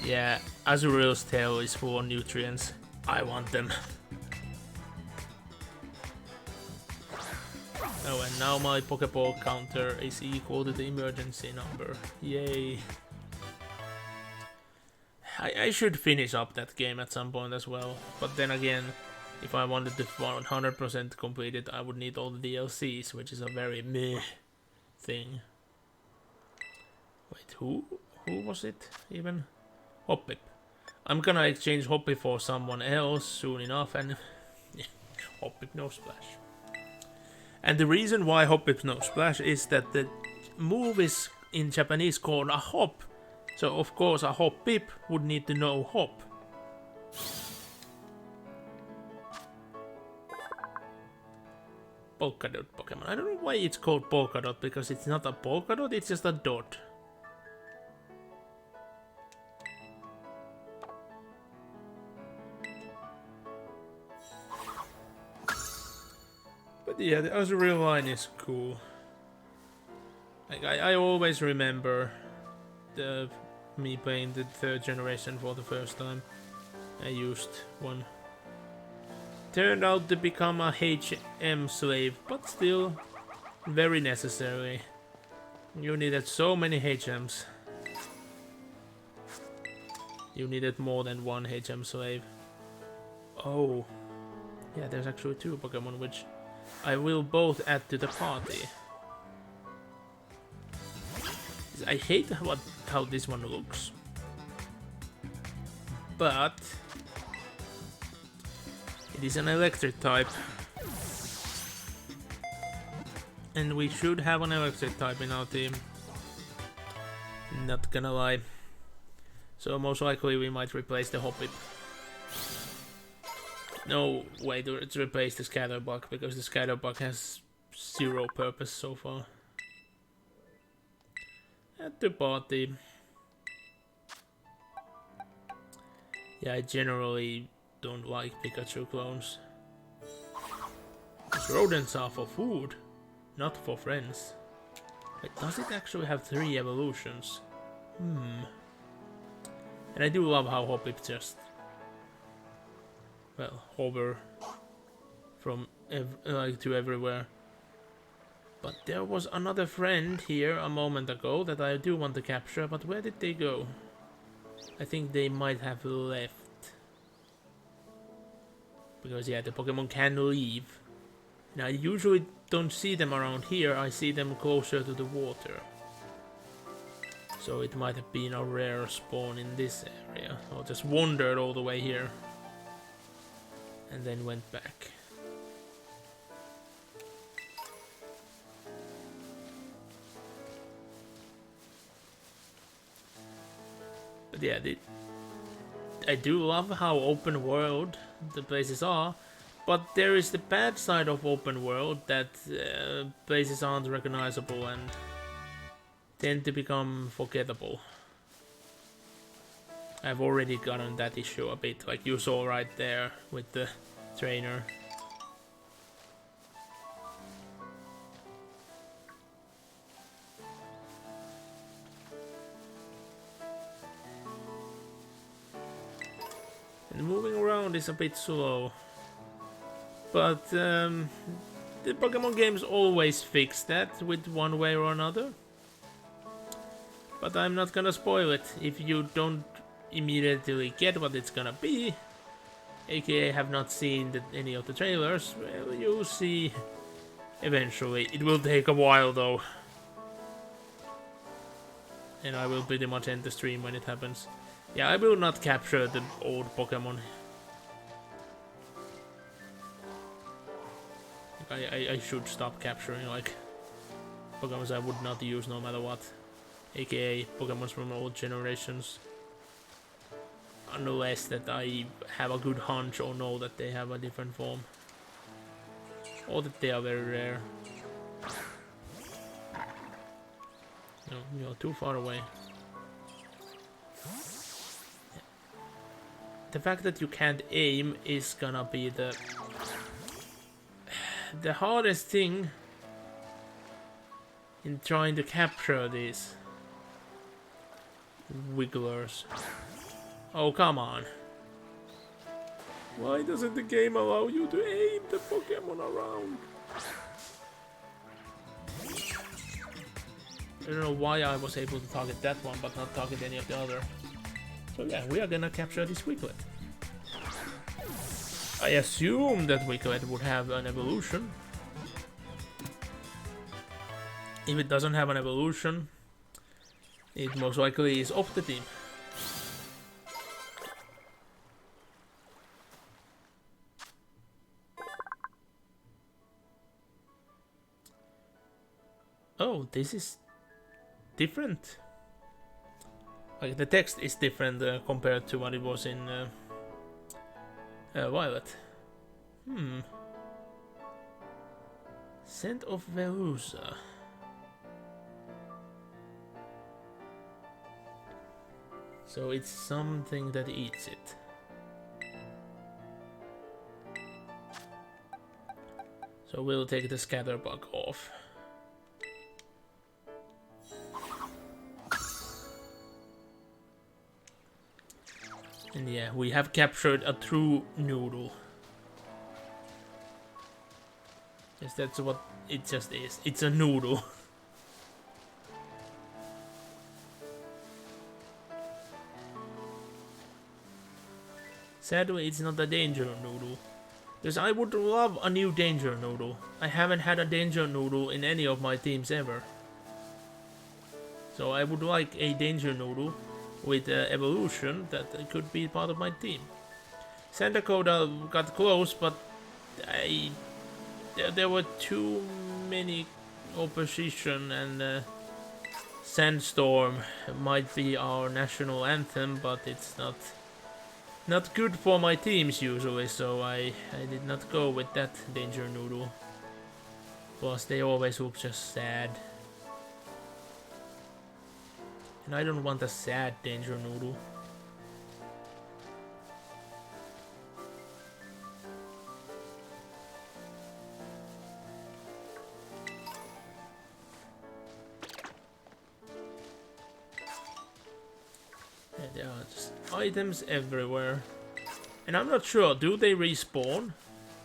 Yeah, Azuriel's tail is full of nutrients. I want them. Oh, and now my Pokeball counter is equal to the emergency number. Yay. I should finish up that game at some point as well. But then again, if I wanted to 100% complete it, I would need all the DLCs, which is a very meh thing. Wait, who was it even? Hoppip. I'm gonna exchange Hoppip for someone else soon enough, and yeah, Hoppip no splash. And the reason why Hoppip no splash is that the move is in Japanese called a hop. So of course a Hoppip would need to know Hop. Polka dot Pokemon. I don't know why it's called polka dot, because it's not a polka dot, it's just a dot. But yeah, the Azurill line is cool. Like I always remember me playing the 3rd generation for the first time. I used one. Turned out to become a HM slave, but still very necessary. You needed so many HMs. You needed more than one HM slave. Oh, yeah, there's actually 2 Pokemon which I will both add to the party. I hate how this one looks, but it is an electric type, and we should have an electric type in our team. Not gonna lie. So most likely we might replace the Hoppip. No way to replace the Scatterbug, because the Scatterbug has 0 purpose so far. At the party. Yeah, I generally don't like Pikachu clones. These rodents are for food, not for friends. Wait, does it actually have 3 evolutions? And I do love how Hoppip just, well, hover from to everywhere. But there was another friend here a moment ago that I do want to capture, but where did they go? I think they might have left. Because yeah, the Pokemon can leave. And I usually don't see them around here, I see them closer to the water. So it might have been a rare spawn in this area. Or just wandered all the way here. And then went back. But yeah, I do love how open world the places are, but there is the bad side of open world that places aren't recognizable and tend to become forgettable. I've already gotten that issue a bit, like you saw right there with the trainer. And moving around is a bit slow. But the Pokemon games always fix that with one way or another. But I'm not gonna spoil it if you don't immediately get what it's gonna be, aka have not seen any of the trailers. Well, you'll see eventually. It will take a while though. And I will pretty much end the stream when it happens. Yeah, I will not capture the old Pokemon. I should stop capturing like Pokemons I would not use no matter what. AKA Pokemons from old generations. Unless that I have a good hunch or know that they have a different form. Or that they are very rare. No, you're too far away. The fact that you can't aim is gonna be the hardest thing in trying to capture these wigglers. Oh, come on. Why doesn't the game allow you to aim the Pokemon around? I don't know why I was able to target that one but not target any of the other. So yeah, we are gonna capture this Wiglet. I assume that Wiglet would have an evolution. If it doesn't have an evolution, it most likely is off the team. Oh, this is different. Like the text is different compared to what it was in Violet. Scent of Verusa. So it's something that eats it. So we'll take the scatterbug off. And yeah, we have captured a true noodle. Yes, that's what it just is. It's a noodle. Sadly, it's not a danger noodle. Because I would love a new danger noodle. I haven't had a danger noodle in any of my teams ever. So I would like a danger noodle with evolution that could be part of my team. Santa Coda got close, but there were too many opposition, and Sandstorm might be our national anthem, but it's not good for my teams usually, so I did not go with that danger noodle. Plus they always look just sad. And I don't want a sad danger noodle. And there are just items everywhere. And I'm not sure, do they respawn?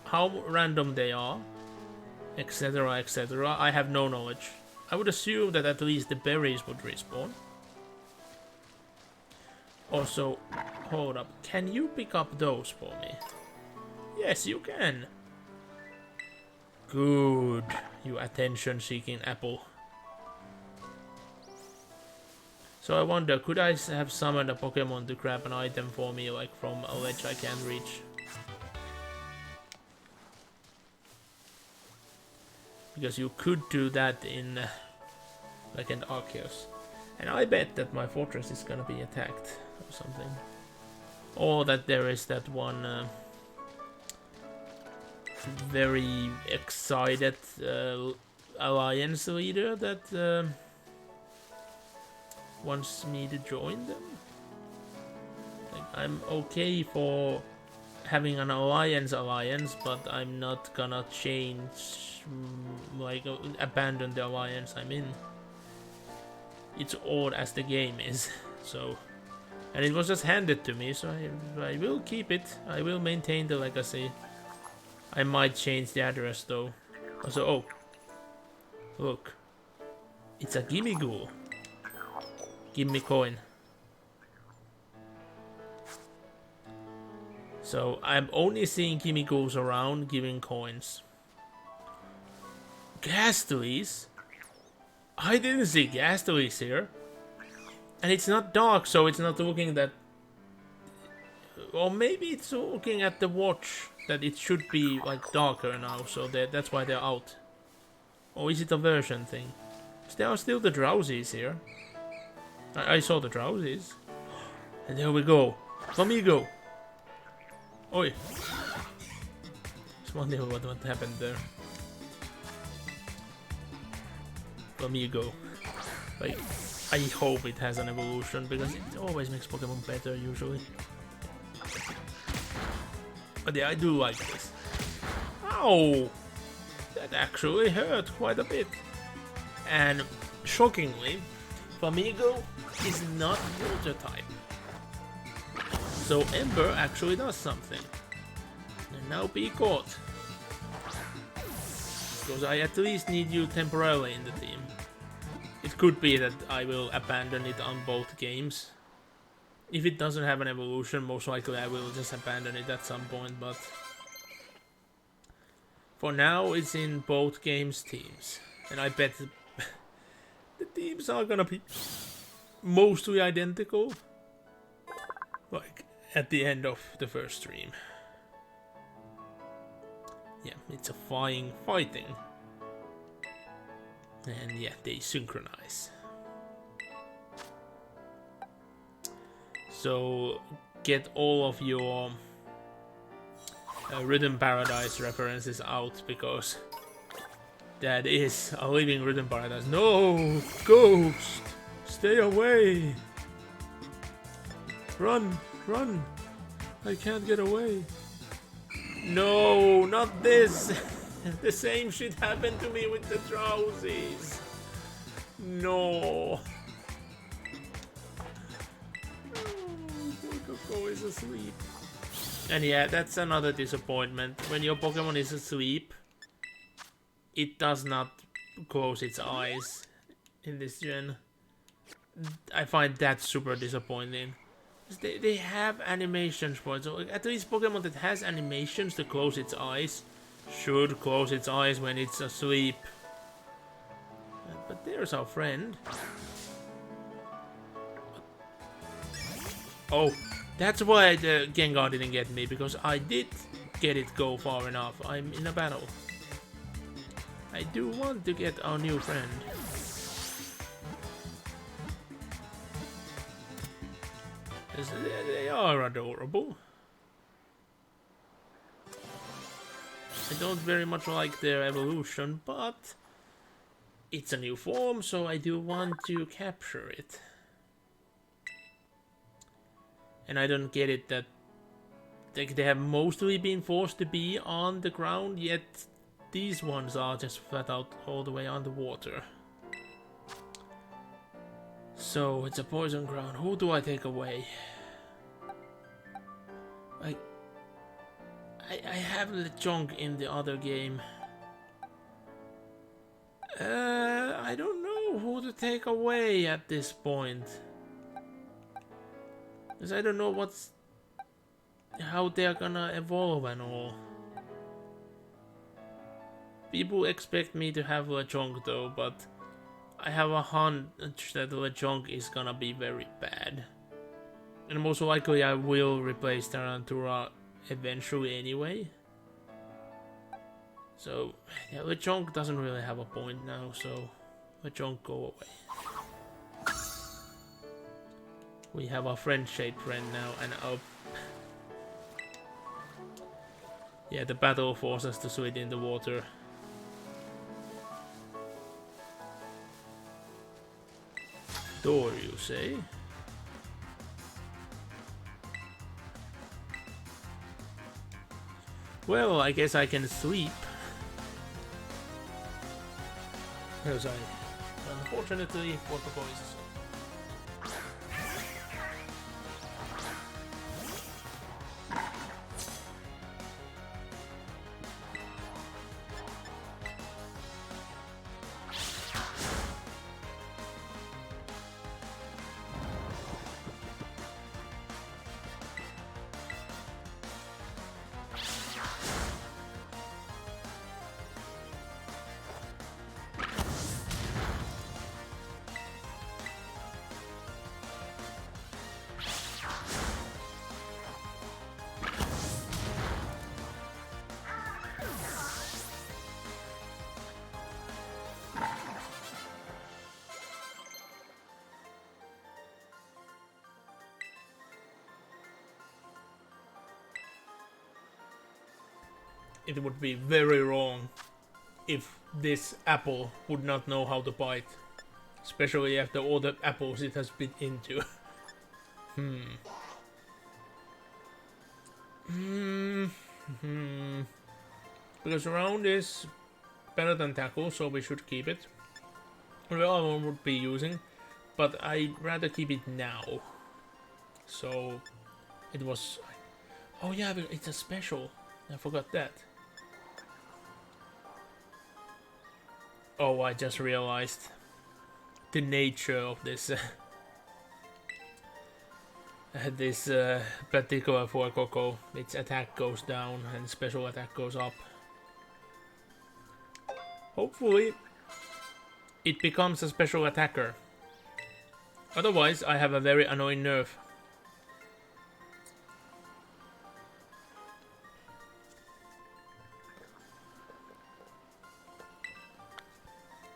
How random they are? Etc, etc. I have no knowledge. I would assume that at least the berries would respawn. Also, hold up. Can you pick up those for me? Yes, you can. Good. You attention-seeking apple. So I wonder, could I have summoned a Pokemon to grab an item for me, like from a ledge I can't reach? Because you could do that in like an Arceus. And I bet that my fortress is gonna be attacked or something. Or that there is that one very excited alliance leader that wants me to join them. Like, I'm okay for having an alliance, but I'm not gonna change, like abandon the alliance I'm in. It's odd as the game is, so. And it was just handed to me, so I will keep it. I will maintain the legacy. I might change the address though. Also, oh, look, it's a gimme ghoul. Give me coin. So I'm only seeing gimme ghouls around giving coins. Ghastlies? I didn't see Ghastlies here. And it's not dark, so it's not looking that... Or maybe it's looking at the watch that it should be like darker now, so that's why they're out. Or is it a version thing? There are still the drowsies here. I saw the drowsies. And there we go. Flamigo! Oi! Just wondering what happened there. Flamigo. Like, I hope it has an evolution, because it always makes Pokemon better, usually. But yeah, I do like this. Ow! That actually hurt quite a bit. And, shockingly, Flamigo is not water type. So Ember actually does something. And now be caught. Because I at least need you temporarily in the team. It could be that I will abandon it on both games. If it doesn't have an evolution, most likely I will just abandon it at some point, but... For now, it's in both games' teams. And I bet the teams are gonna be mostly identical. Like, at the end of the first stream. Yeah, it's a fighting. And yeah, they synchronize. So get all of your Rhythm Paradise references out, because that is a living Rhythm Paradise. No! Ghost! Stay away! Run! Run! I can't get away. No, not this! The same shit happened to me with the drowsies. No. Coco is asleep. And yeah, that's another disappointment. When your Pokemon is asleep, it does not close its eyes in this gen. I find that super disappointing. They have animations for it, so at least Pokemon that has animations to close its eyes should close its eyes when it's asleep. But there's our friend. Oh, that's why the Gengar didn't get me, because I did get it go far enough. I'm in a battle. I do want to get our new friend. They are adorable. I don't very much like their evolution, but it's a new form, so I do want to capture it. And I don't get it that they have mostly been forced to be on the ground, yet these ones are just flat out all the way underwater. So it's a poison ground. Who do I take away? I have Lechonk in the other game. I don't know who to take away at this point. Because I don't know how they're gonna evolve and all. People expect me to have Lechonk though, but I have a hunch that Lechonk is gonna be very bad. And most likely I will replace Tarantura eventually anyway. So, yeah, Lechonk doesn't really have a point now, so Lechonk go away. We have a friend-shaped friend now, and yeah, the battle forces us to swim in the water. Door, you say? Well, I guess I can sleep. Because unfortunately, for the boys. It would be very wrong if this apple would not know how to bite. Especially after all the apples it has been into. Because round is better than tackle, so we should keep it. The other one would be using, but I'd rather keep it now. So it was... Oh yeah, it's a special. I forgot that. Oh, I just realized the nature of this this particular for Coco. Its attack goes down and special attack goes up. Hopefully it becomes a special attacker. Otherwise I have a very annoying nerf.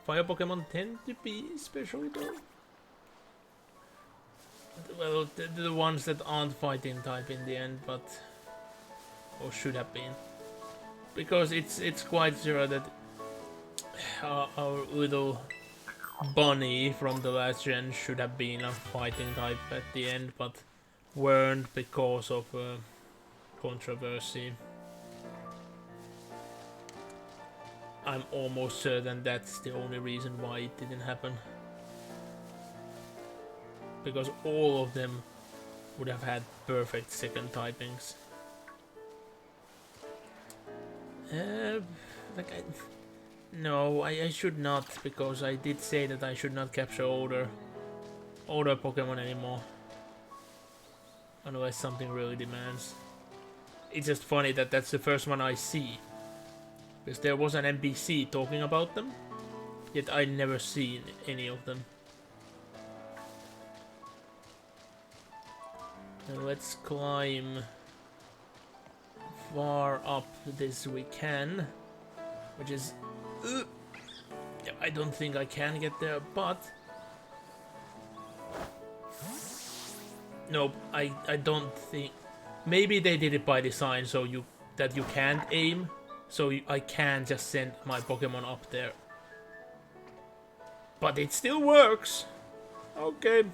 Fire Pokemon tend to be special though. well, the ones that aren't fighting type in the end, but or should have been, because it's quite sure that our little bunny from the last gen should have been a fighting type at the end, but weren't because of controversy. I'm almost certain that's the only reason why it didn't happen. Because all of them would have had perfect second typings. No, I should not, because I did say that I should not capture older Pokemon anymore. Unless something really demands. It's just funny that that's the first one I see. Because there was an NPC talking about them, yet I never seen any of them. And let's climb far up this we can, which is... I don't think I can get there, but... Nope, I don't think... Maybe they did it by design so that you can't aim, so I can just send my Pokemon up there. But it still works! Okay.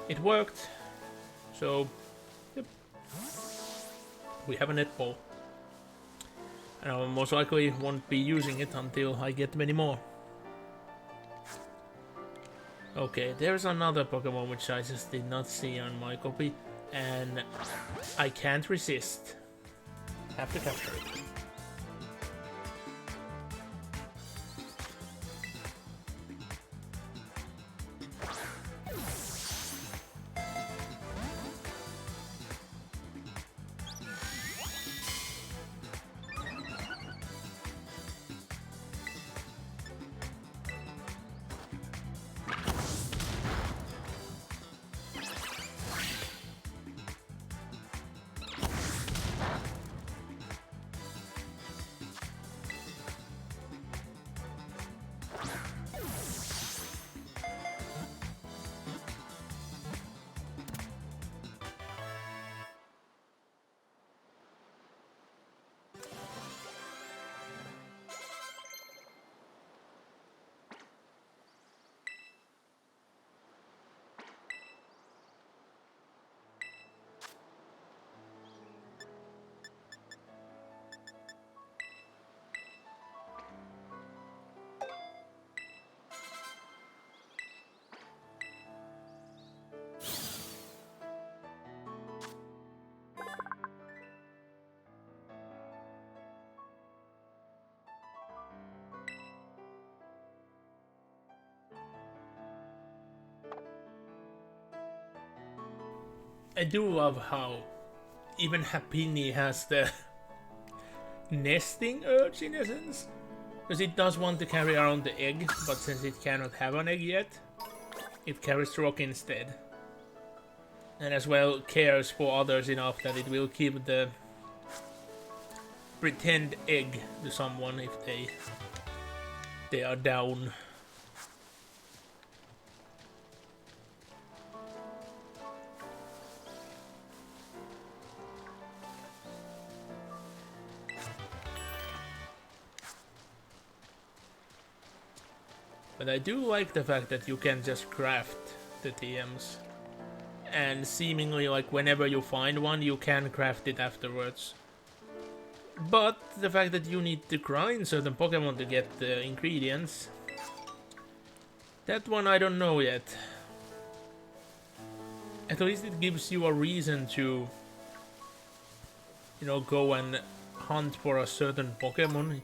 It worked. So, yep. We have a netball. And I most likely won't be using it until I get many more. Okay, there's another Pokemon which I just did not see on my copy, and I can't resist. Have to capture it. I do love how even Happiny has the nesting urge in essence. Because it does want to carry around the egg, but since it cannot have an egg yet, it carries the rock instead. And as well cares for others enough that it will give the pretend egg to someone if they are down. But I do like the fact that you can just craft the TMs. And seemingly, like, whenever you find one, you can craft it afterwards. But the fact that you need to grind certain Pokemon to get the ingredients... That one I don't know yet. At least it gives you a reason to... You know, go and hunt for a certain Pokemon.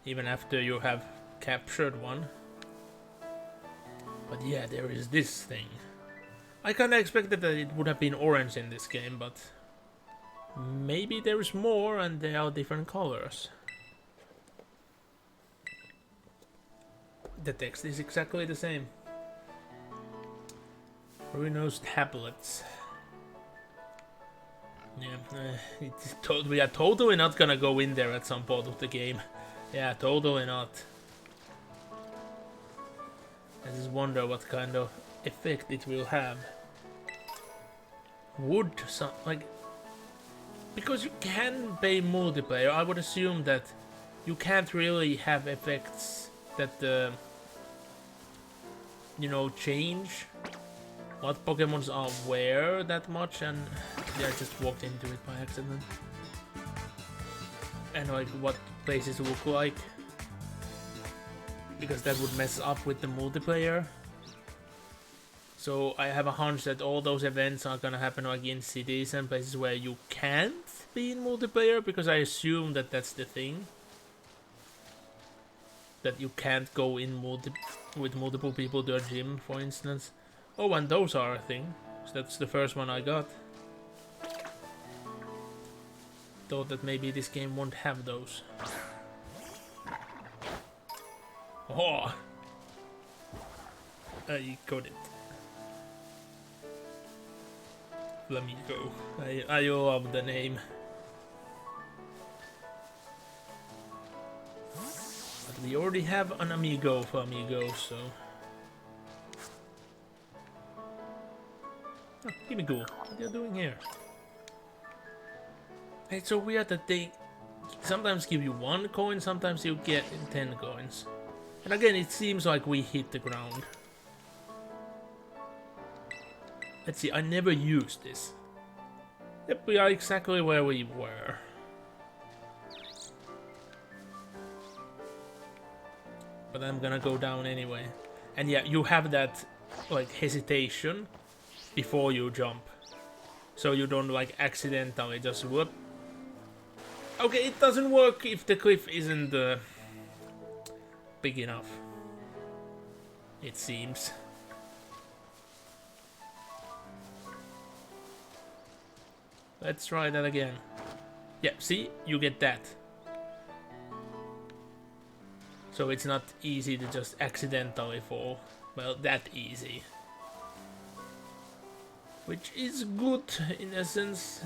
Even after you have captured one. But yeah, there is this thing. I kinda expected that it would have been orange in this game, but... Maybe there is more and they are different colors. The text is exactly the same. Ruinos tablets. Yeah, we are totally not gonna go in there at some point of the game. Yeah, totally not. I just wonder what kind of effect it will have. Would some like, because you can play multiplayer, I would assume that you can't really have effects that you know, change what Pokemons are where that much, and yeah, I just walked into it by accident. And like what places look like, because that would mess up with the multiplayer. So I have a hunch that all those events are gonna happen like in cities and places where you can't be in multiplayer, because I assume that that's the thing. That you can't go in with multiple people to a gym, for instance. Oh, and those are a thing. So that's the first one I got. Thought that maybe this game won't have those. Oh! I got it. Flamigo. I love the name. But we already have an amigo Flamigo, so... Oh, give me cool. What are you doing here? It's so weird that they sometimes give you 1 coin, sometimes you get 10 coins. And again, it seems like we hit the ground. Let's see, I never used this. Yep, we are exactly where we were. But I'm gonna go down anyway. And yeah, you have that, like, hesitation before you jump. So you don't, like, accidentally just whoop. Okay, it doesn't work if the cliff isn't big enough. It seems. Let's try that again. Yeah, see? You get that. So it's not easy to just accidentally fall. Well, that easy. Which is good in essence.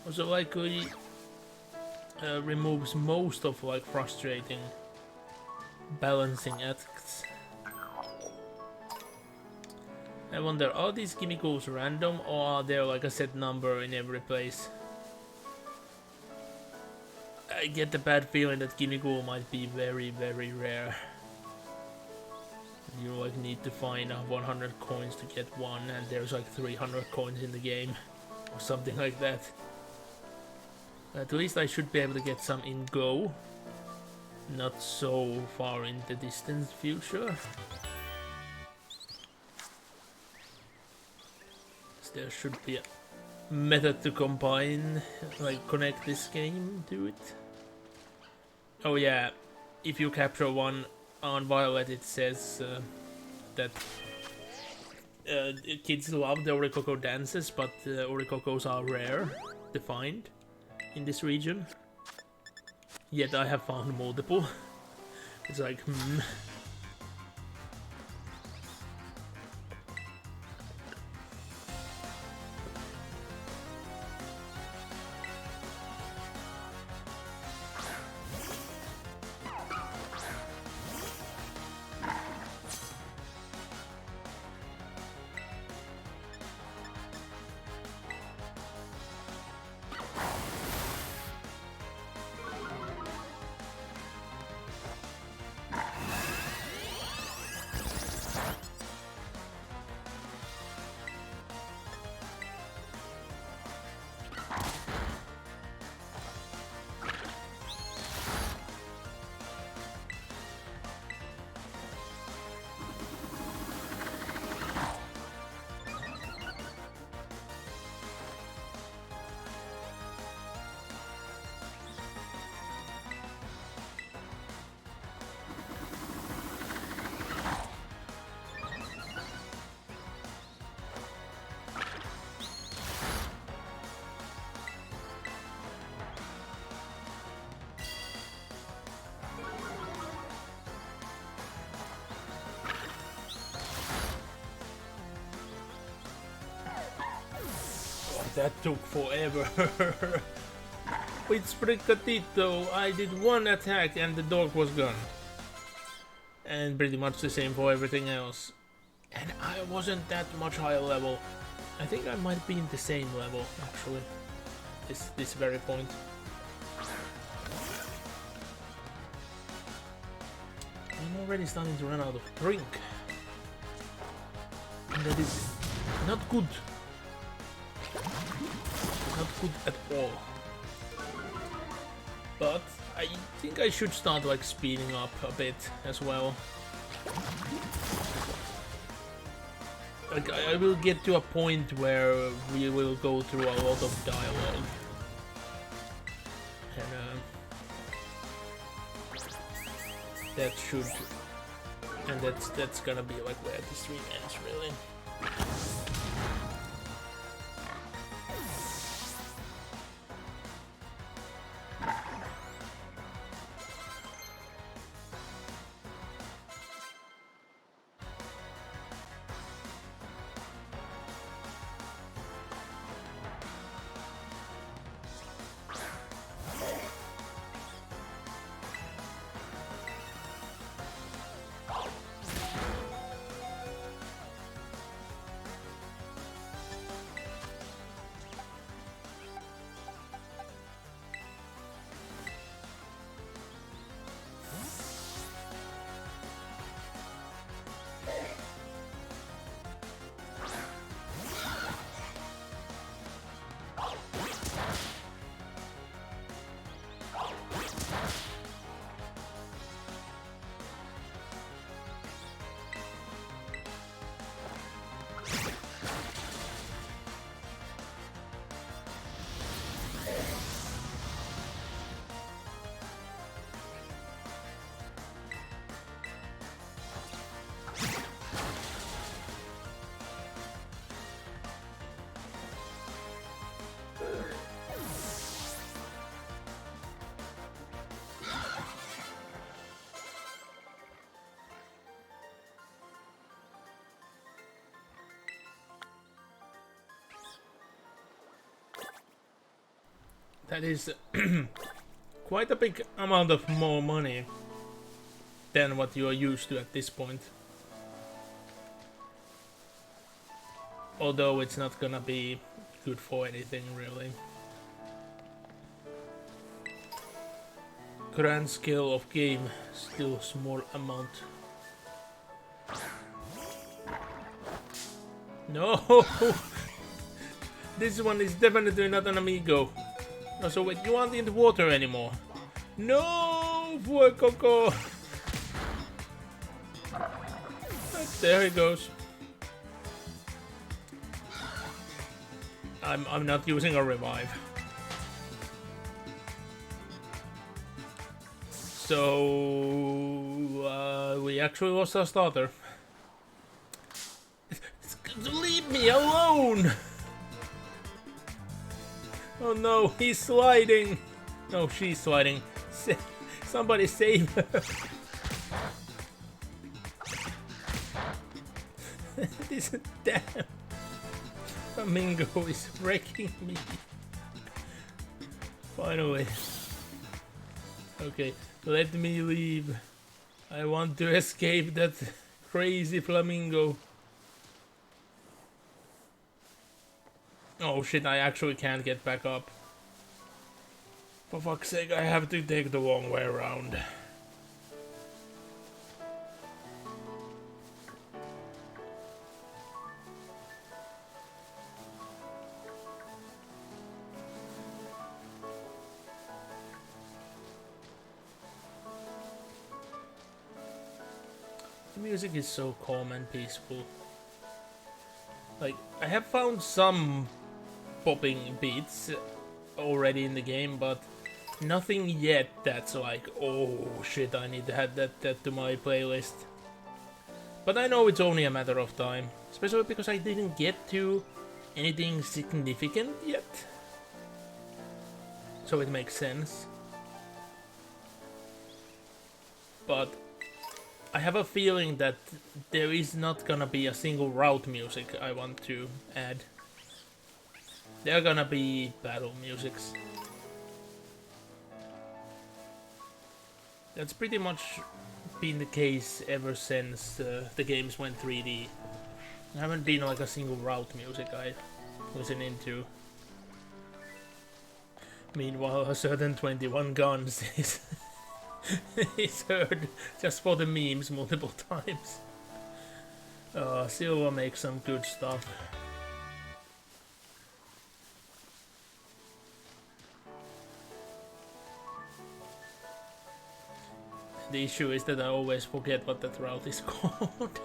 Also likely removes most of like frustrating balancing acts. I wonder, are these gimmicks random or are there like a set number in every place? I get the bad feeling that Gimmighoul might be very, very rare. You like need to find 100 coins to get one, and there's like 300 coins in the game, or something like that. At least I should be able to get some in Go. Not so far in the distant future. There should be a method to combine, like connect this game to it. Oh yeah, if you capture one on Violet, it says that kids love the Orichalco dances, but Orichalcos are rare to find in this region. Yet I have found multiple. It's like, that took forever. With Sprigatito, I did one attack and the dog was gone. And pretty much the same for everything else. And I wasn't that much higher level. I think I might be in the same level, actually. This very point. I'm already starting to run out of drink. And that is not good. Not good at all. But I think I should start like speeding up a bit as well. Like I will get to a point where we will go through a lot of dialogue. And that should, and that's gonna be like where the stream ends, really. That is quite a big amount of more money than what you are used to at this point. Although it's not gonna be good for anything, really. Grand scale of game, still small amount. No! This one is definitely not an amigo. No, so wait, you aren't in the water anymore. No, poor Coco. There he goes. I'm not using a revive. So we actually lost our starter. Leave me alone! Oh no, he's sliding! No, she's sliding. Somebody save her! This damn flamingo is wrecking me. Finally. Okay, let me leave. I want to escape that crazy flamingo. Oh shit, I actually can't get back up. For fuck's sake, I have to take the long way around. The music is so calm and peaceful. Like, I have found some popping beats already in the game, but nothing yet that's like, oh shit, I need to add that to my playlist. But I know it's only a matter of time, especially because I didn't get to anything significant yet. So it makes sense. But I have a feeling that there is not gonna be a single route music I want to add. There are gonna be battle musics. That's pretty much been the case ever since the games went 3D. I haven't been like a single route music I listen into. Meanwhile, a certain 21 Guns is heard just for the memes multiple times. Silva makes some good stuff. The issue is that I always forget what that route is called.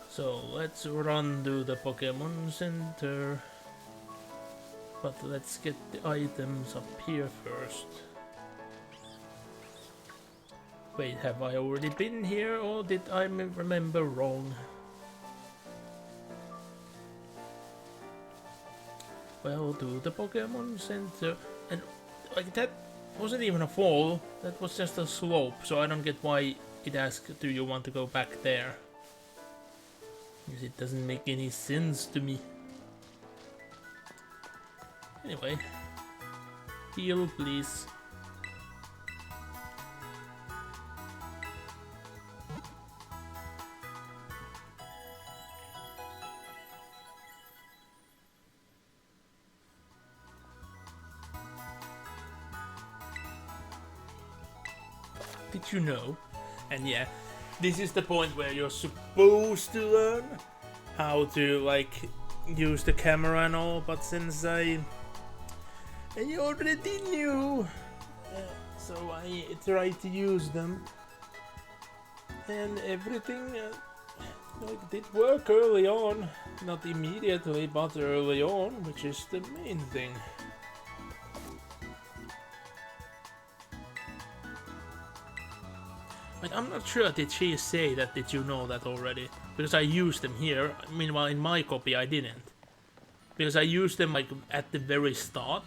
So let's run to the Pokemon Center. But let's get the items up here first. Wait, have I already been here or did I remember wrong? Well, to the Pokemon Center. And like that wasn't even a fall, that was just a slope, so I don't get why it asked, do you want to go back there? Because it doesn't make any sense to me. Anyway, heal please. Did you know? And yeah, this is the point where you're supposed to learn how to like use the camera and all, but since I already knew, so I tried to use them, and everything like did work early on, not immediately, but early on, which is the main thing. But I'm not sure, did she say that, did you know that already? Because I used them here, meanwhile in my copy I didn't. Because I used them like at the very start,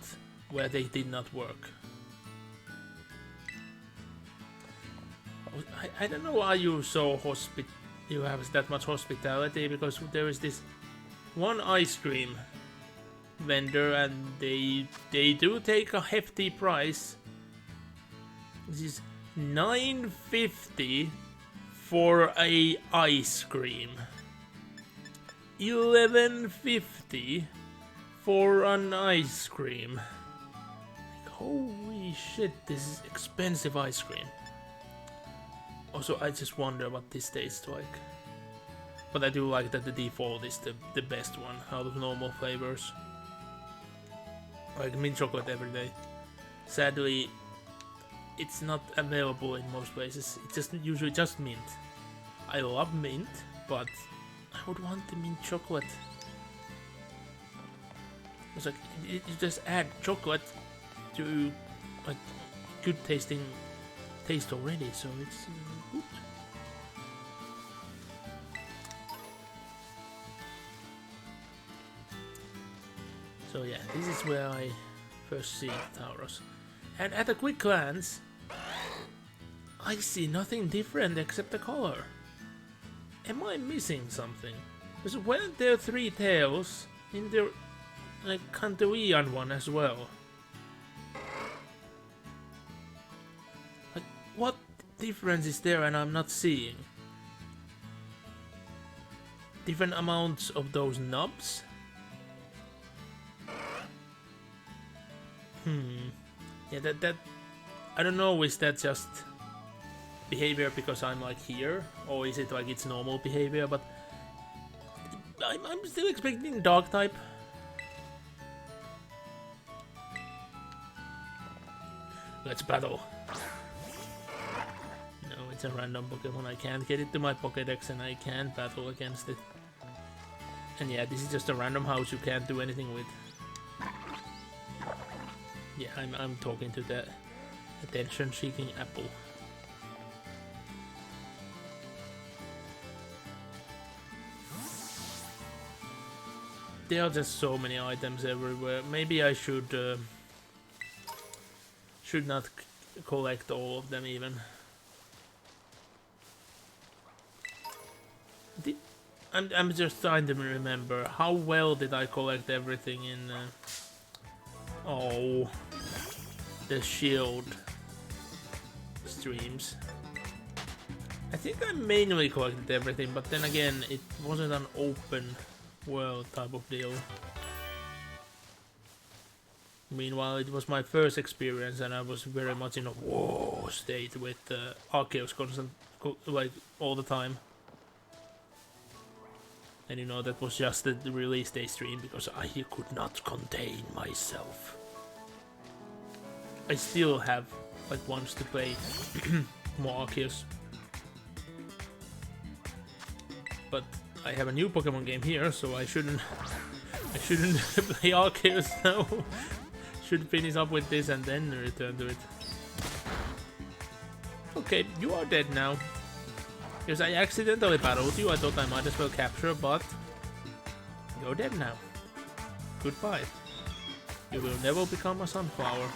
where they did not work. I don't know why you you have that much hospitality, because there is this one ice cream vendor and they do take a hefty price. This is $9.50 for a ice cream. $11.50 for an ice cream. Like, holy shit, this is expensive ice cream. Also, I just wonder what this tastes like. But I do like that the default is the best one out of normal flavors. Like mint chocolate every day. Sadly, it's not available in most places. It's just usually just mint. I love mint, but I would want the mint chocolate. It's like you just add chocolate to like good tasting taste already, so it's good. So yeah, this is where I first see Tauros. And at a quick glance, I see nothing different except the color. Am I missing something? Because weren't there 3 tails in the like Kantoian one as well? Like, what difference is there and I'm not seeing? Different amounts of those knobs? Yeah, that I don't know, is that just behavior because I'm like here, or is it like it's normal behavior? But I'm still expecting dog type. Let's battle. No, it's a random Pokemon. I can't get it to my Pokédex and I can't battle against it. And yeah, this is just a random house you can't do anything with. Yeah, I'm talking to the attention-seeking apple. There are just so many items everywhere. Maybe I should not collect all of them even. I'm just trying to remember how well did I collect everything in. Oh, the shield streams. I think I mainly collected everything, but then again, it wasn't an open world type of deal. Meanwhile, it was my first experience, and I was very much in a whoa state with Arceus like all the time. And you know, that was just the release day stream because I could not contain myself. I still have like wants to play more Arceus. But I have a new Pokemon game here, so I shouldn't play Arceus now. Should finish up with this and then return to it. Okay, you are dead now. Because I accidentally battled you, I thought I might as well capture, but you're dead now. Goodbye. You will never become a sunflower.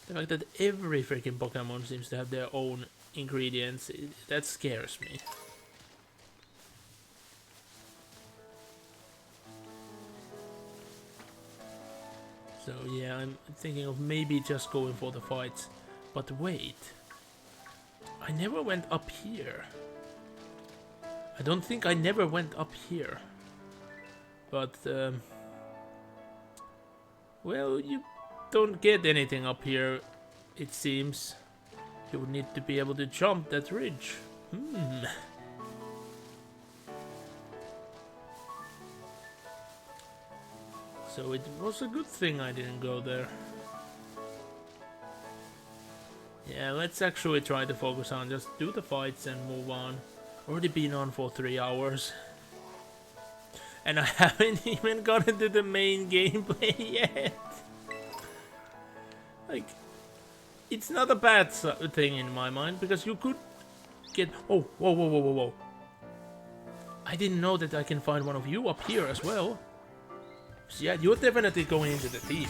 The fact that every freaking Pokemon seems to have their own ingredients, that scares me. So yeah, I'm thinking of maybe just going for the fights. But wait, I never went up here. I don't think I never went up here. But, well, you don't get anything up here, it seems. You would need to be able to jump that ridge. So it was a good thing I didn't go there. Yeah, let's actually try to focus on just do the fights and move on. Already been on for 3 hours. And I haven't even gotten to the main gameplay yet. Like, it's not a bad thing in my mind, because you could get... Oh, whoa, whoa, whoa, whoa, whoa. I didn't know that I can find one of you up here as well. So yeah, you're definitely going into the team.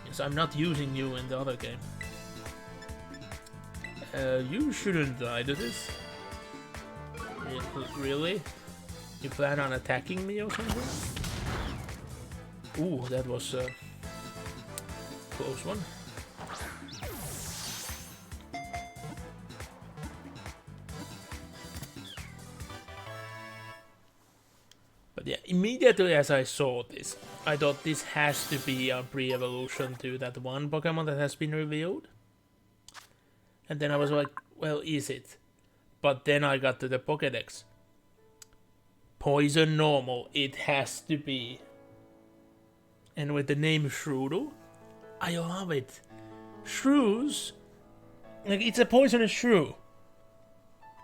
Yes, I'm not using you in the other game. You shouldn't die to this. Really? You plan on attacking me or something? Ooh, that was a close one. But yeah, immediately as I saw this, I thought this has to be a pre-evolution to that one Pokemon that has been revealed. And then I was like, well, is it? But then I got to the Pokédex. Poison normal, it has to be. And with the name Shroodle, I love it. Shrews, like, it's a poisonous shrew.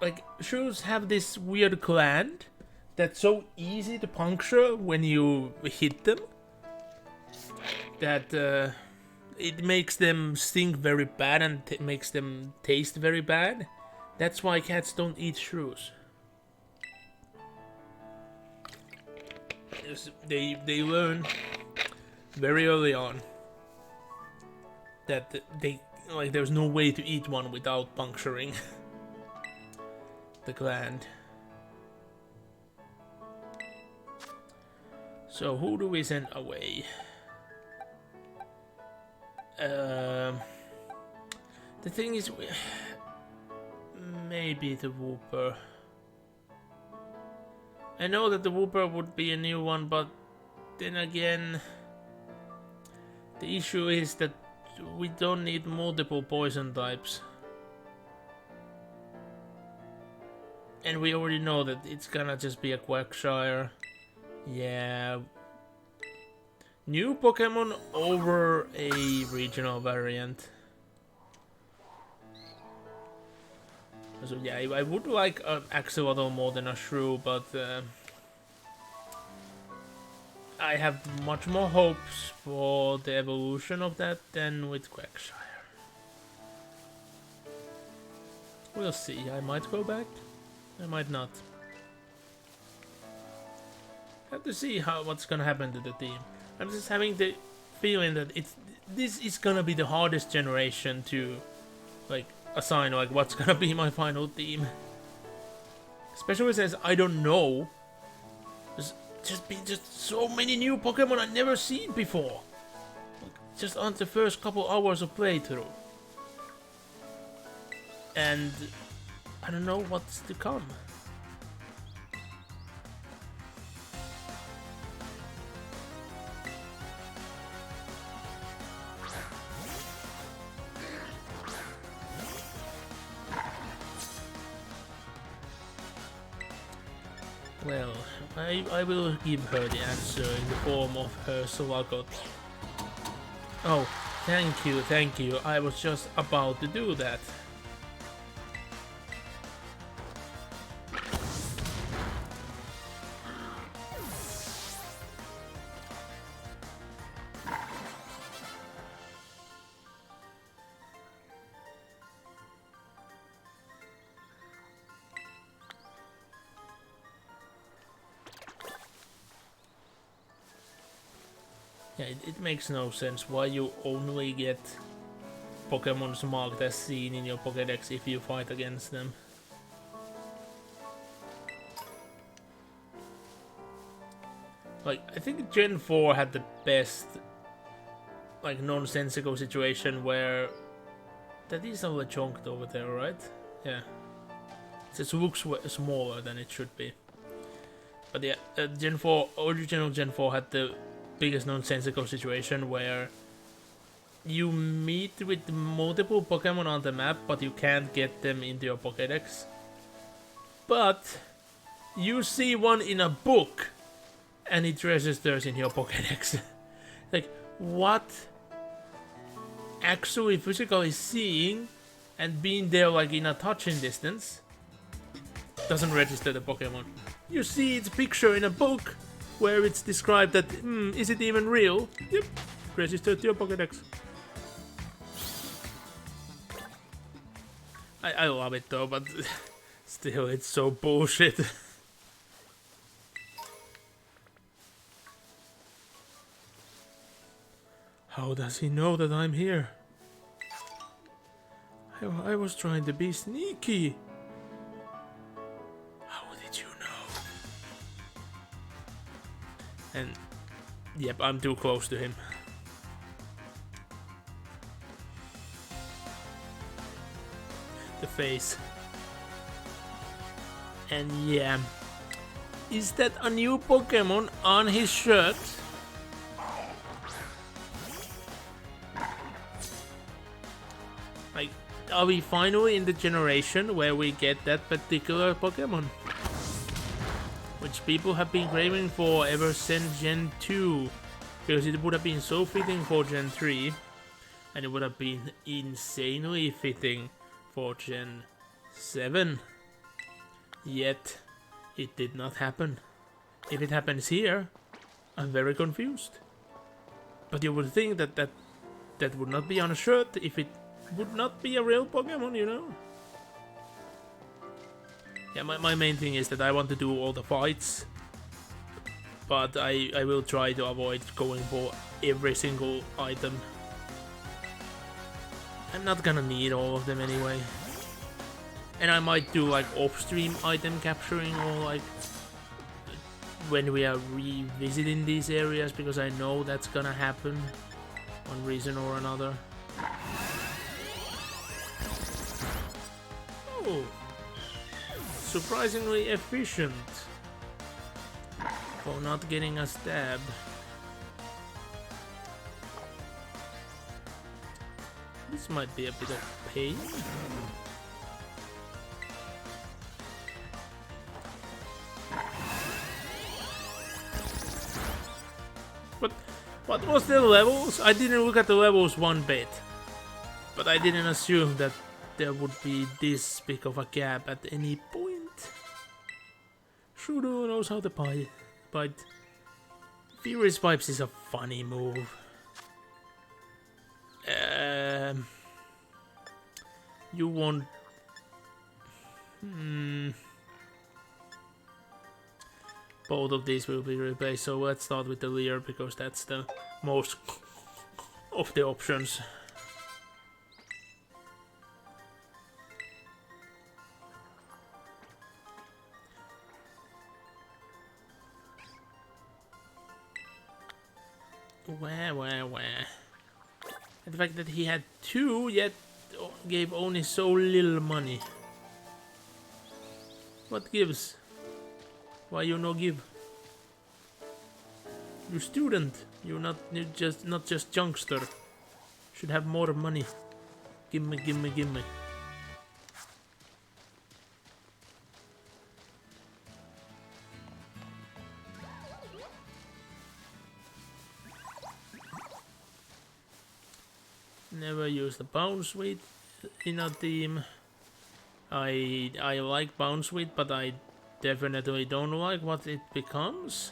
Like, shrews have this weird gland that's so easy to puncture when you hit them that it makes them stink very bad and makes them taste very bad. That's why cats don't eat shrews. They learn very early on that there's no way to eat one without puncturing the gland. So who do we send away? The thing is, maybe the Wooper. I know that the Wooper would be a new one, but then again, the issue is that we don't need multiple poison types. And we already know that it's gonna just be a Quagsire. Yeah. New Pokemon over a regional variant. So yeah, I would like an Axolotl more than a Shrew, but I have much more hopes for the evolution of that than with Quagsire. We'll see. I might go back. I might not. Have to see what's gonna happen to the team. I'm just having the feeling that this is gonna be the hardest generation to like assign like what's gonna be my final team. Especially since I don't know. There's just been so many new Pokemon I've never seen before. Like, just on the first couple hours of playthrough. And I don't know what's to come. Well, I will give her the answer in the form of her Sluggot. Oh, thank you. I was just about to do that. Yeah, it makes no sense why you only get Pokemons marked as seen in your Pokédex if you fight against them. Like, I think Gen 4 had the best, like, nonsensical situation where... That is all chunked over there, right? Yeah. It just looks smaller than it should be. But yeah, Gen 4, original Gen 4 had the biggest nonsensical situation where you meet with multiple Pokemon on the map, but you can't get them into your Pokédex. But you see one in a book, and it registers in your Pokédex. Like, what? Actually physically seeing and being there like in a touching distance doesn't register the Pokemon. You see its picture in a book where it's described that, is it even real? Yep, registered to your Pokédex. I love it though, but still it's so bullshit. How does he know that I'm here? I was trying to be sneaky. How did you know? And yep, I'm too close to him. The face. And yeah, is that a new Pokemon on his shirt? Like, are we finally in the generation where we get that particular Pokemon? Which people have been craving for ever since Gen 2. Because it would have been so fitting for Gen 3. And it would have been insanely fitting for Gen 7. Yet, it did not happen. If it happens here, I'm very confused. But you would think that would not be on a shirt if it would not be a real Pokemon, you know? Yeah, my main thing is that I want to do all the fights. But I will try to avoid going for every single item. I'm not gonna need all of them anyway. And I might do like off-stream item capturing or like when we are revisiting these areas, because I know that's gonna happen one reason or another. Oh, surprisingly efficient for not getting a stab. This might be a bit of pain. But what was the levels? I didn't look at the levels one bit. But I didn't assume that there would be this big of a gap at any point. Shudo knows how to bite. Furious Pipes is a funny move. You want... Both of these will be replaced, so let's start with the Leer, because that's the most of the options. Where? And the fact that he had 2 yet gave only so little money. What gives? Why you no give? You student. You're not just youngster. Should have more money. Gimme, gimme, gimme. Never use the bounce suite in a team. I like bounce suite, but I definitely don't like what it becomes.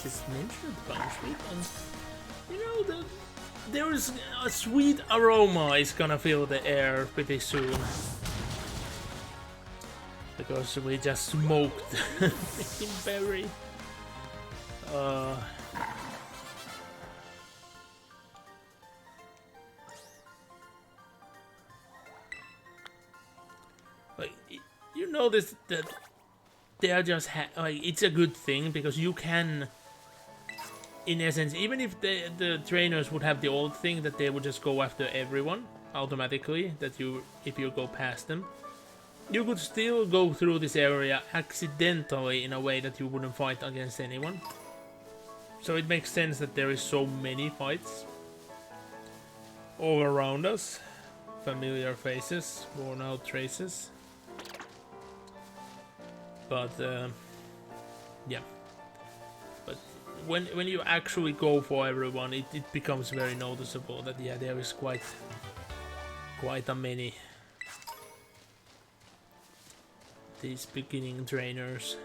Just mentioned bounce suite, and you know there is a sweet aroma is gonna fill the air pretty soon. Because we just smoked freaking berry. Like, you notice that they are just like, it's a good thing because you can, in essence, even if the trainers would have the old thing that they would just go after everyone automatically, that if you go past them, you could still go through this area accidentally in a way that you wouldn't fight against anyone. So it makes sense that there is so many fights all around us. Familiar faces, worn out traces. But yeah. But when you actually go for everyone, it becomes very noticeable that yeah, there is quite a many these beginning trainers.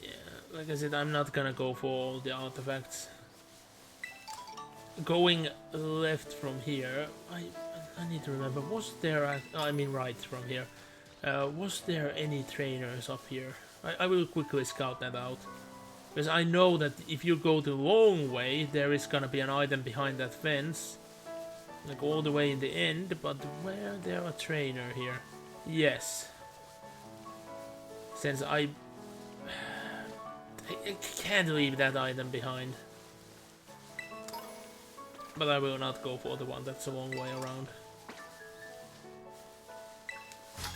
Yeah, like I said, I'm not gonna go for all the artifacts. Going left from here, I need to remember, was there, I mean right from here, was there any trainers up here? I will quickly scout that out. Because I know that if you go the long way, there is gonna be an item behind that fence. Like all the way in the end, but where there a trainer here? Yes. Since I can't leave that item behind. But I will not go for the one that's a long way around.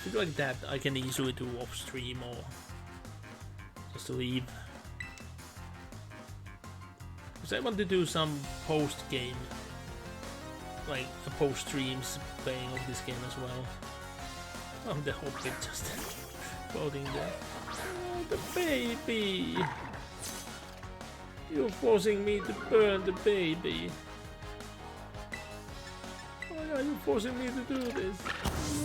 Shit like that I can easily do off stream or just leave. Because I want to do some post game, like a post streams playing of this game as well. Oh, the Hobbit just floating there. Oh, the baby! You're forcing me to burn the baby. Why are you forcing me to do this?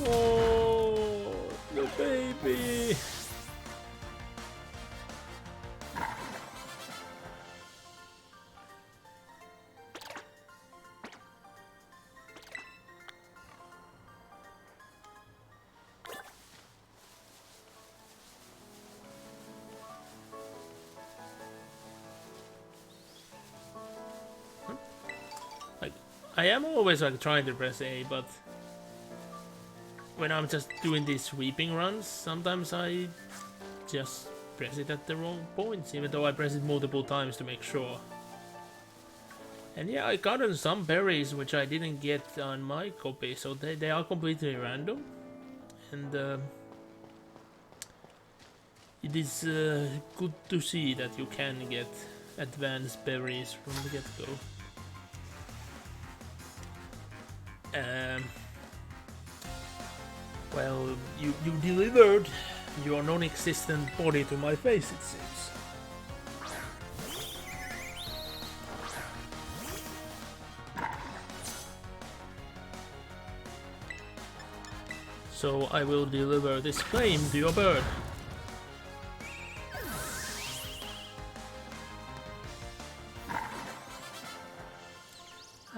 Oh, the baby! I am always like trying to press A, but when I'm just doing these sweeping runs, sometimes I just press it at the wrong points, even though I press it multiple times to make sure. And yeah, I gotten some berries which I didn't get on my copy, so they are completely random. And it is good to see that you can get advanced berries from the get-go. Well, you delivered your non-existent body to my face, it seems. So I will deliver this flame to your bird.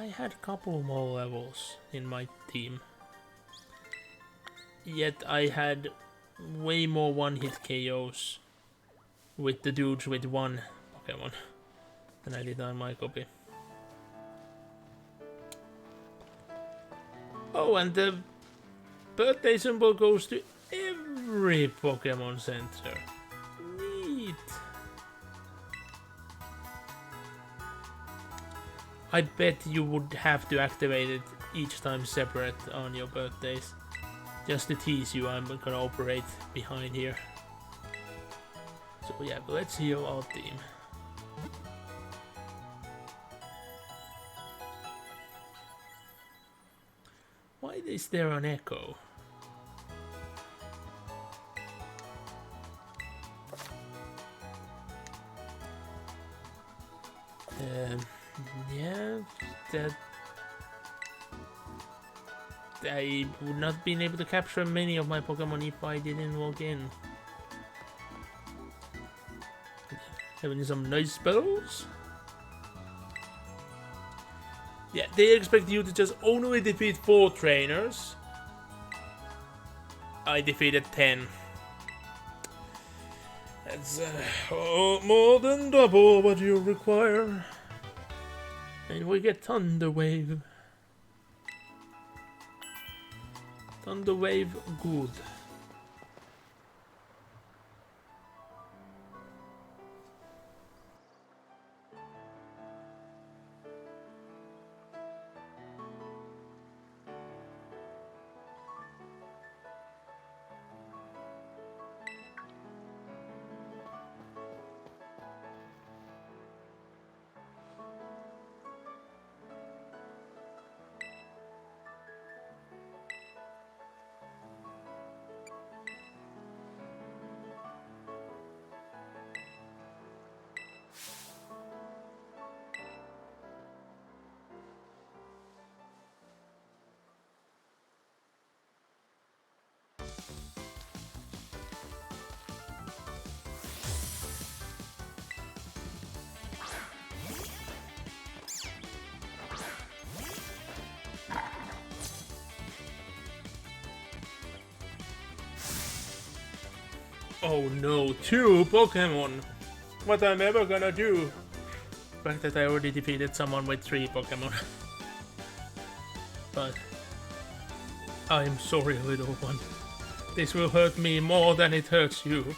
I had a couple more levels in my team. Yet I had way more one-hit KOs with the dudes with one Pokemon than I did on my copy. Oh, and the birthday symbol goes to every Pokemon Center. Neat. I bet you would have to activate it each time separate on your birthdays. Just to tease you, I'm gonna operate behind here. So yeah, but let's heal our team. Why is there an echo? Yeah, that I would not been able to capture many of my Pokemon if I didn't log in. Having some nice spells. Yeah, they expect you to just only defeat 4 trainers. I defeated 10. That's more than double what you require. And we get Thunder Wave. Thunder Wave, good. Oh no, 2 Pokemon! What I'm ever gonna do? The fact that I already defeated someone with 3 Pokemon. But I'm sorry, little one. This will hurt me more than it hurts you.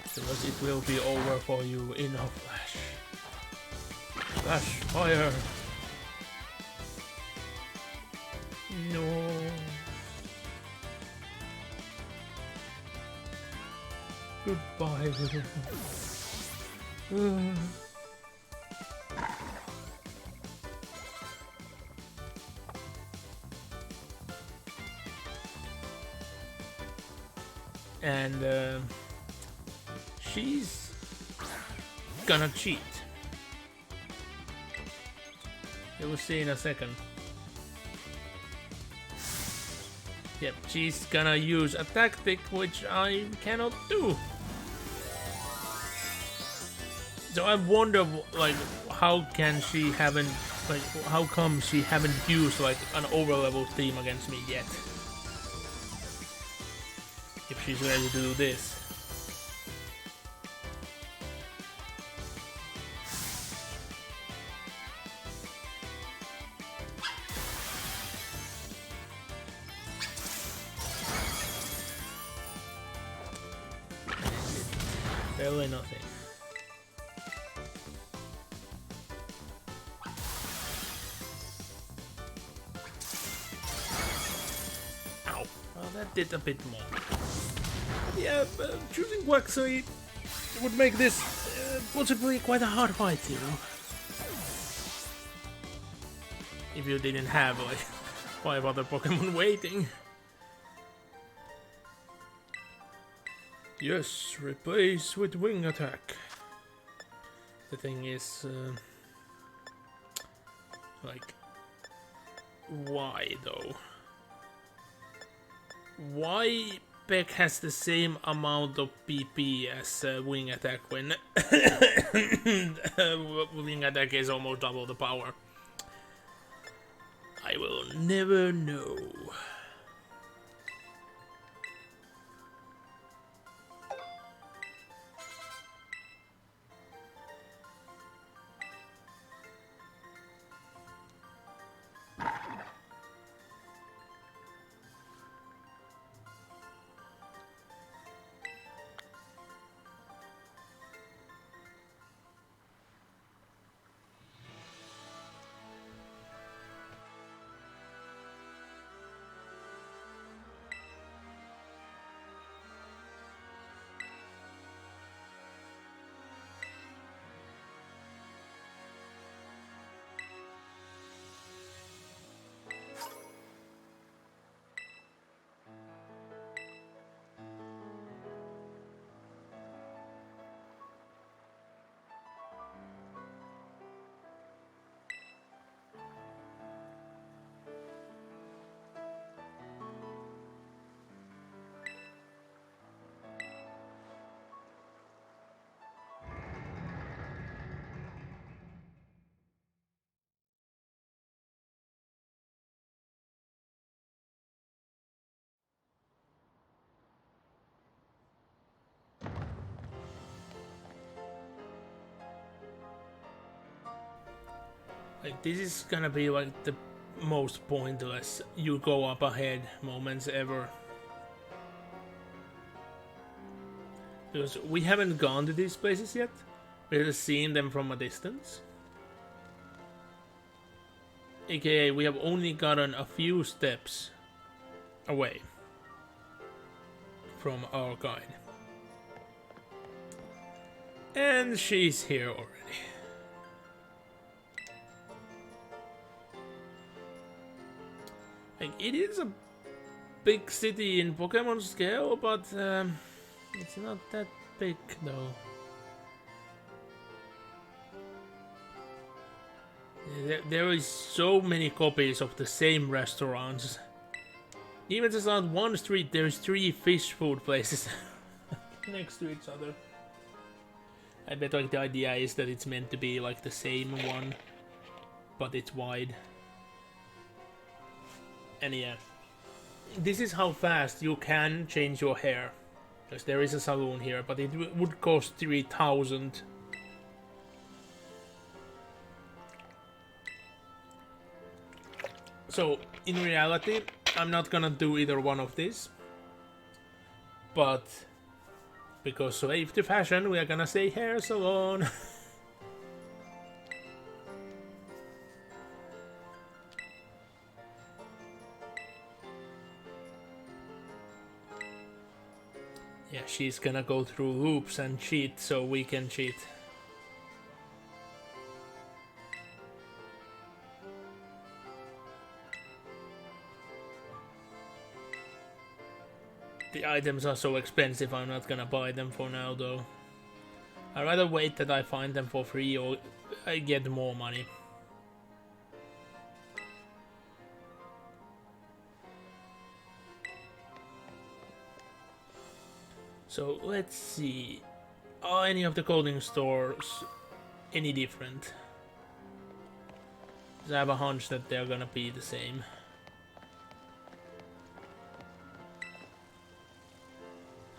Because it will be over for you in a flash. Flash fire! No. Goodbye, little one. And she's gonna cheat. You will see in a second. Yep, she's gonna use a tactic which I cannot do. So I wonder, like, how can she haven't, like, how come she haven't used like an overlevel team against me yet? If she's ready to do this. Barely nothing. Ow. Well, that did a bit more. Yeah, choosing Quaxley would make this possibly quite a hard fight, you know. If you didn't have like 5 other Pokemon waiting. Yes, replace with wing attack. The thing is, like, why though? Why Peck has the same amount of PP as wing attack when wing attack is almost double the power? I will never know. Like, this is gonna be like the most pointless you go up ahead moments ever. Because we haven't gone to these places yet. We're just seeing them from a distance. AKA, we have only gotten a few steps away from our guide. And she's here already. Like, it is a big city in Pokemon scale, but it's not that big though. There is so many copies of the same restaurants. Even just on one street, there's 3 fish food places next to each other. I bet like the idea is that it's meant to be like the same one, but it's wide. And yeah, this is how fast you can change your hair. Because there is a saloon here, but it would cost 3,000. So, in reality, I'm not gonna do either one of these. But, because slave to fashion, we are gonna say hair salon. Yeah, she's gonna go through loops and cheat so we can cheat. The items are so expensive, I'm not gonna buy them for now though. I'd rather wait that I find them for free or I get more money. So let's see. Are any of the clothing stores any different? 'Cause I have a hunch that they're gonna be the same.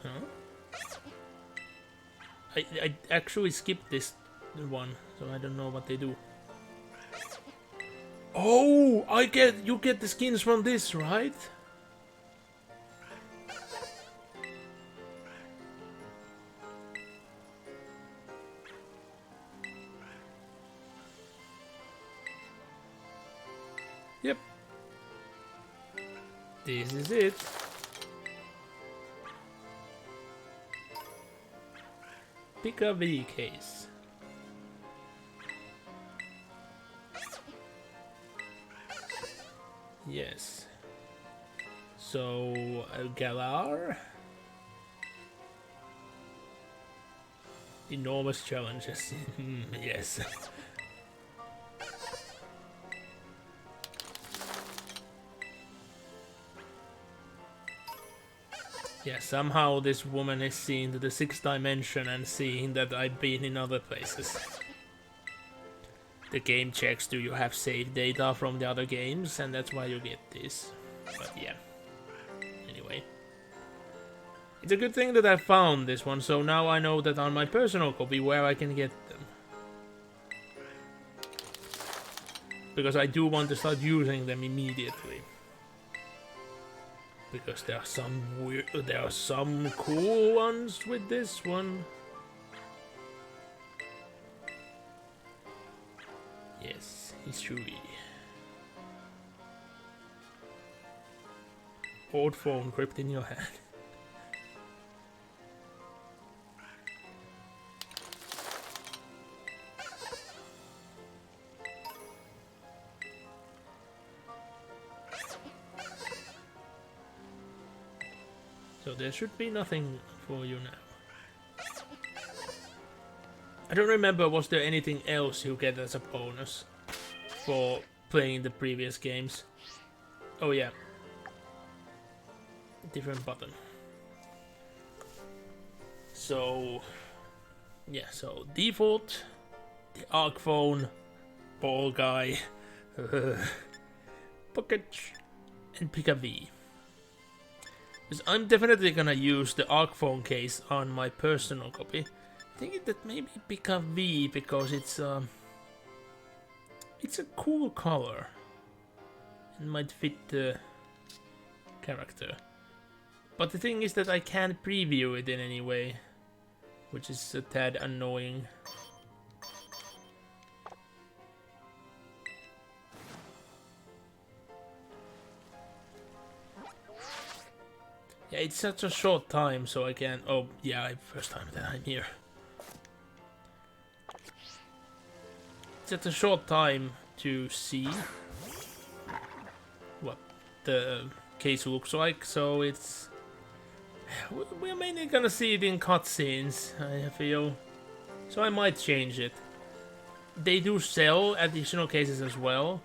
Huh? I actually skipped this one, so I don't know what they do. Oh, you get the skins from this, right? Yep. This is it. Pick a V case. Yes. So, Galar. Enormous challenges. Yes. Yeah, somehow this woman is seeing to the 6th dimension and seeing that I've been in other places. the game checks do you have save data from the other games, and that's why you get this. But yeah. Anyway. It's a good thing that I found this one, so now I know that on my personal copy where I can get them. Because I do want to start using them immediately. Because there are some cool ones with this one. Yes, history. Old phone gripped in your hand. So there should be nothing for you now. I don't remember, was there anything else you get as a bonus for playing the previous games? Oh yeah. Different button. So yeah, so default, the Arc phone, ball guy, pocket, and pick a V. Because I'm definitely gonna use the Arc phone case on my personal copy. I think that maybe pick a V because it's a cool color. It might fit the character. But the thing is that I can't preview it in any way, which is a tad annoying. Yeah, it's such a short time, so I can. Oh, yeah, first time that I'm here. It's such a short time to see what the case looks like, so it's. We're mainly gonna see it in cutscenes, I feel. So I might change it. They do sell additional cases as well.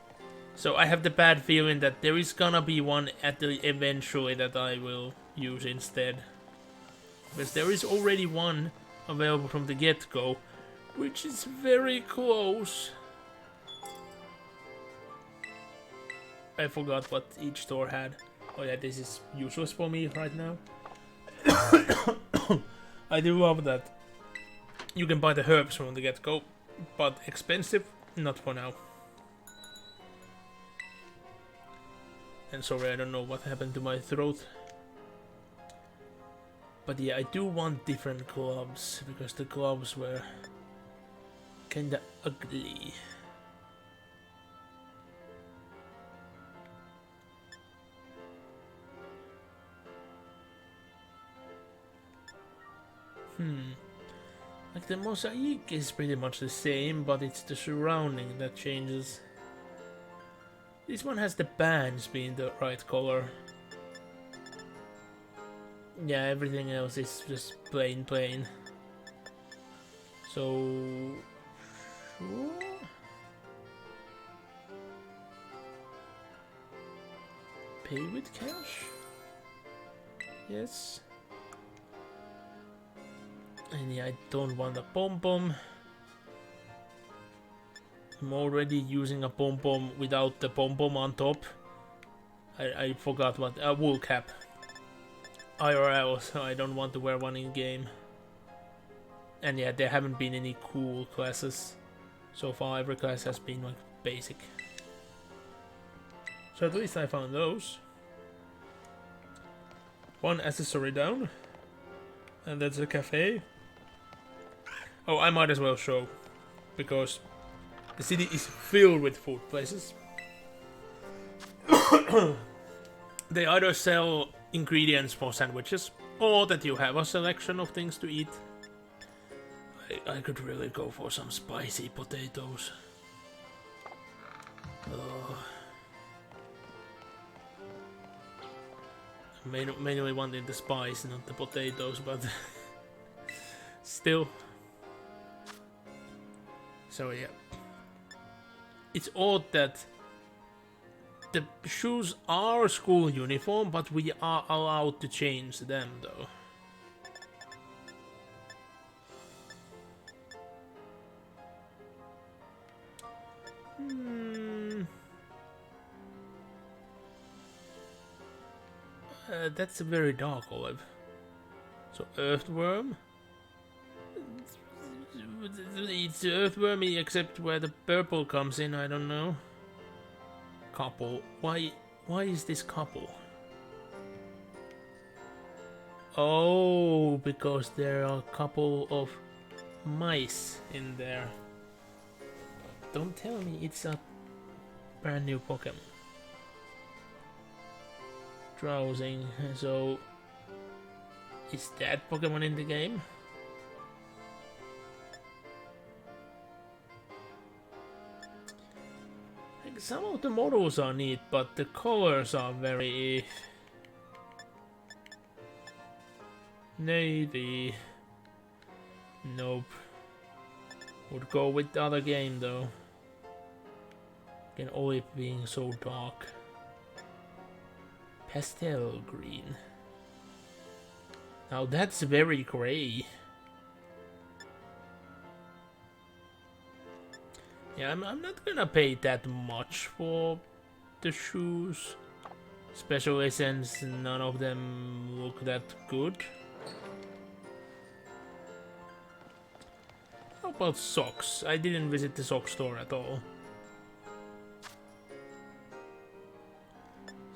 So I have the bad feeling that there is gonna be one eventually that I will use instead. Because there is already one available from the get-go, which is very close. I forgot what each store had. Oh yeah, this is useless for me right now. I do love that you can buy the herbs from the get-go, but expensive, not for now. And sorry, I don't know what happened to my throat. But yeah, I do want different gloves, because the gloves were kinda ugly. Like the mosaic is pretty much the same, but it's the surrounding that changes. This one has the bands being the right color. Yeah, everything else is just plain. So... sure? Pay with cash? Yes. And yeah, I don't want a pom-pom. I'm already using a pom-pom without the pom-pom on top. I forgot what... a wool cap. IRL, so I don't want to wear one in game. And yeah, there haven't been any cool classes so far. Every class has been like basic. So at least I found those. One accessory down. And that's a cafe. Oh, I might as well show. Because the city is filled with food places. They either sell ingredients for sandwiches, or that you have a selection of things to eat. I could really go for some spicy potatoes. Mainly wanting the spice, not the potatoes, but still. So yeah. It's odd that the shoes are school uniform, but we are allowed to change them though. That's a very dark olive. So earthworm? It's earthwormy except where the purple comes in, I don't know. Couple. Why is this couple? Oh, because there are a couple of mice in there. Don't tell me it's a brand new Pokemon. Drowsing, so is that Pokemon in the game? Like, some of the models are neat, but the colors are very navy. Nope. Would go with the other game though. Again, olive being so dark. Pastel green. Now that's very grey. Yeah, I'm not gonna pay that much for the shoes. Especially since none of them look that good. How about socks? I didn't visit the sock store at all.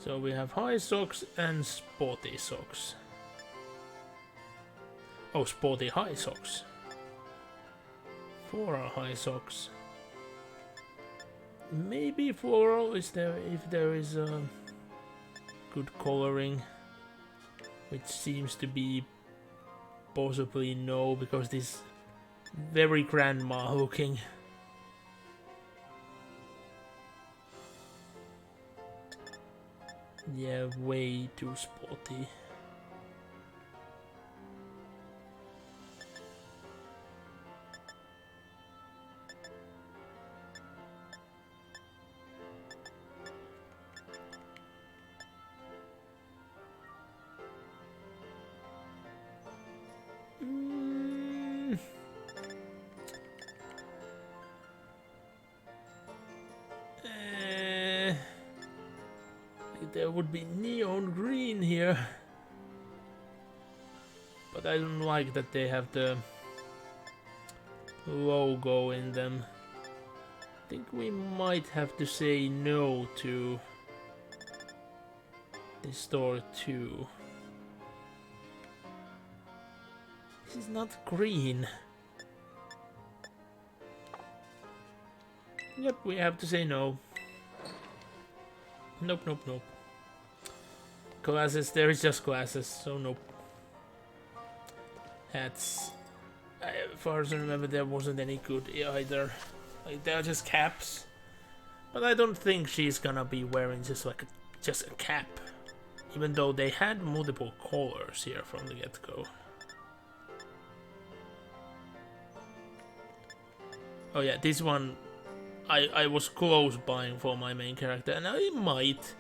So we have high socks and sporty socks. Oh, sporty high socks. 4 are high socks. Maybe floral is there if there is a good coloring, which seems to be possibly no, because this very grandma looking. Yeah, way too sporty. There would be neon green here, but I don't like that they have the logo in them. I think we might have to say no to this store too. This is not green. Yep, we have to say no. Nope, nope, nope. Glasses, there is just glasses, so nope. Hats. As far as I remember, there wasn't any good either. Like, they're just caps. But I don't think she's gonna be wearing just like just a cap. Even though they had multiple colors here from the get-go. Oh yeah, this one I was close buying for my main character, and I might.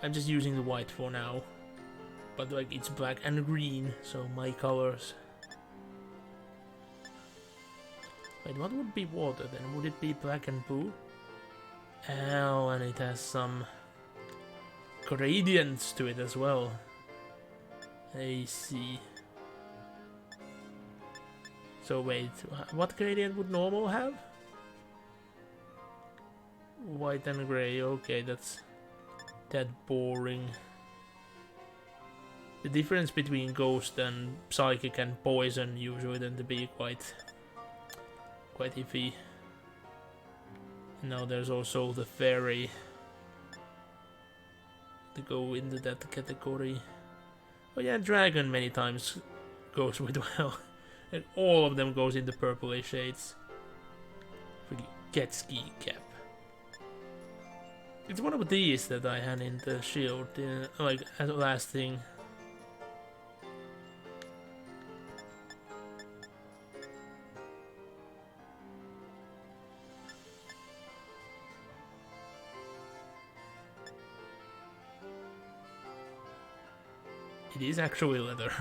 I'm just using the white for now. But like, it's black and green, so my colors. Wait, what would be water then? Would it be black and blue? Oh, and it has some gradients to it as well. I see. So wait, what gradient would normal have? White and gray, okay, that's that boring. The difference between ghost and psychic and poison usually tend to be quite iffy. Now there's also the fairy to go into that category. Oh yeah, dragon many times goes with well, and all of them goes into purplish shades. Pretty jet ski cap. It's one of these that I had in the shield, like as a last thing. It is actually leather.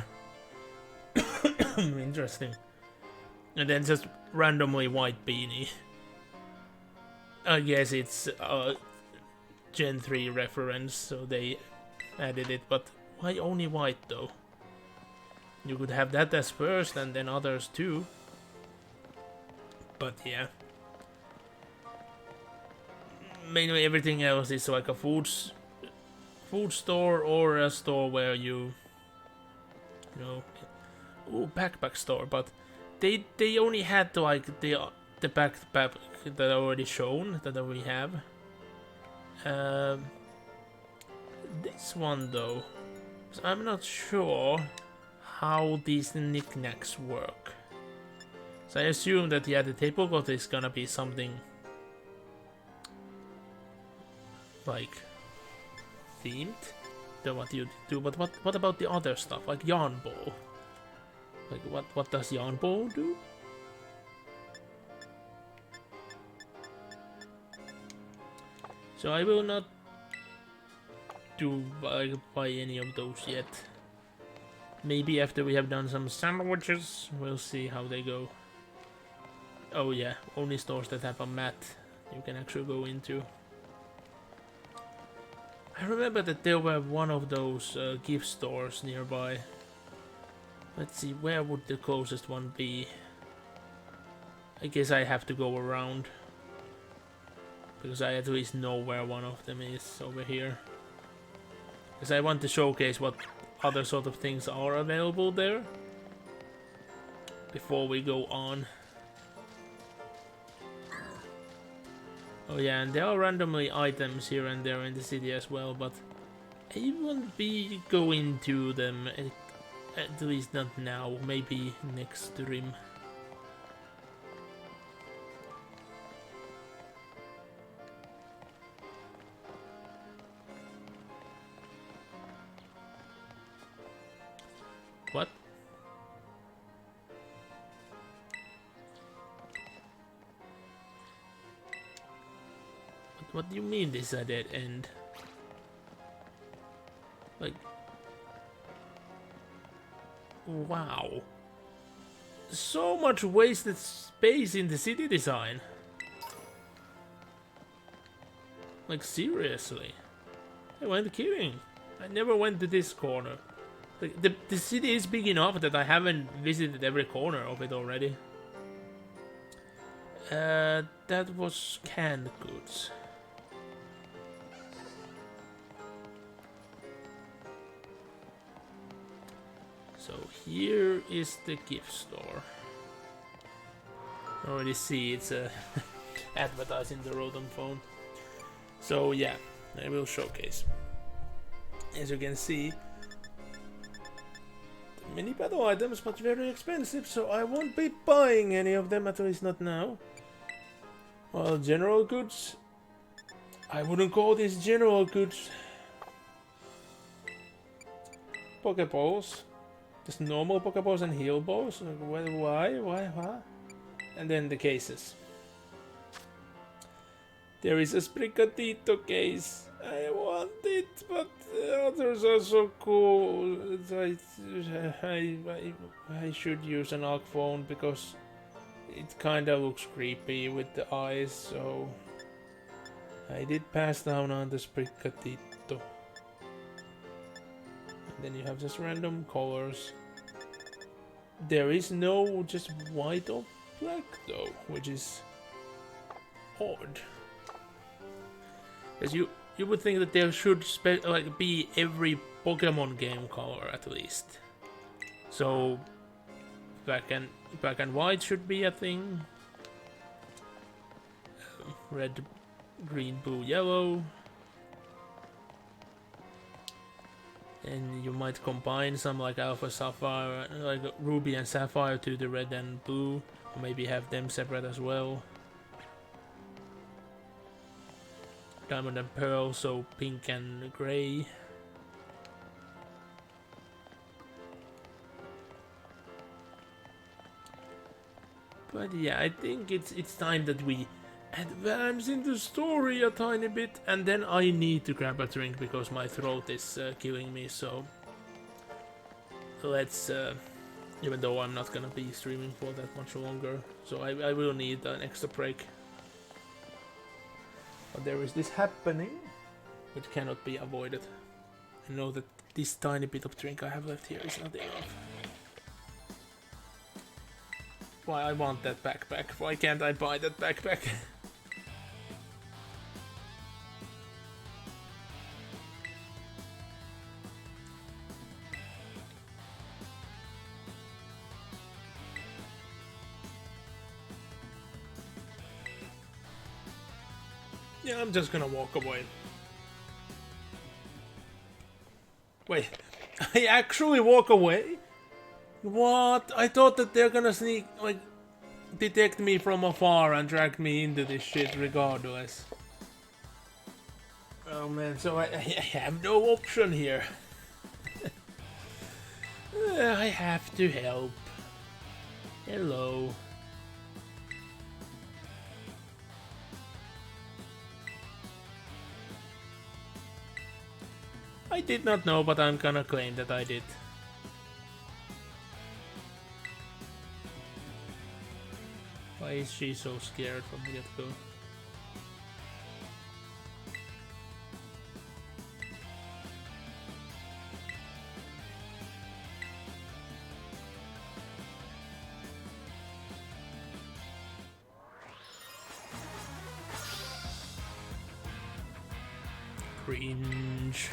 Interesting. And then just randomly white beanie. I guess it's a Gen 3 reference, so they added it, but why only white though? You could have that as first and then others too. But yeah. Mainly everything else is like a food store or a store where you know, backpack store, but they only had like the backpack that I already shown that we have. This one though, so I'm not sure how these knickknacks work. So I assume that yeah, the tablecloth is gonna be something like themed than what you do, but what about the other stuff like yarn ball? Like what does yarn ball do? So I will not do buy any of those yet. Maybe after we have done some sandwiches, we'll see how they go. Oh yeah, only stores that have a mat you can actually go into. I remember that there were one of those gift stores nearby. Let's see, where would the closest one be? I guess I have to go around, because I at least know where one of them is over here. Because I want to showcase what other sort of things are available there before we go on. Oh yeah, and there are randomly items here and there in the city as well, but I won't be going to them, at least not now, maybe next stream. What? What do you mean this is a dead end? Like... Wow. So much wasted space in the city design. Like seriously. I went kidding. I never went to this corner. Like, the city is big enough that I haven't visited every corner of it already. That was canned goods. So here is the gift store. I already see it's advertising the Rotom phone. So yeah, I will showcase. As you can see, many battle items, but very expensive, so I won't be buying any of them, at least not now. Well, general goods, I wouldn't call these general goods. Pokeballs, just normal Pokeballs and heal balls. Why? And then the cases. There is a Sprigatito case. I want it, but the others are so cool. I should use an ARC phone because it kinda looks creepy with the eyes, so I did pass down on the Sprigatito. And then you have just random colors. There is no just white or black though, which is odd. Because you would think that there should be every Pokemon game color at least. So black and white should be a thing. Red, green, blue, yellow. And you might combine some like Alpha Sapphire, like Ruby and Sapphire to the red and blue, or maybe have them separate as well. Diamond and Pearl, so pink and grey. But yeah, I think it's time that we advance in the story a tiny bit, and then I need to grab a drink because my throat is killing me. So let's, even though I'm not gonna be streaming for that much longer, so I will need an extra break. But there is this happening, which cannot be avoided. I know that this tiny bit of drink I have left here is not enough. Why I want that backpack? Why can't I buy that backpack? Yeah, I'm just gonna walk away. Wait, I actually walk away? What? I thought that they're gonna sneak, like, detect me from afar and drag me into this shit regardless. Oh man, so I have no option here. I have to help. Hello. I did not know, but I'm gonna claim that I did. Why is she so scared from the get-go? Cringe.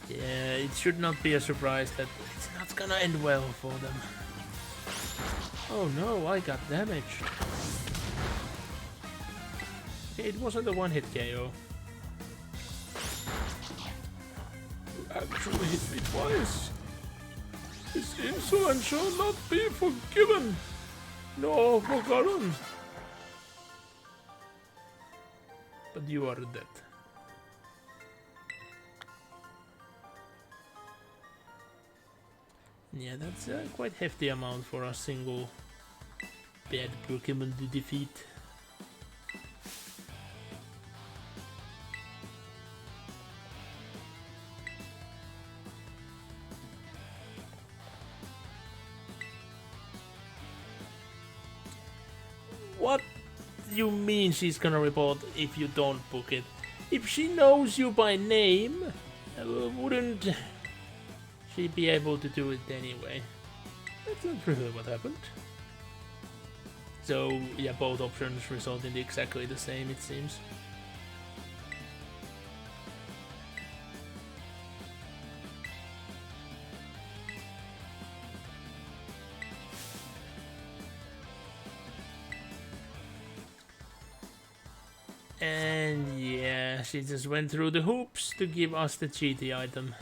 Yeah, it should not be a surprise that it's not gonna end well for them. Oh no, I got damaged. Okay, it wasn't a one-hit KO. You actually hit me twice. This insolence shall not be forgiven, nor forgotten. But you are dead. Yeah, that's a quite hefty amount for a single bad Pokemon to defeat. What do you mean she's gonna report if you don't book it? If she knows you by name, wouldn't she be able to do it anyway? That's not really what happened. So, yeah, both options result in exactly the same, it seems. And yeah, she just went through the hoops to give us the cheaty item.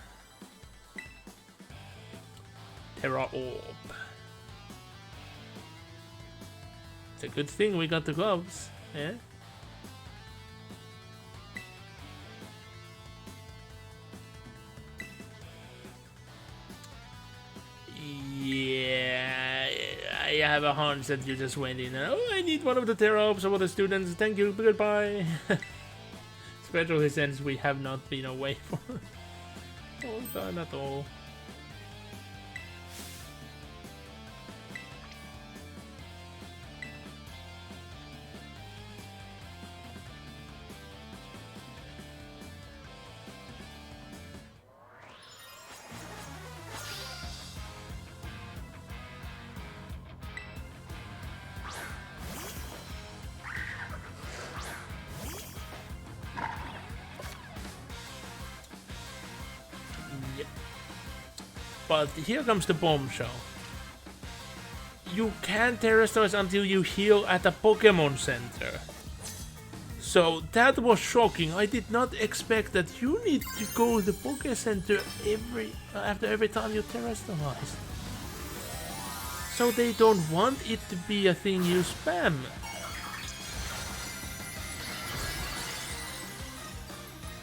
Terra Orb. It's a good thing we got the gloves, yeah? Yeah, I have a hunch that you just went in and, oh, I need one of the Terra Orbs for the students, thank you, goodbye. Especially since we have not been away for a long time at all. But here comes the bombshell. You can't terrestrialize until you heal at a Pokemon Center. So that was shocking. I did not expect that you need to go to the Poké Center after every time you terrestrialize. So they don't want it to be a thing you spam.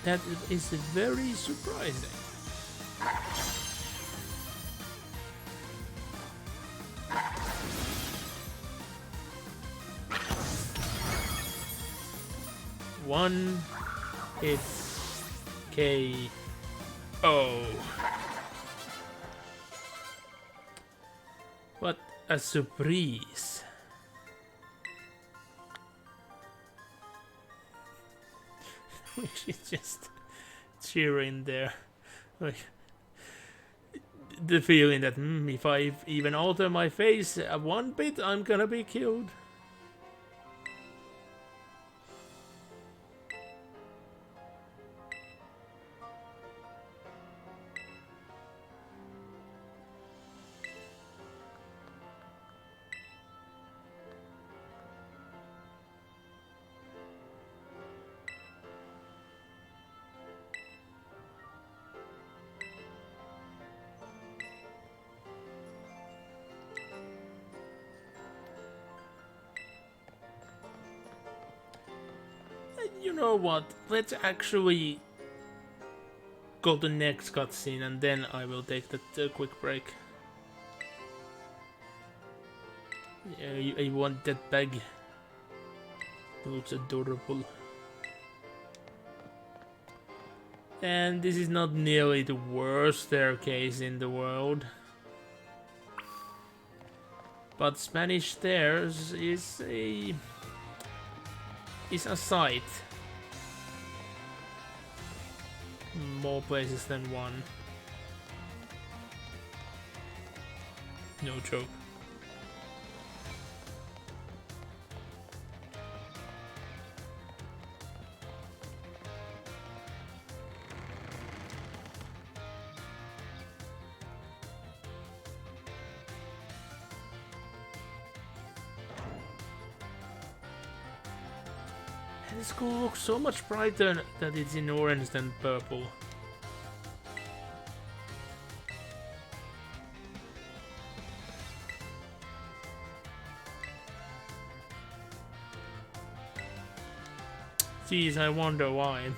That is very surprising. One hit KO. What a surprise. She's just cheering there. Like, the feeling that if I even alter my face one bit, I'm gonna be killed. You know what? Let's actually go to the next cutscene and then I will take that quick break. Yeah, I want that bag. It looks adorable. And this is not nearly the worst staircase in the world. But Spanish stairs is a sight. More places than one. No joke. And the school looks so much brighter that it's in orange than purple. Geez, I wonder why.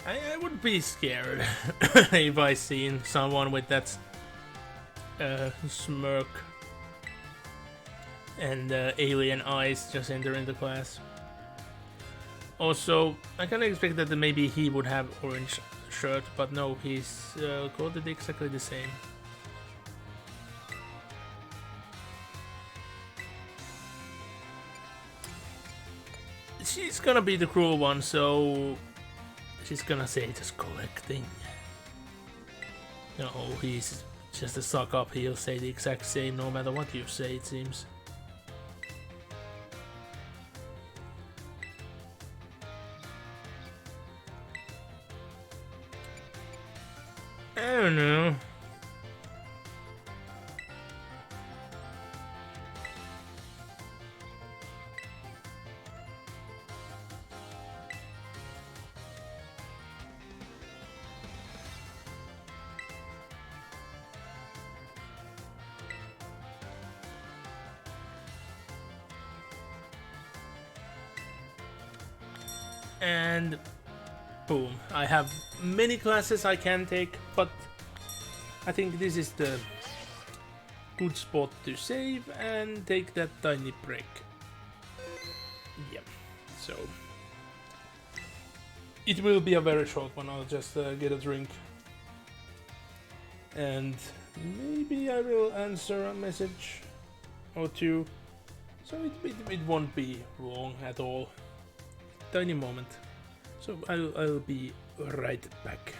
I would be scared if I seen someone with that smirk and alien eyes just entering the class. Also, I kind of expected that maybe he would have orange shirt, but no, he's coded exactly the same. She's gonna be the cruel one, so she's gonna say just collecting. No, he's just a suck up. He'll say the exact same no matter what you say, it seems. I don't know. And boom, I have many classes I can take, but I think this is the good spot to save and take that tiny break. Yeah, so it will be a very short one. I'll just get a drink and maybe I will answer a message or two, so it won't be long at all. Tiny moment. So I'll be right back.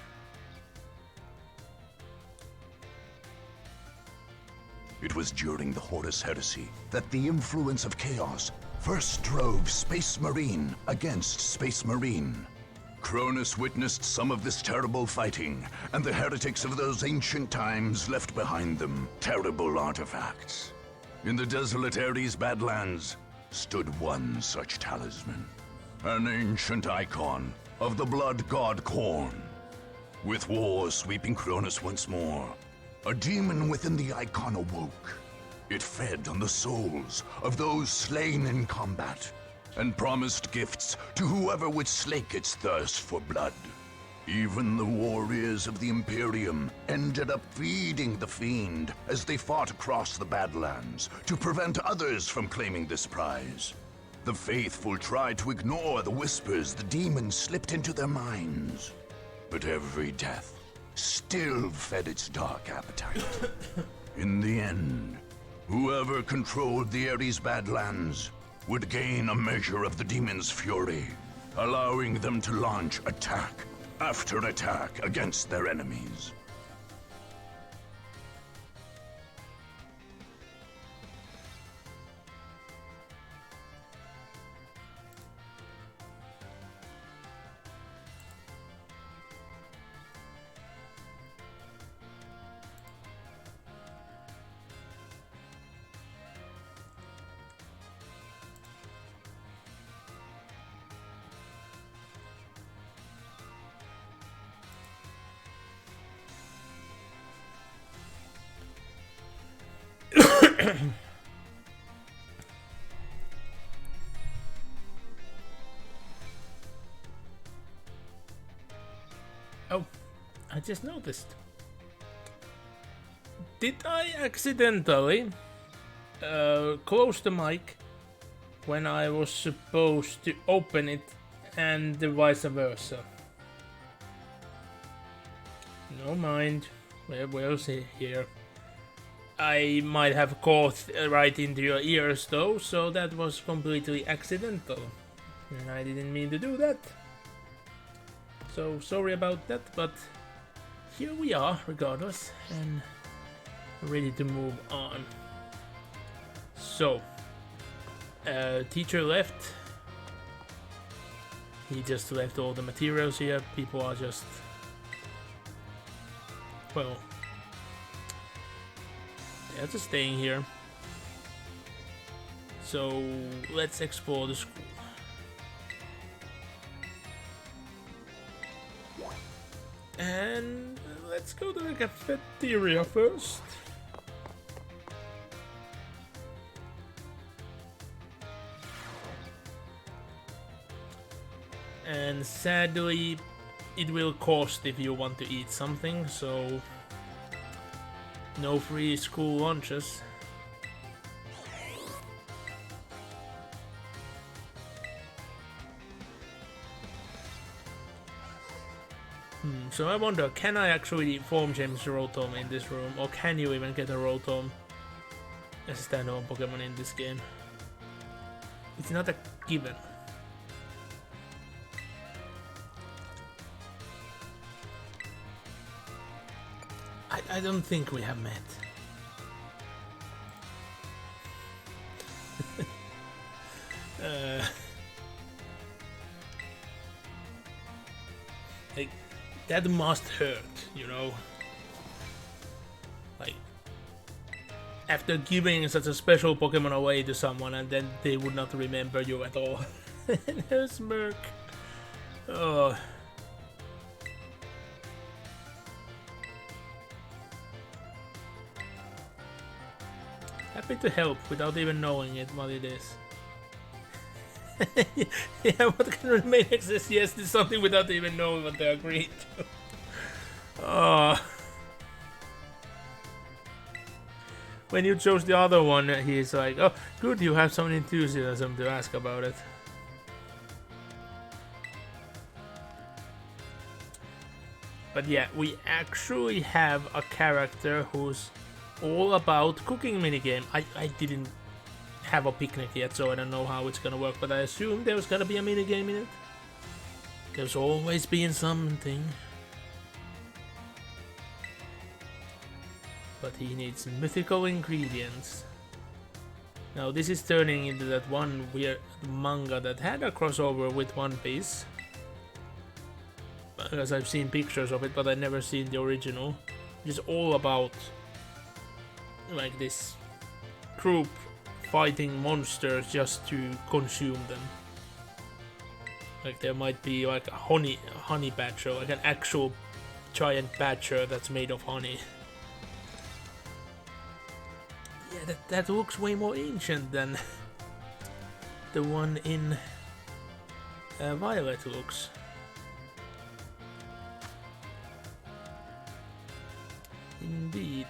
It was during the Horus Heresy that the influence of chaos first drove Space Marine against Space Marine. Cronus witnessed some of this terrible fighting, and the heretics of those ancient times left behind them terrible artifacts. In the desolate Ares Badlands stood one such talisman, an ancient icon of the blood god Khorne. With war sweeping Cronus once more, a demon within the icon awoke. It fed on the souls of those slain in combat, and promised gifts to whoever would slake its thirst for blood. Even the warriors of the Imperium ended up feeding the fiend as they fought across the Badlands to prevent others from claiming this prize. The faithful tried to ignore the whispers the demon slipped into their minds, but every death still fed its dark appetite. In the end, whoever controlled the Ares Badlands would gain a measure of the demon's fury, allowing them to launch attack after attack against their enemies. Oh, I just noticed. Did I accidentally close the mic when I was supposed to open it and vice versa? No mind, we'll see here. I might have caught right into your ears though, so that was completely accidental. And I didn't mean to do that. So sorry about that, but here we are regardless, and ready to move on. So, teacher left. He just left all the materials here. People are just, well, they're just staying here. So let's explore the school. And let's go to the cafeteria first. And sadly, it will cost if you want to eat something, so no free school lunches. So I wonder, can I actually form James Rotom in this room, or can you even get a Rotom as a standalone Pokemon in this game? It's not a given. I don't think we have met. Like, that must hurt, you know? Like, after giving such a special Pokemon away to someone and then they would not remember you at all. And her smirk. Oh. Happy to help without even knowing it what it is. Yeah, what kind of maniac says yes to something without even knowing what they're agreeing to? Oh. When you chose the other one, he's like, oh, good, you have some enthusiasm to ask about it. But yeah, we actually have a character who's all about cooking minigame. I didn't have a picnic yet, so I don't know how it's gonna work, but I assume there's gonna be a minigame in it. There's always been something. But he needs mythical ingredients. Now this is turning into that one weird manga that had a crossover with One Piece. Because I've seen pictures of it, but I've never seen the original. Which is all about like this group fighting monsters just to consume them. Like there might be like a honey badger, like an actual giant badger that's made of honey. Yeah, that looks way more ancient than the one in Violet looks. Indeed.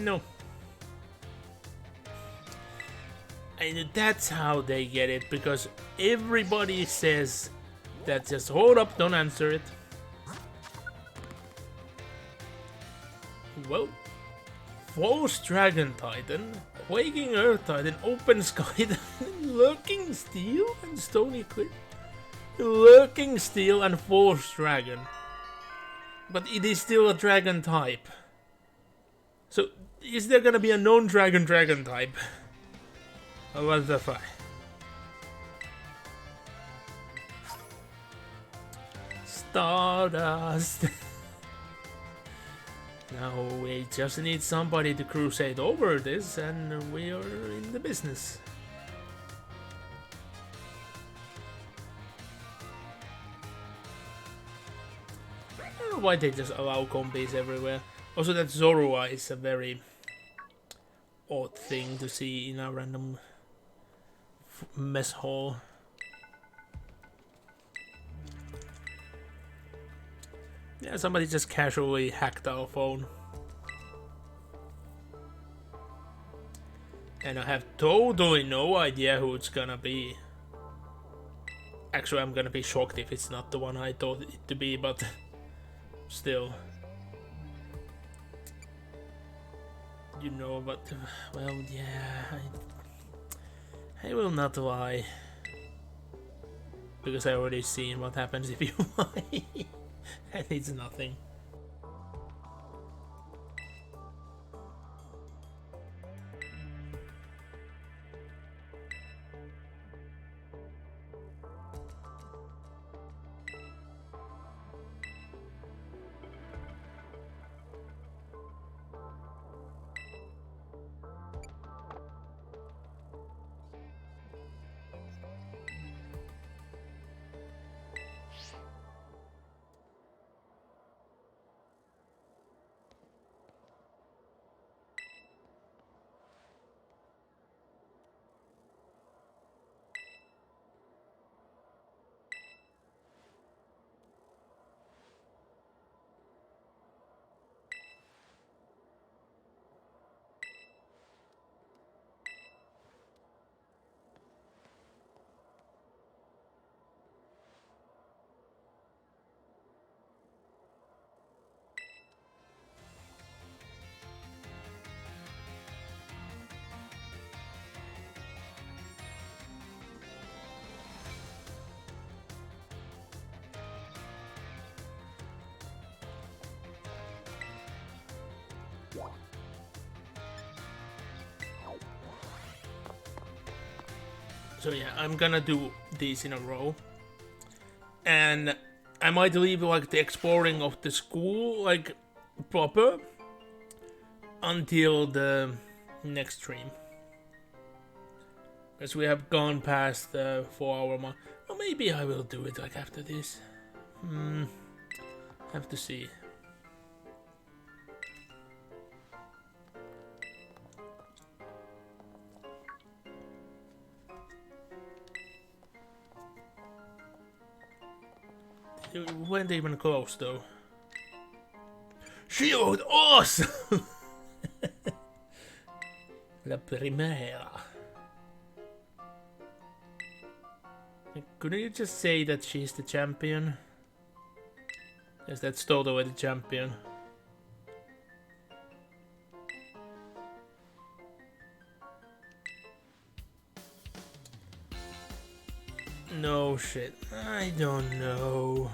No. And that's how they get it, because everybody says that just hold up, don't answer it. Well, False Dragon Titan, Quaking Earth Titan, Open Sky Titan, Lurking Steel and Stony Cliff. Lurking Steel and False Dragon. But it is still a dragon type. So, is there gonna be a non-dragon dragon type? Or what the fuck? Stardust. Now we just need somebody to crusade over this, and we are in the business. I don't know why they just allow combis everywhere. Also, that Zorua is a very odd thing to see in a random mess hall. Yeah, somebody just casually hacked our phone. And I have totally no idea who it's gonna be. Actually, I'm gonna be shocked if it's not the one I thought it to be, but still. You know, but, well, yeah, I will not lie. Because I already seen what happens if you lie. And it's nothing. So yeah, I'm gonna do these in a row. And I might leave like the exploring of the school like proper until the next stream. Because we have gone past the 4-hour mark. Or maybe I will do it like after this. Have to see. It weren't even close though. Shield awesome! La primera. Couldn't you just say that she's the champion? Yes, that's totally the champion. No shit. I don't know.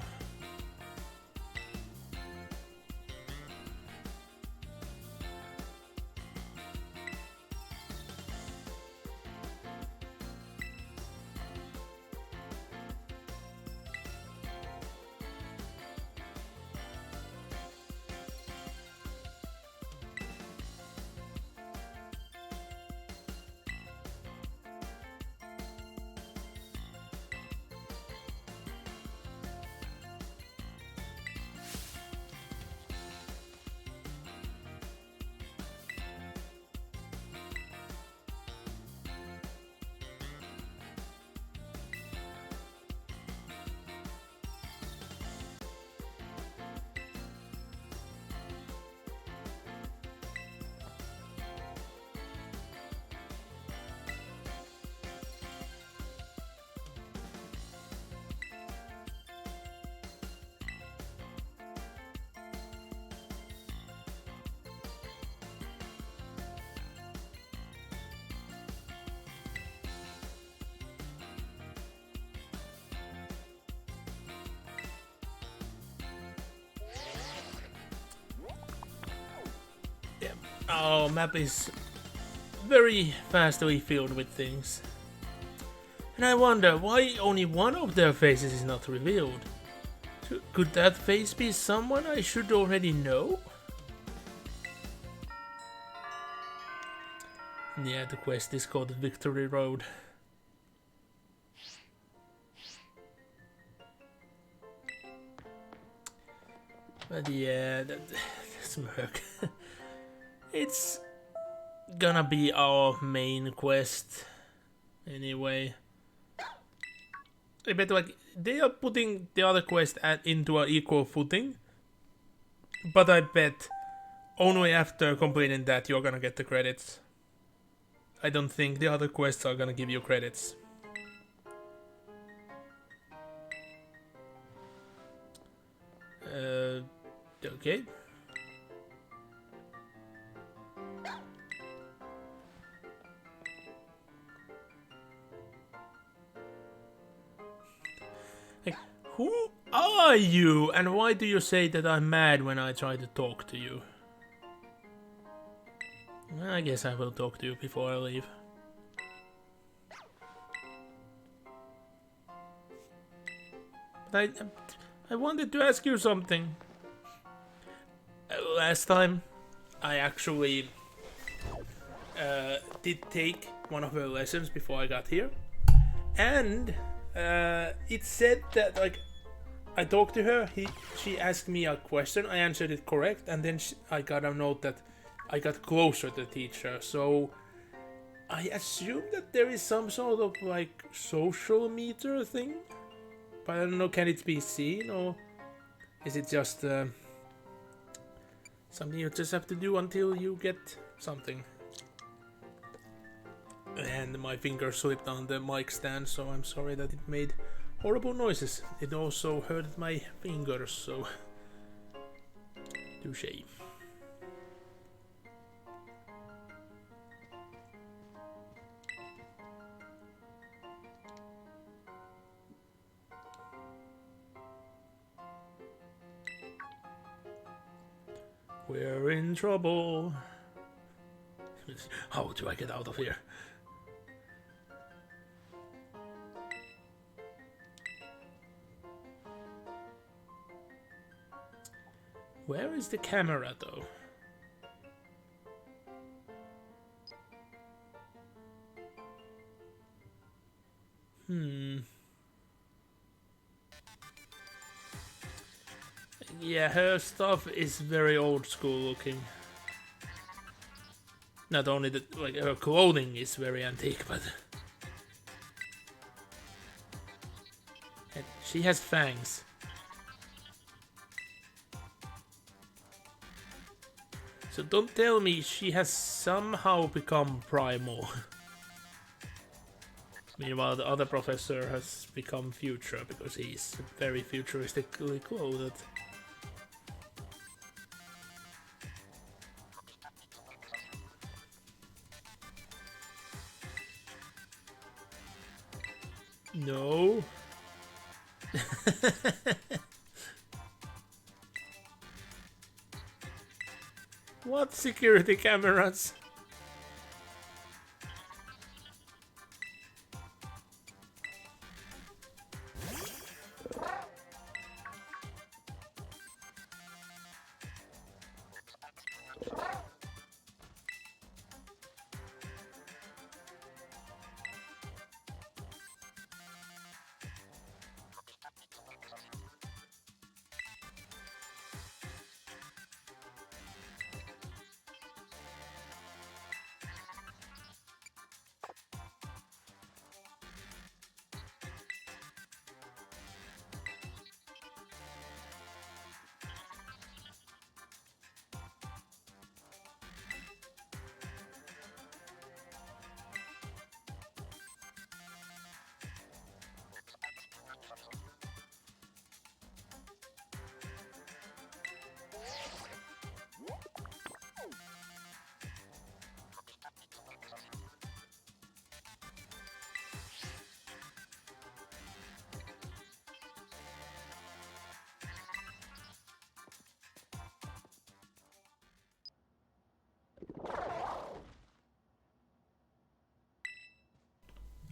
Our map is very fastly filled with things. And I wonder why only one of their faces is not revealed. Could that face be someone I should already know? Yeah, the quest is called Victory Road. But yeah, that smirk. It's gonna be our main quest anyway. I bet like they are putting the other quest into an equal footing, but I bet only after completing that you're gonna get the credits. I don't think the other quests are gonna give you credits. Okay. Like, who are you? And why do you say that I'm mad when I try to talk to you? I guess I will talk to you before I leave. But I wanted to ask you something. Last time, I actually did take one of her lessons before I got here. And it said that, like, I talked to her, she asked me a question, I answered it correct, and then I got a note that I got closer to teach her. So I assume that there is some sort of, like, social meter thing? But I don't know, can it be seen, or is it just something you just have to do until you get something? And my finger slipped on the mic stand, so I'm sorry that it made horrible noises. It also hurt my fingers, so touché. We're in trouble. How do I get out of here? Where is the camera, though? Yeah, her stuff is very old school looking. Not only that, like her clothing is very antique, but and she has fangs. So don't tell me she has somehow become primal. Meanwhile, the other professor has become future because he's very futuristically clothed. No. What security cameras?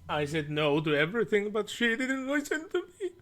I said no to everything, but she didn't listen to me.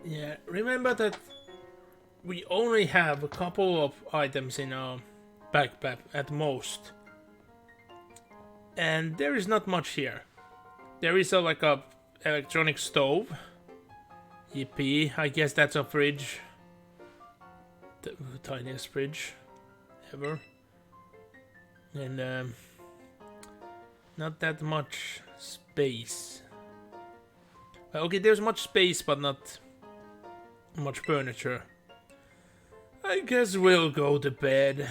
Yeah, remember that we only have a couple of items in our backpack at most. And there is not much here. There is like a electronic stove. Yippee, I guess that's a fridge. The tiniest fridge ever. And not that much space. Well, okay, there's much space, but not much furniture. I guess we'll go to bed.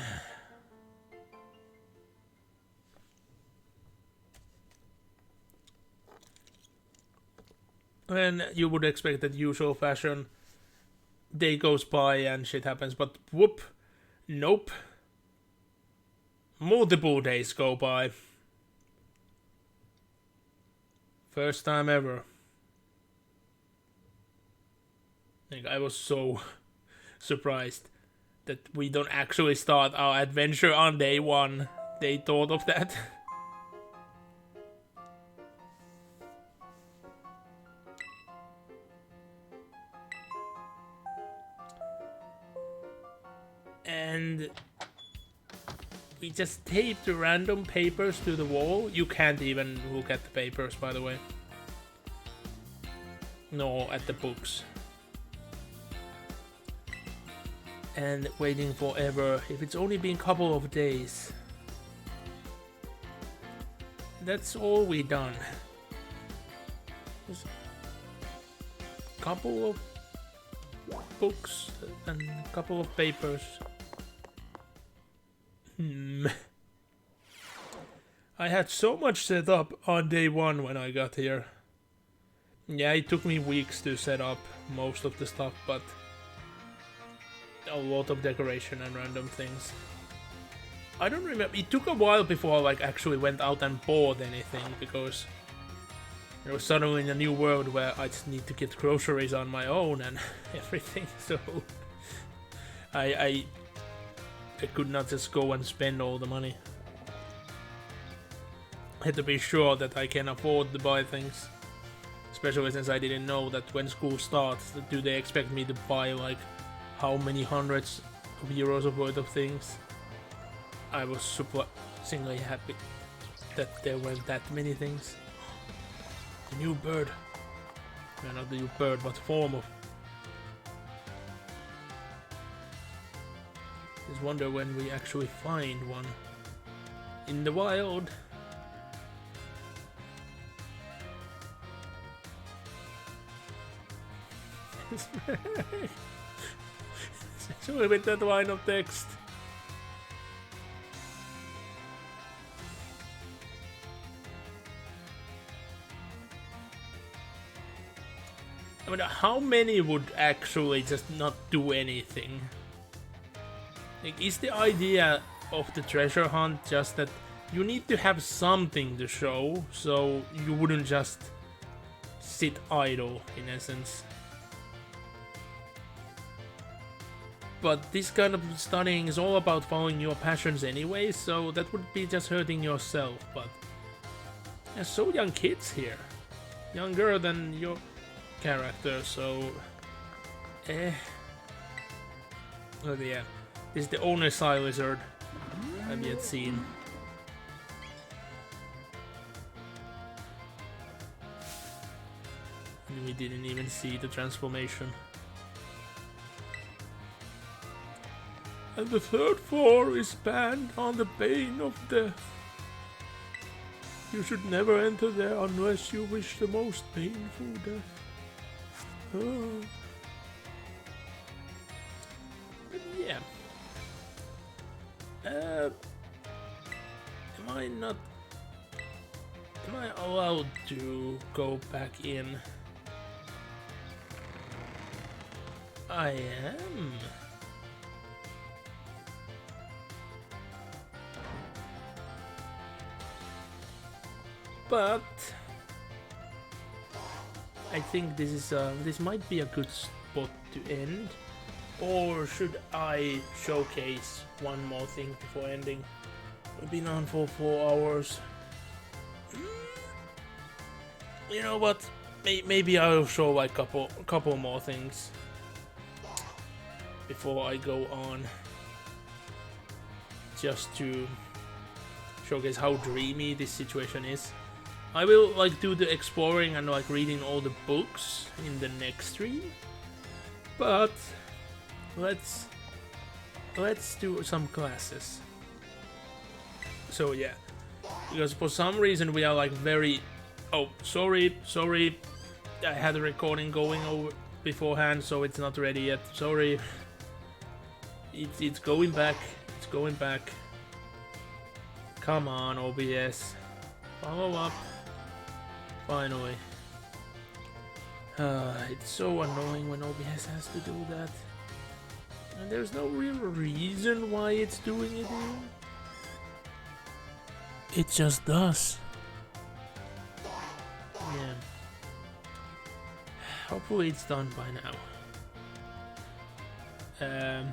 And you would expect that usual fashion. Day goes by and shit happens, but whoop. Nope. Multiple days go by. First time ever. Like, I was so surprised that we don't actually start our adventure on day 1. They thought of that. And we just taped the random papers to the wall. You can't even look at the papers, by the way. No, at the books. And waiting forever, if it's only been a couple of days. That's all we done. Just a couple of books and a couple of papers. I had so much set up on day 1 when I got here. Yeah, it took me weeks to set up most of the stuff, but a lot of decoration and random things. I don't remember. It took a while before I like actually went out and bought anything, because I was suddenly in a new world where I just need to get groceries on my own and everything. So I could not just go and spend all the money. I had to be sure that I can afford to buy things. Especially since I didn't know that when school starts, do they expect me to buy like how many hundreds of euros of worth of things. I was surprisingly happy that there weren't that many things. The new bird. No, not the new bird, but form of. Just wonder when we actually find one in the wild. Especially with that line of text. I mean, how many would actually just not do anything? Like, is the idea of the treasure hunt just that you need to have something to show, so you wouldn't just sit idle, in essence? But this kind of studying is all about following your passions anyway, so that would be just hurting yourself. But there's so young kids here, younger than your character, so oh yeah, this is the only Psy Lizard I've yet seen. And we didn't even see the transformation. And the 3rd floor is banned on the bane of death. You should never enter there unless you wish the most painful death. But yeah. Am I allowed to go back in? I am. But I think this might be a good spot to end. Or should I showcase one more thing before ending? We've been on for 4 hours. You know what? Maybe I'll show like a couple more things before I go on, just to showcase how dreamy this situation is. I will like do the exploring and like reading all the books in the next stream, but let's do some classes. So yeah, because for some reason we are like very. Oh, sorry. I had a recording going over beforehand, so it's not ready yet. Sorry. It's going back. It's going back. Come on, OBS. Follow up. Finally. It's so annoying when OBS has to do that. And there's no real reason why it's doing it here. It just does. Yeah. Hopefully it's done by now. I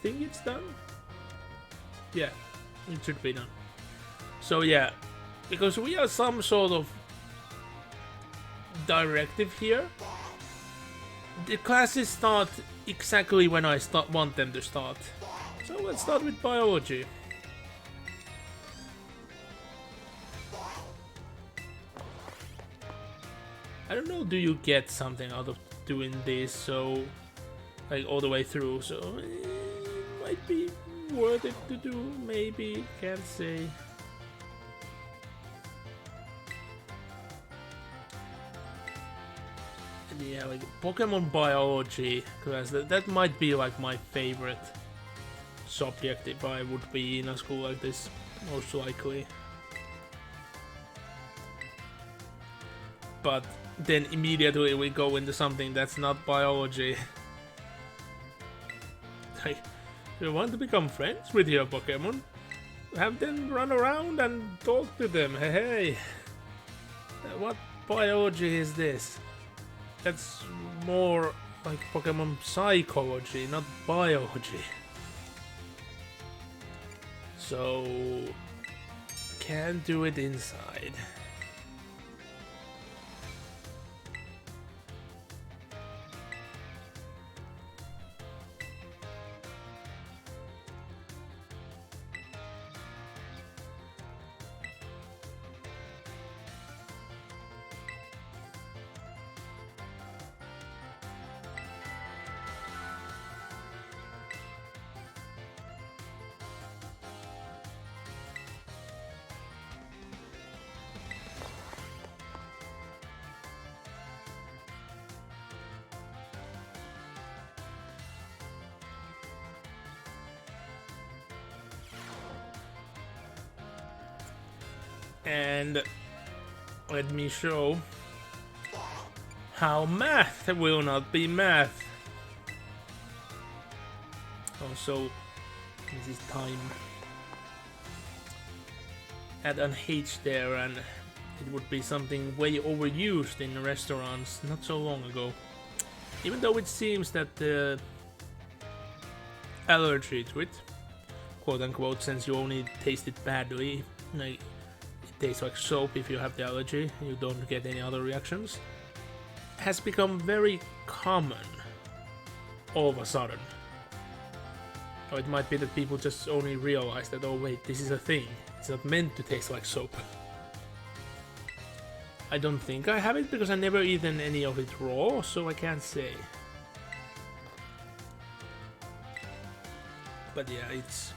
think it's done. Yeah, it should be done. So yeah, because we have some sort of directive here. The classes start exactly when I want them to start. So let's start with biology. I don't know, do you get something out of doing this, so like all the way through, so it might be worth it to do, maybe, can't say. And yeah, like Pokemon biology class, that might be like my favorite subject if I would be in a school like this, most likely. But then immediately we go into something that's not biology. Like, you want to become friends with your Pokemon? Have them run around and talk to them. Hey, what biology is this? That's more like Pokemon psychology, not biology. So, can't do it inside. And let me show how math will not be math. Also, this is time. Add an H there, and it would be something way overused in restaurants not so long ago. Even though it seems that the allergy to it, quote unquote, since you only taste it badly, like, tastes like soap if you have the allergy, you don't get any other reactions, has become very common all of a sudden. Or it might be that people just only realize that, oh wait, this is a thing, it's not meant to taste like soap. I don't think I have it because I never eaten any of it raw, so I can't say. But yeah, it's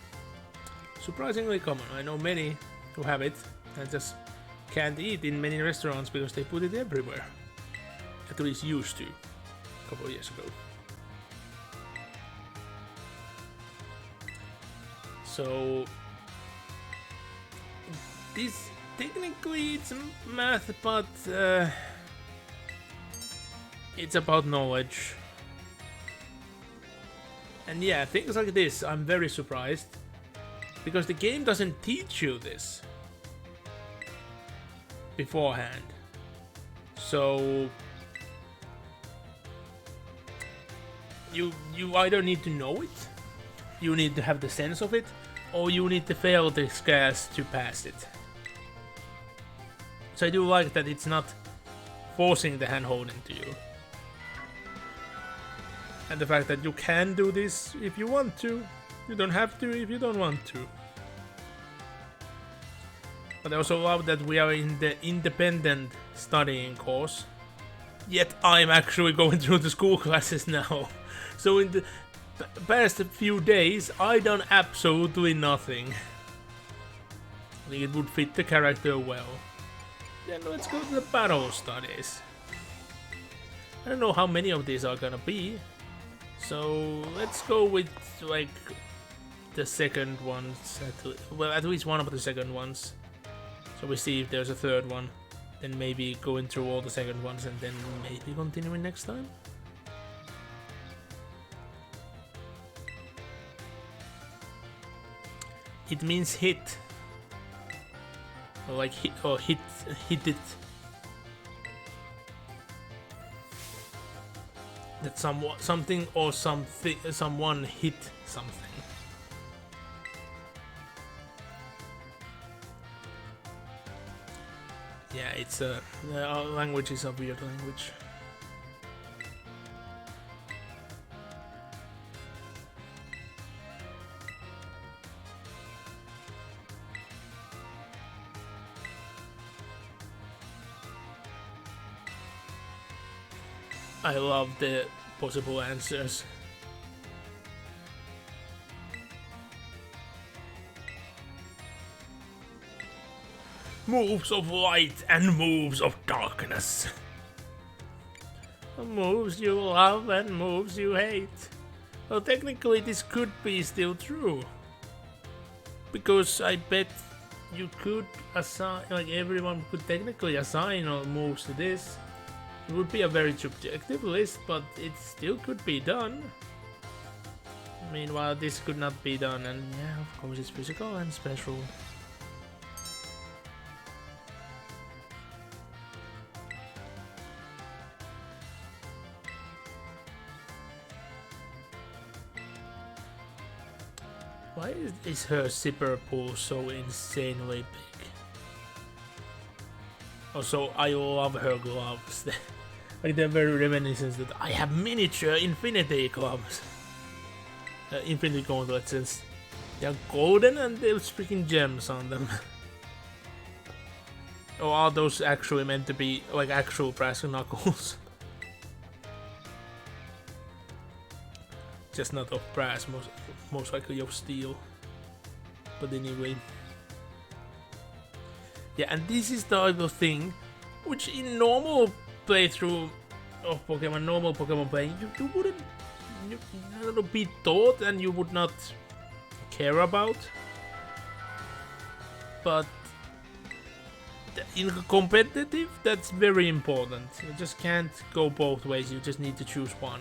surprisingly common. I know many who have it and just can't eat in many restaurants because they put it everywhere. At least used to, a couple of years ago. So this technically it's math, but it's about knowledge. And yeah, things like this, I'm very surprised because the game doesn't teach you this beforehand. So you either need to know it, you need to have the sense of it, or you need to fail this class to pass it. So I do like that it's not forcing the hand-holding to you. And the fact that you can do this if you want to, you don't have to if you don't want to. But I also love that we are in the independent studying course, yet I'm actually going through the school classes now. So in the past few days, I done absolutely nothing. I think it would fit the character well. Then let's go to the battle studies. I don't know how many of these are gonna be, so let's go with like the second ones. At least one of the second ones. So we see if there's a third one, then maybe going through all the second ones and then maybe continuing next time. It means hit, or like hit, or hit it. that something or someone hit something. Yeah, it's our language is a weird language. I love the possible answers. Moves of light and moves of darkness. Moves you love and moves you hate. Well, technically this could be still true. Because I bet you could assign, like everyone could technically assign all moves to this. It would be a very subjective list, but it still could be done. Meanwhile, this could not be done, and yeah, of course it's physical and special. Why is her zipper pool so insanely big? Also, I love her gloves. Like they're very reminiscent that I have miniature infinity gloves. Infinity gauntlets, since they're golden and there's freaking gems on them. Or are those actually meant to be like actual brass knuckles? Just not of brass, most likely of steel. But anyway. Yeah, and this is the type of thing which in normal playthrough of Pokemon, normal Pokemon playing, you wouldn't be taught and you would not care about. But in competitive, that's very important. You just can't go both ways, you just need to choose one.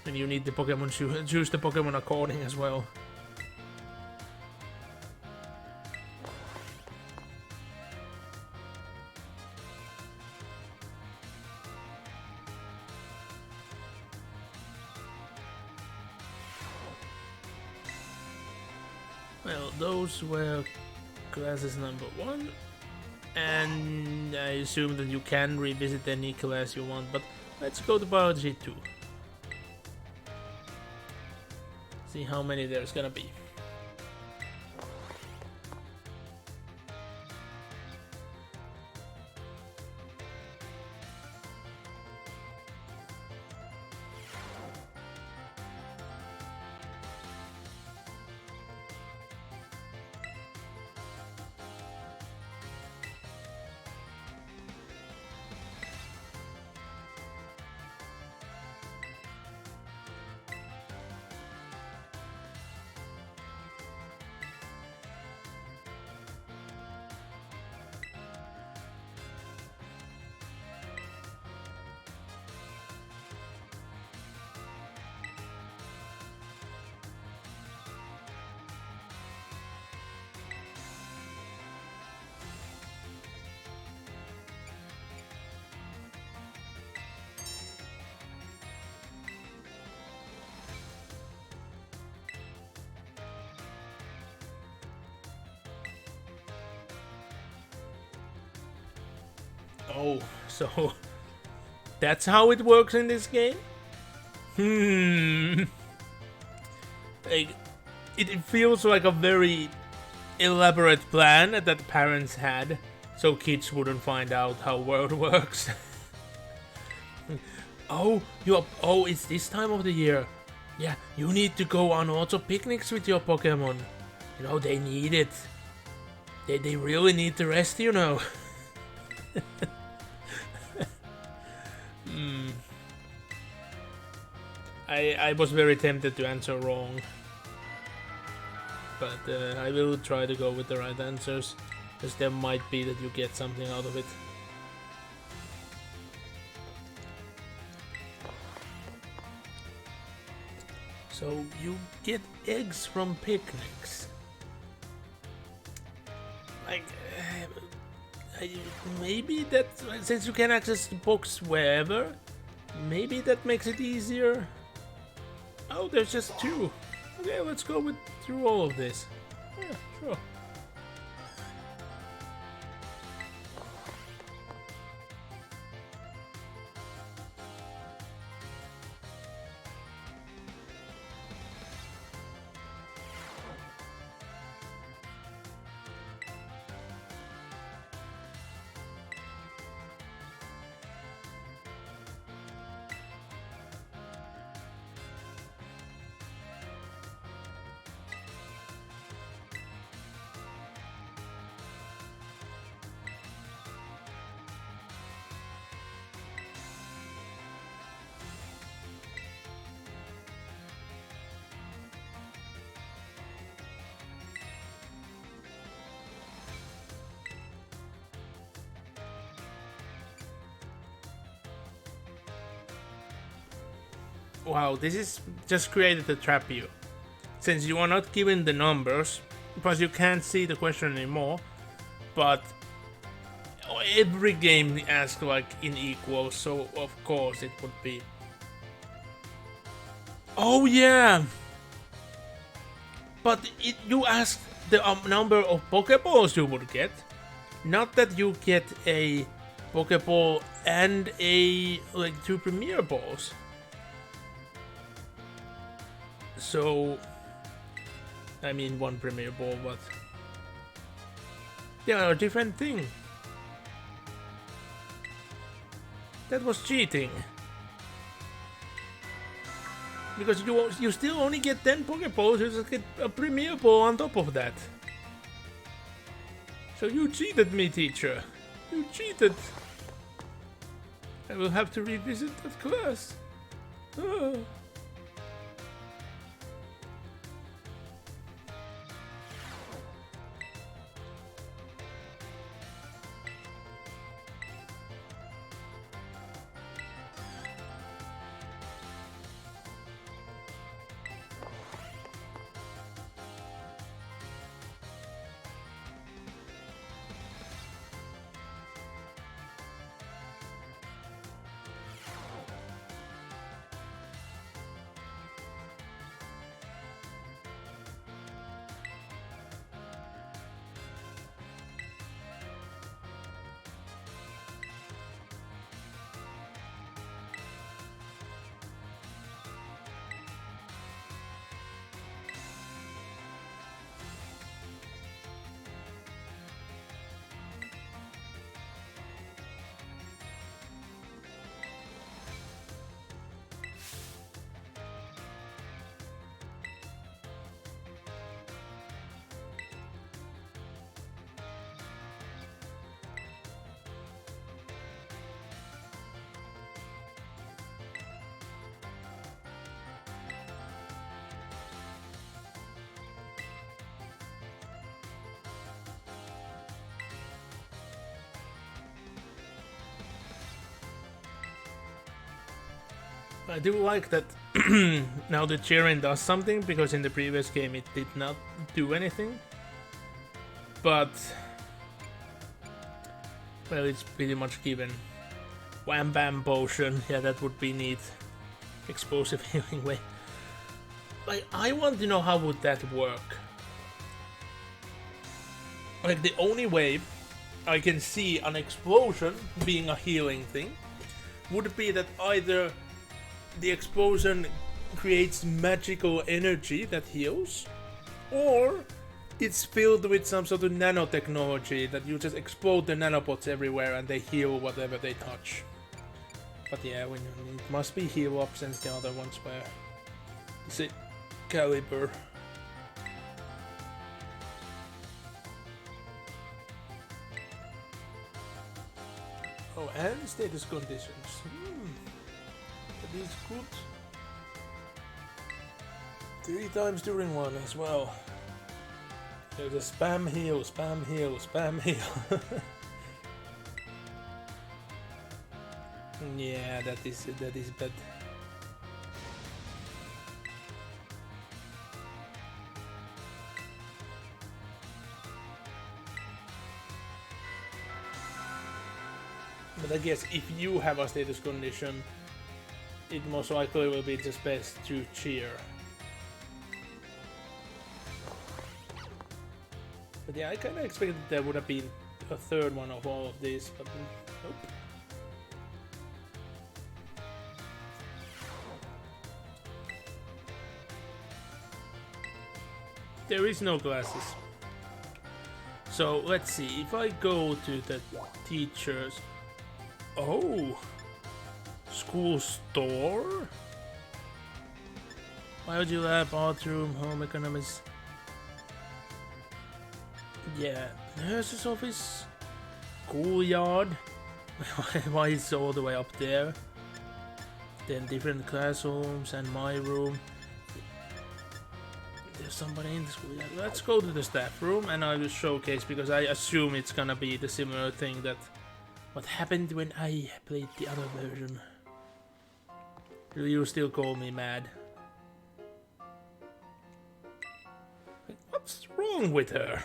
And you need the Pokemon choose the Pokemon according as well. Well, those were classes number 1. And I assume that you can revisit any class you want, but let's go to Biology 2. See how many there's gonna be. Oh, so that's how it works in this game? Like, it feels like a very elaborate plan that parents had, so kids wouldn't find out how world works. Oh, it's this time of the year. Yeah, you need to go on lots of picnics with your Pokemon. You know, they need it. They really need to rest, you know. I was very tempted to answer wrong, but I will try to go with the right answers, because there might be that you get something out of it. So you get eggs from picnics. Like, maybe that, since you can access the box wherever, Maybe that makes it easier. Oh, there's just 2. Okay, let's go through all of this. Yeah, sure. Wow, this is just created to trap you. Since you are not given the numbers, because you can't see the question anymore, but every game asks like in equals, so of course it would be. Oh yeah! But you asked the number of Pokeballs you would get, not that you get a Pokeball and a like 2 Premier Balls. So, I mean 1 Premier Ball, but they are a different thing. That was cheating. Because you still only get 10 Pokeballs, you just get a Premier Ball on top of that. So you cheated me, teacher. You cheated. I will have to revisit that class. Oh. I do like that now the cheering does something, because in the previous game it did not do anything. But, well, it's pretty much given. Wham Bam Potion, yeah, that would be neat. Explosive healing way. Like, I want to know how would that work. Like, the only way I can see an explosion being a healing thing would be that either the explosion creates magical energy that heals, or it's filled with some sort of nanotechnology that you just explode the nanobots everywhere and they heal whatever they touch. But yeah, it must be heal up, since the other ones were... Is it Caliber? Oh, and status conditions. That is good. 3 times during one as well. There's a spam heal, spam heal, spam heal. Yeah, that is bad. But I guess if you have a status condition, it most likely will be just best to cheer. But yeah, I kinda expected there would have been a third one of all of these, but nope. There is no glasses. So let's see, if I go to the teachers... Oh! School store? Biology lab, bathroom, home economics... Yeah, nurse's office, schoolyard. Why is it all the way up there? Then different classrooms and my room. There's somebody in the schoolyard. Let's go to the staff room and I will showcase, because I assume it's gonna be the similar thing that what happened when I played the other version. Will you still call me mad? What's wrong with her?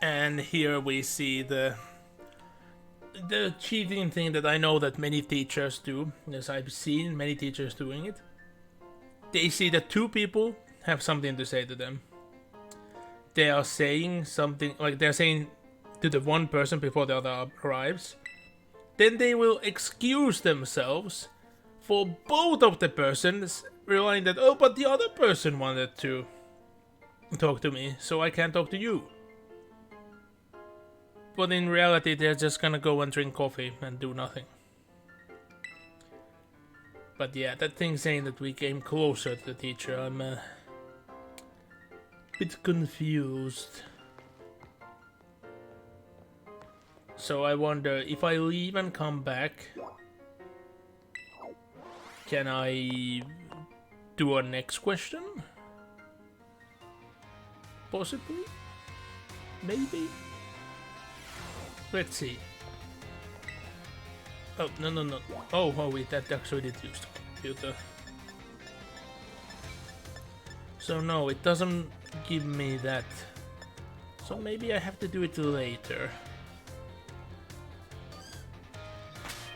And here we see the cheating thing that I know that many teachers do, as I've seen many teachers doing it. They see that two people have something to say to them. They are saying something, like they're saying to the one person before the other arrives. Then they will excuse themselves for both of the persons, relying that, oh, but the other person wanted to talk to me, so I can't talk to you. But in reality, they're just gonna go and drink coffee and do nothing. But yeah, that thing saying that we came closer to the teacher, I'm a bit confused. So I wonder, if I leave and come back, can I do a next question? Possibly? Maybe? Let's see. Oh, no. Oh, wait, that actually did use the computer. So no, it doesn't give me that. So maybe I have to do it later.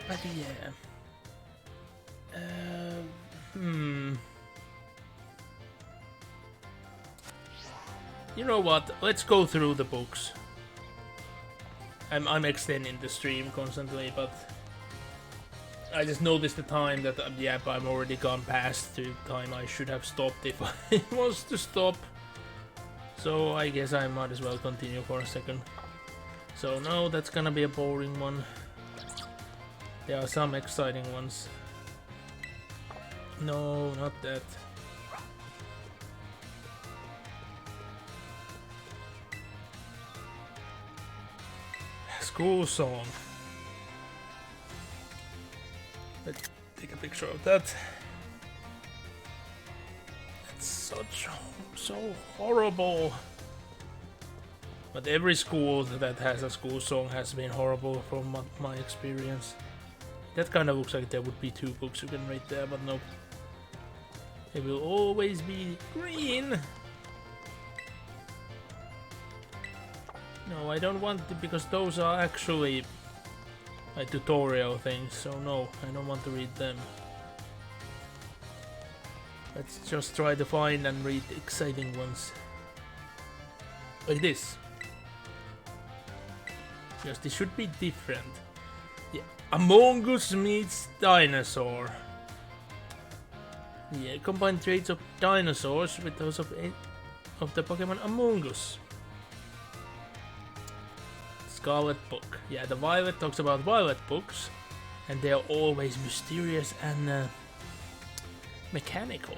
But yeah. You know what? Let's go through the books. I'm extending the stream constantly, but I just noticed the time that yeah, I'm already gone past the time I should have stopped if I was to stop. So I guess I might as well continue for a second. So no, that's gonna be a boring one. There are some exciting ones. No, not that. School song. Let's take a picture of that. It's so horrible. But every school that has a school song has been horrible from my experience. That kind of looks like there would be two books you can rate there, but nope. It will always be green. No, I don't want to, because those are actually tutorial things, so no, I don't want to read them. Let's just try to find and read exciting ones. Like this. Yes, this should be different. Yeah. Among Us meets dinosaur. Yeah, combine traits of dinosaurs with those of the Pokemon Among Us. Scarlet book. Yeah, the Violet talks about Violet books, and they are always mysterious and mechanical.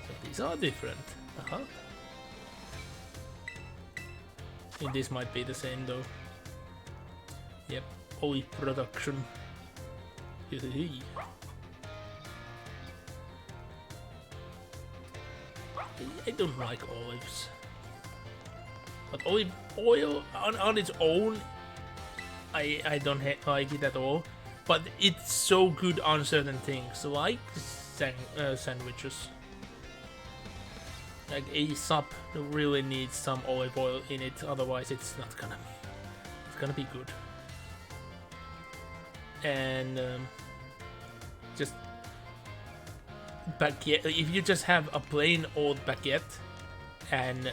So these are different. This might be the same though. Yep, olive production. I don't like olives. But olive oil on its own, I don't like it at all. But it's so good on certain things, like sandwiches. Like a sub really needs some olive oil in it, otherwise it's not gonna be good. And just baguette. If you just have a plain old baguette and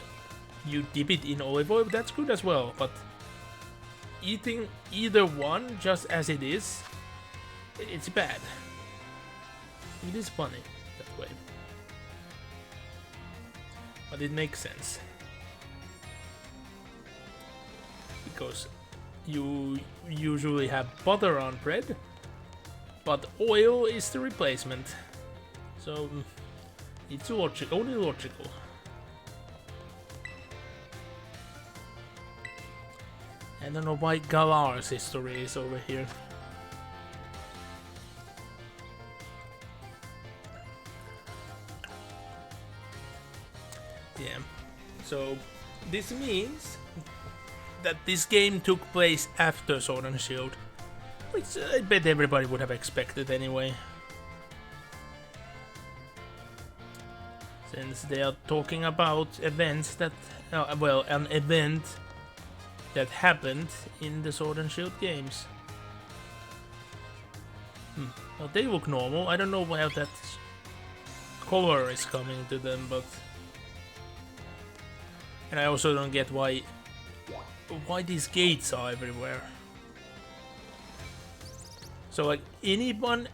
you dip it in olive oil, that's good as well. But eating either one just as it is, it's bad. It is funny that way, but it makes sense because you usually have butter on bread, but oil is the replacement. So it's only logical. I don't know why Galar's history is over here. Yeah, so this means that this game took place after Sword and Shield, which I bet everybody would have expected anyway. Since they are talking about events that, well, an event that happened in the Sword and Shield games. Well, they look normal. I don't know why that color is coming to them, but... And I also don't get why these gates are everywhere. So like anyone,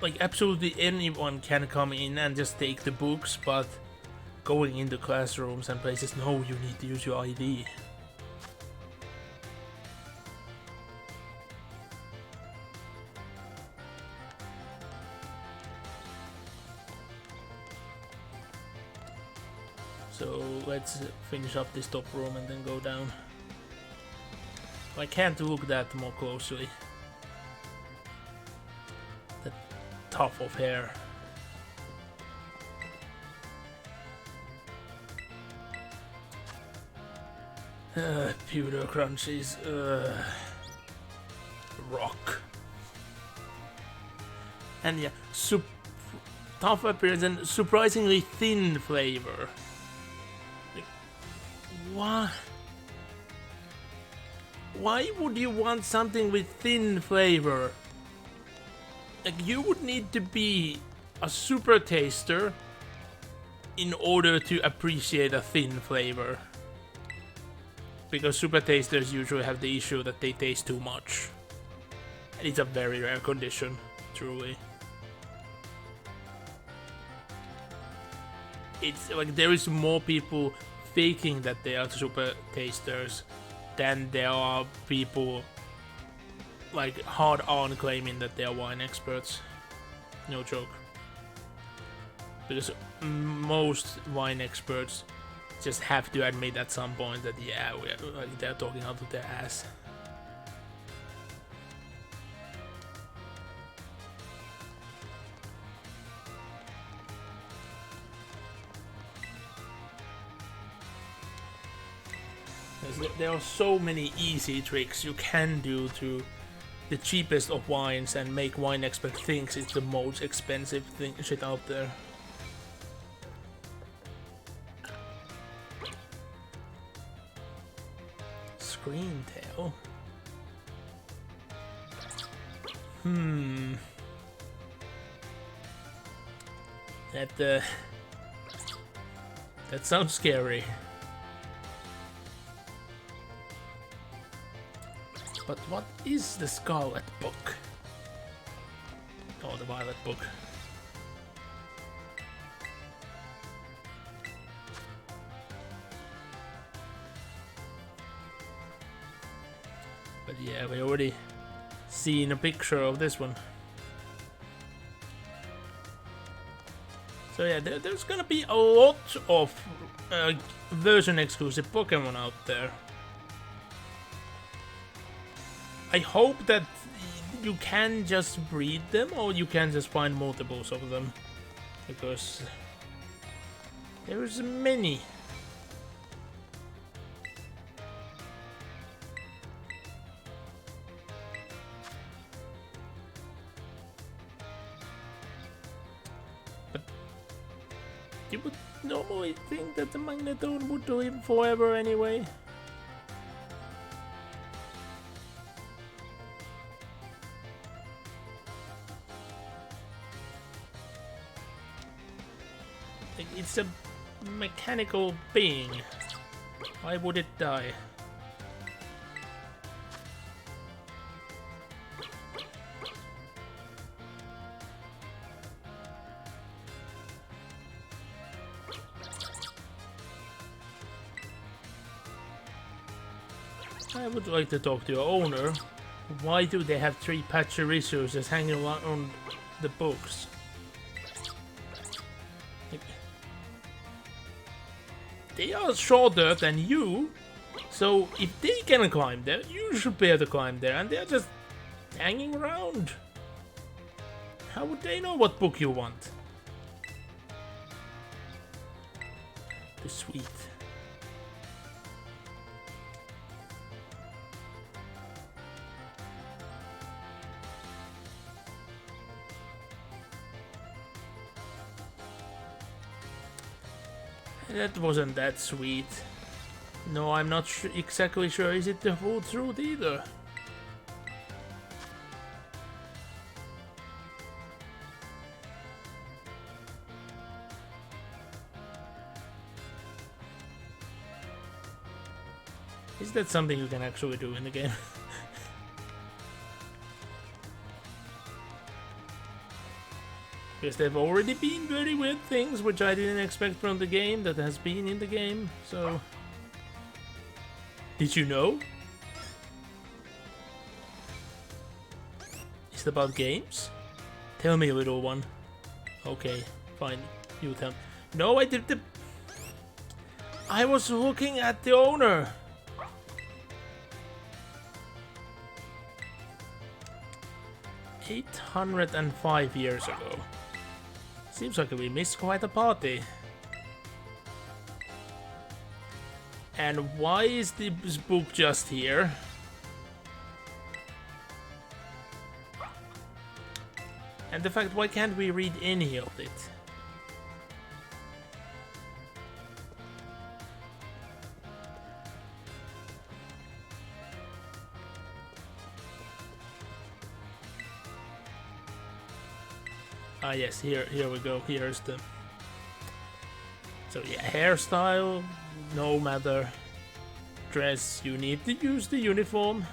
like absolutely anyone can come in and just take the books, but going into classrooms and places, no, you need to use your ID. So let's finish up this top room and then go down. I can't look that more closely. The tuft of hair. Pewter crunchies. Rock. And yeah, tough appearance and surprisingly thin flavor. What? Why would you want something with thin flavor? Like, you would need to be a super taster in order to appreciate a thin flavor. Because super tasters usually have the issue that they taste too much. And it's a very rare condition, truly. It's like there is more people faking that they are super tasters than there are people like hard on claiming that they are wine experts. No joke. Because most wine experts just have to admit at some point that yeah, like, they're talking out of their ass. There are so many easy tricks you can do to the cheapest of wines and make wine expert thinks it's the most expensive shit out there. Screen tail. That sounds scary. But what is the Scarlet book? Oh, the Violet book. But yeah, we already seen a picture of this one. So yeah, there's gonna be a lot of version exclusive Pokemon out there. I hope that you can just breed them, or you can just find multiples of them, because there's many. But you would normally think that the Magneton would live forever anyway. It's a mechanical being. Why would it die? I would like to talk to your owner. Why do they have 3 Pachirisus just hanging around the books? They are shorter than you, so if they can climb there, you should be able to climb there, and they're just hanging around. How would they know what book you want? The sweet. That wasn't that sweet. No, I'm not exactly sure is it the whole truth either. Is that something you can actually do in the game? Because there have already been very weird things which I didn't expect from the game that has been in the game, so... Did you know? Is it about games? Tell me, little one. Okay, fine. You tell me. No, I did the... I was looking at the owner! "805 years ago. Seems like we missed quite a party. And why is this book just here? And the fact, why can't we read any of it? Ah yes, here we go. Here's the... So yeah, hairstyle, no matter. Dress, you need to use the uniform.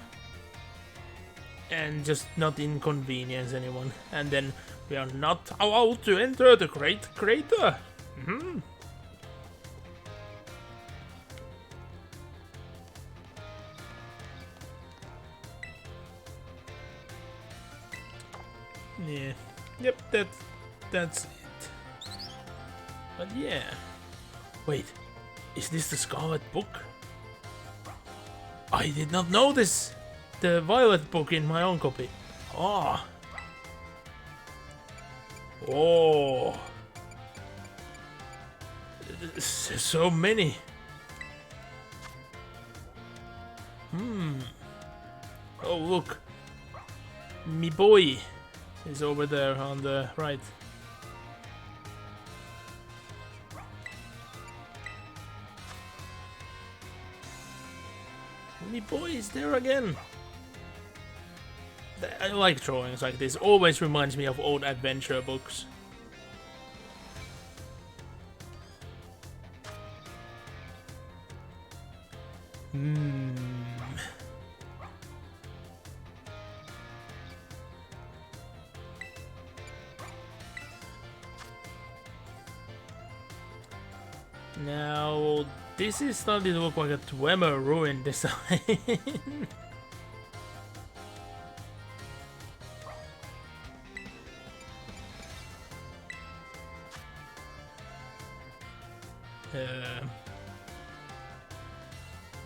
And just not inconvenience anyone. And then we are not allowed to enter the Great Crater. Yeah. Yep, that's it. But yeah. Wait, is this the Scarlet book? I did not know this. The Violet book in my own copy. Oh. Oh. There's so many. Oh, look. Me boy is over there on the right. Me boy is there again. I like drawings like this. Always reminds me of old adventure books. Now, this is starting to look like a Dwemer ruin design.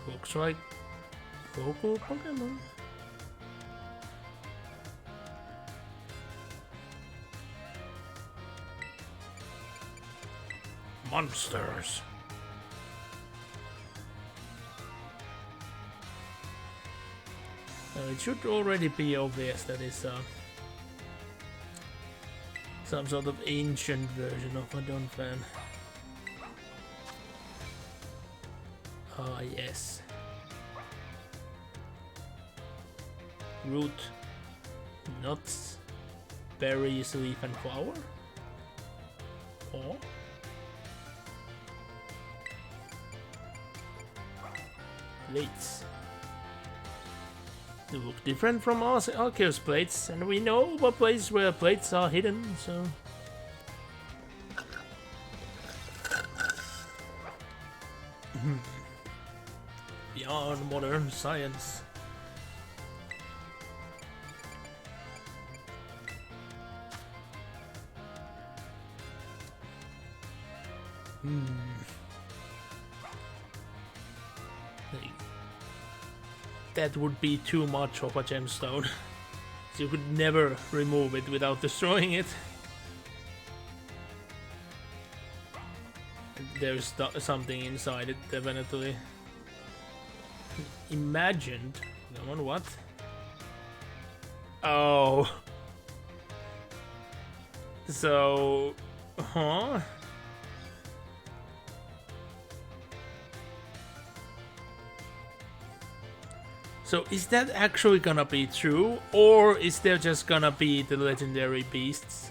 Looks like local Pokemon. Monsters. It should already be obvious that it's some sort of ancient version of a Donphan. Ah, yes. Root, nuts, berries, leaf, and flower? Or? Plates. They look different from Arceus plates, and we know what place where plates are hidden, so... Beyond modern science. That would be too much of a gemstone. So you could never remove it without destroying it. There's something inside it, definitely. Imagined. Come on, what? Oh. So... Huh? So is that actually gonna be true? Or is there just gonna be the legendary beasts?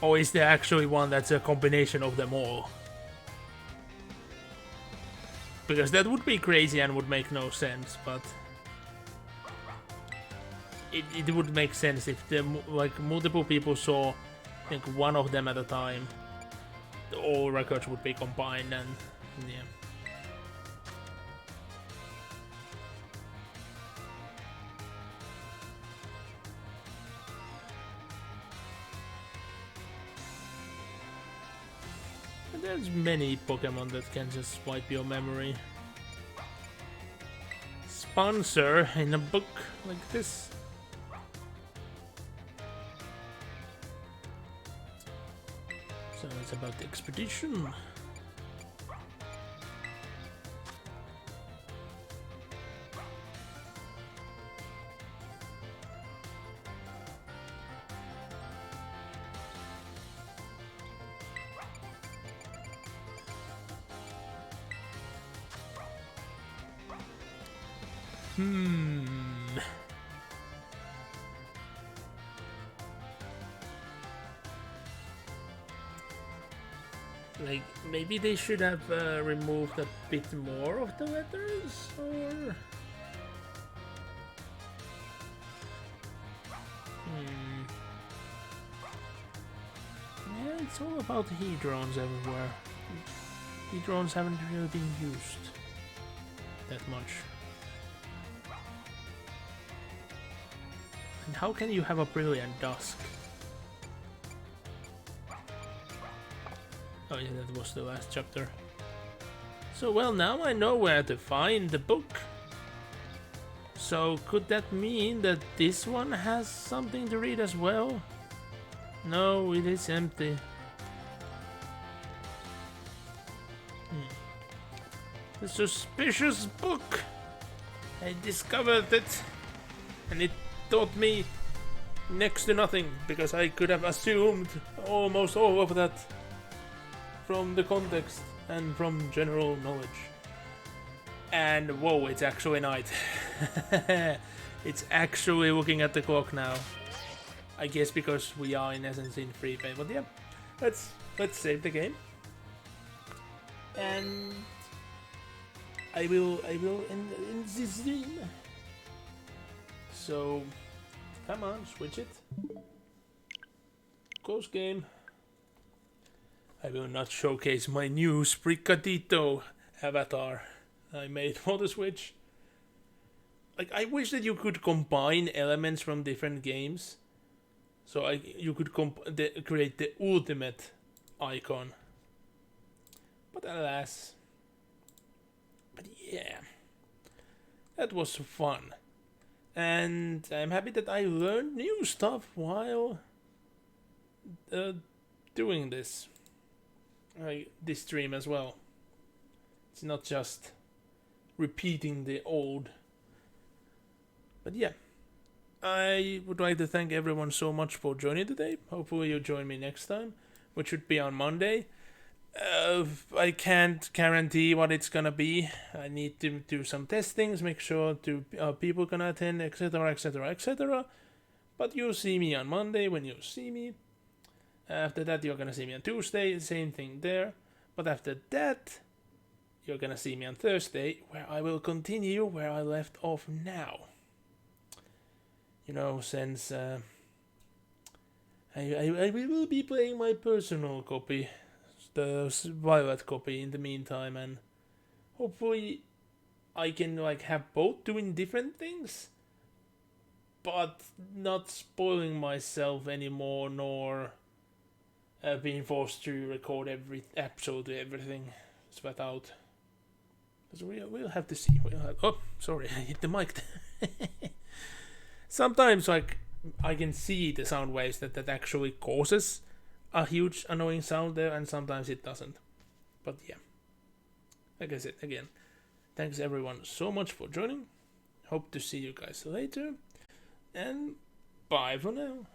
Or is there actually one that's a combination of them all? Because that would be crazy and would make no sense, but... It would make sense if the, like, multiple people saw, like, one of them at a time. All records would be combined and... yeah. There's many Pokemon that can just wipe your memory. Sponsor in a book like this. So it's about the expedition. Like, maybe they should have removed a bit more of the letters, or... Yeah, it's all about Hedrons everywhere. Hedrons haven't really been used that much. And how can you have a Brilliant Dusk? Oh yeah, that was the last chapter. So, well, now I know where to find the book. So, could that mean that this one has something to read as well? No, it is empty. The suspicious book! I discovered it, and it taught me next to nothing, because I could have assumed almost all of that from the context and from general knowledge. And whoa, it's actually night. It's actually looking at the clock now. I guess because we are in essence in free play, but yeah, let's save the game. And I will end this stream. So come on, switch it. Close game. I will not showcase my new Spricadito avatar I made for the Switch. Like, I wish that you could combine elements from different games. So you could create the ultimate icon. But alas. But yeah. That was fun. And I'm happy that I learned new stuff while doing this stream as well. It's not just repeating the old. But yeah, I would like to thank everyone so much for joining today. Hopefully you join me next time, which should be on Monday. I can't guarantee what it's gonna be. I need to do some testings, make sure people gonna attend, etc, etc, etc. But you'll see me on Monday when you see me. After that, you're gonna see me on Tuesday, same thing there. But after that, you're gonna see me on Thursday, where I will continue where I left off now. You know, since I will be playing my personal copy, the Violet copy in the meantime, and hopefully I can like have both doing different things, but not spoiling myself anymore, nor being forced to record absolutely everything sweat out. Because we'll have to see. Oh, sorry, I hit the mic. Sometimes like I can see the sound waves that actually causes a huge annoying sound there, and sometimes it doesn't. But yeah, like I said again, thanks everyone so much for joining. Hope to see you guys later, and bye for now.